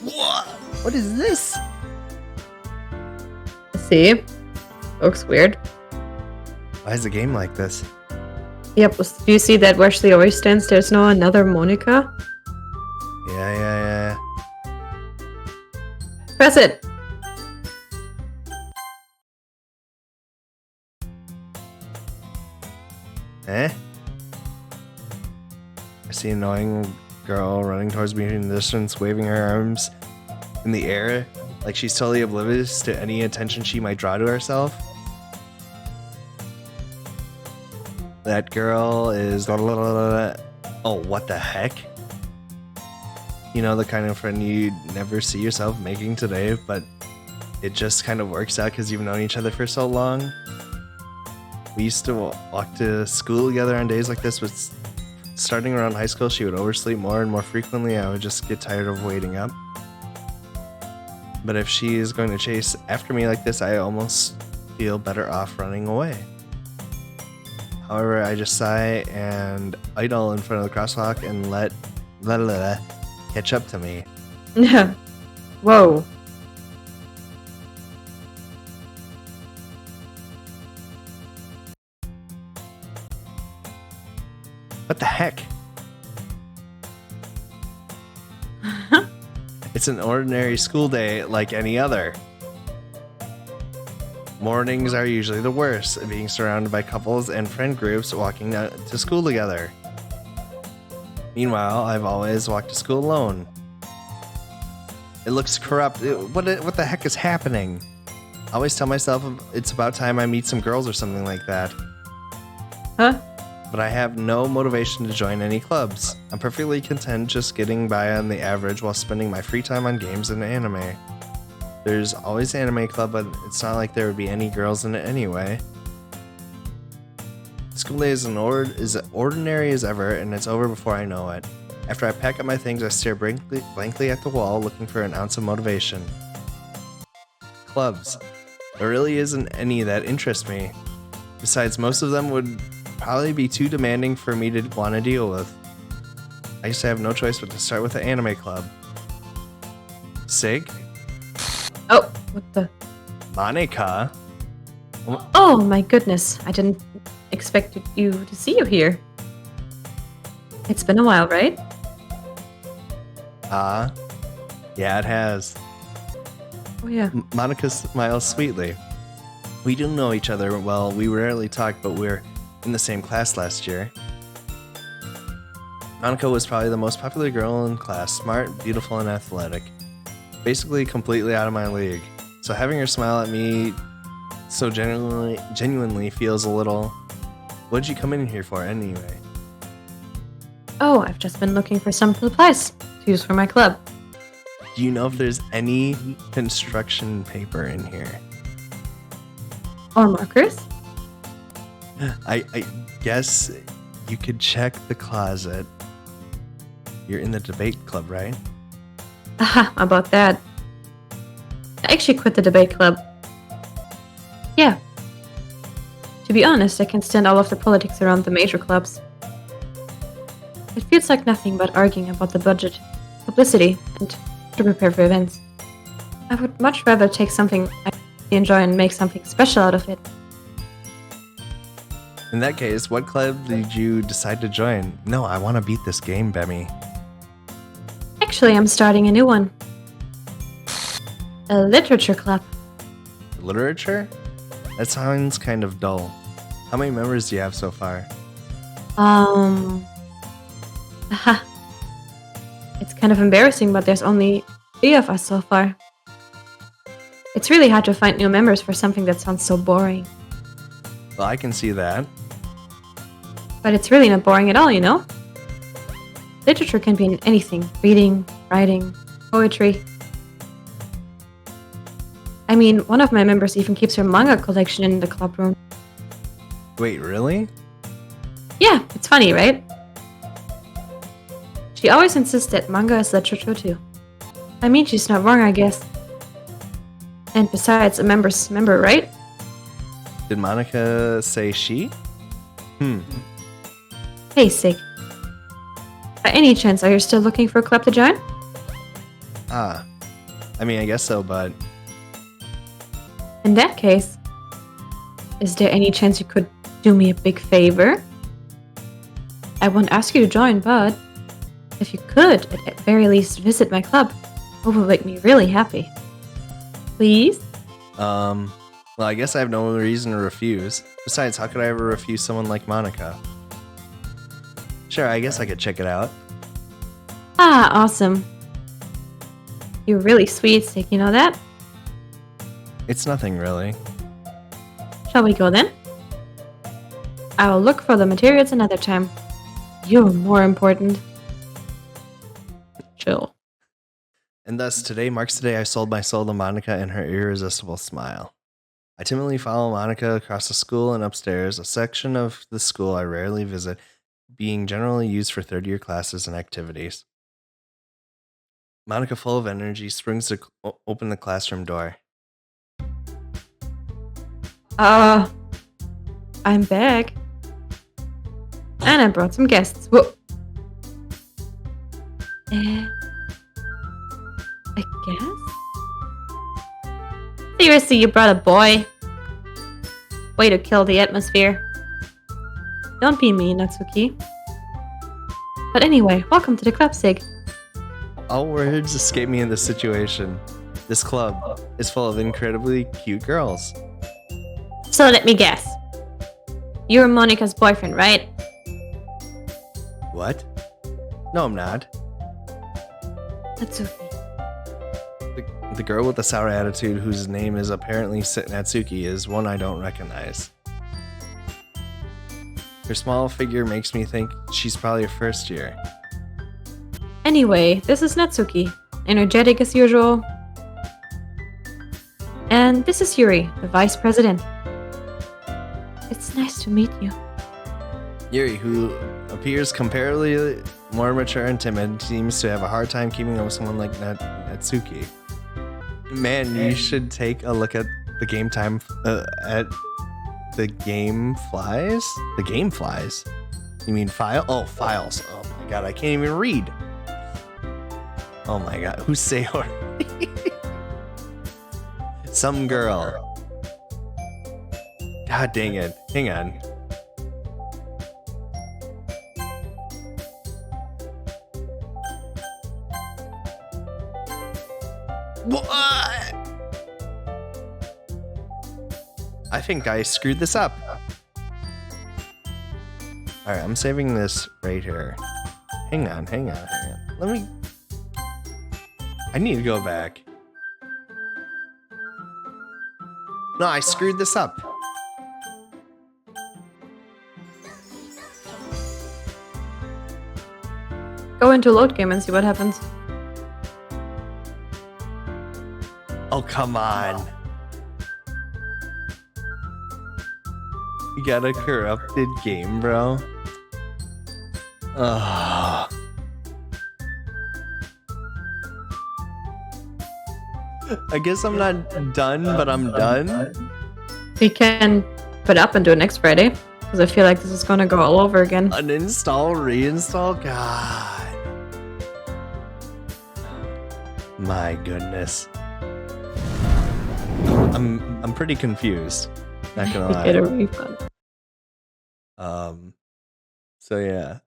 What? What is this? See? Looks weird. Why is the game like this? Yep, do you see that where she always stands? There's no another Monica? Yeah. Press it! Eh? I see an annoying girl running towards me in the distance, waving her arms in the air, like she's totally oblivious to any attention she might draw to herself. That girl is... Oh, what the heck? You know, the kind of friend you never see yourself making today, but it just kind of works out because you've known each other for so long. We used to walk to school together on days like this, but starting around high school, she would oversleep more and more frequently. I would just get tired of waiting up. But if she is going to chase after me like this, I almost feel better off running away. However, I just sigh and idle in front of the crosswalk and let catch up to me. Yeah. Whoa. What the heck? It's an ordinary school day like any other. Mornings are usually the worst, being surrounded by couples and friend groups walking out to school together. Meanwhile, I've always walked to school alone. It looks corrupt. What the heck is happening? I always tell myself it's about time I meet some girls or something like that. Huh? But I have no motivation to join any clubs. I'm perfectly content just getting by on the average while spending my free time on games and anime. There's always anime club, but it's not like there would be any girls in it anyway. School day is as ordinary as ever, and it's over before I know it. After I pack up my things, I stare blankly at the wall, looking for an ounce of motivation. Clubs. There really isn't any that interest me. Besides, most of them would probably be too demanding for me to want to deal with. I used to have no choice but to start with the anime club. Sig? Oh, what the? Monica? Oh my goodness. I didn't expect you to see you here. It's been a while, right? Yeah, it has. Oh yeah. Monica smiles sweetly. We do know each other well. We rarely talk, but we're in the same class last year. Monica was probably the most popular girl in class, smart, beautiful, and athletic. Basically completely out of my league. So having her smile at me so genuinely feels a little... What'd you come in here for anyway? Oh, I've just been looking for some supplies to use for my club. Do you know if there's any construction paper in here? Or markers? I guess you could check the closet. You're in the debate club, right? Aha, about that. I actually quit the debate club. Yeah. To be honest, I can't stand all of the politics around the major clubs. It feels like nothing but arguing about the budget, publicity, and to prepare for events. I would much rather take something I enjoy and make something special out of it. In that case, what club did you decide to join? No, I want to beat this game, Bemmy. Actually, I'm starting a new one. A literature club. Literature? That sounds kind of dull. How many members do you have so far? Aha. It's kind of embarrassing, but there's only 3 of us so far. It's really hard to find new members for something that sounds so boring. Well, I can see that. But it's really not boring at all, you know? Literature can be in anything. Reading, writing, poetry. I mean, one of my members even keeps her manga collection in the club room. Wait, really? Yeah, it's funny, right? She always insists that manga is literature too. I mean, she's not wrong, I guess. And besides, a member's member, right? Did Monica say she? Hey, Sig. By any chance, are you still looking for a club to join? I mean, I guess so, but... In that case, is there any chance you could do me a big favor? I won't ask you to join, but if you could, at very least visit my club, it would make me really happy. Please? Well, I guess I have no reason to refuse. Besides, how could I ever refuse someone like Monica? Sure, I guess I could check it out. Ah, awesome. You're really sweet, Sig, you know that? It's nothing, really. Shall we go then? I'll look for the materials another time. You're more important. Chill. And thus, today marks the day I sold my soul to Monica and her irresistible smile. I timidly follow Monica across the school and upstairs, a section of the school I rarely visit, being generally used for third-year classes and activities. Monica, full of energy, springs to open the classroom door. I'm back. And I brought some guests. Whoa. I guess? Seriously, you brought a boy? Way to kill the atmosphere. Don't be mean, Natsuki. But anyway, welcome to the club, Sig. All words escape me in this situation. This club is full of incredibly cute girls. So let me guess. You're Monica's boyfriend, right? What? No, I'm not. Natsuki. The girl with the sour attitude, whose name is apparently Natsuki, is one I don't recognize. Her small figure makes me think she's probably a first year. Anyway, this is Natsuki. Energetic as usual. And this is Yuri, the vice president. It's nice to meet you. Yuri, who appears comparatively more mature and timid, seems to have a hard time keeping up with someone like Natsuki. Man, you should take a look at the game time at the game flies? The game flies? You mean file? Oh, files. Oh my god, I can't even read. Oh my god, who's Sayori? Some girl. God dang it. Hang on. What? I think I screwed this up. Alright, I'm saving this right here. Hang on. Let me... I need to go back. No, I screwed this up. Go into load game and see what happens. Oh, come on. You got a corrupted game, bro. Ugh. I guess I'm not done, but I'm done. We can put up and do it next Friday. Because I feel like this is gonna go all over again. Uninstall, reinstall. God. My goodness. I'm pretty confused. Not gonna We lie. get a refund. So yeah.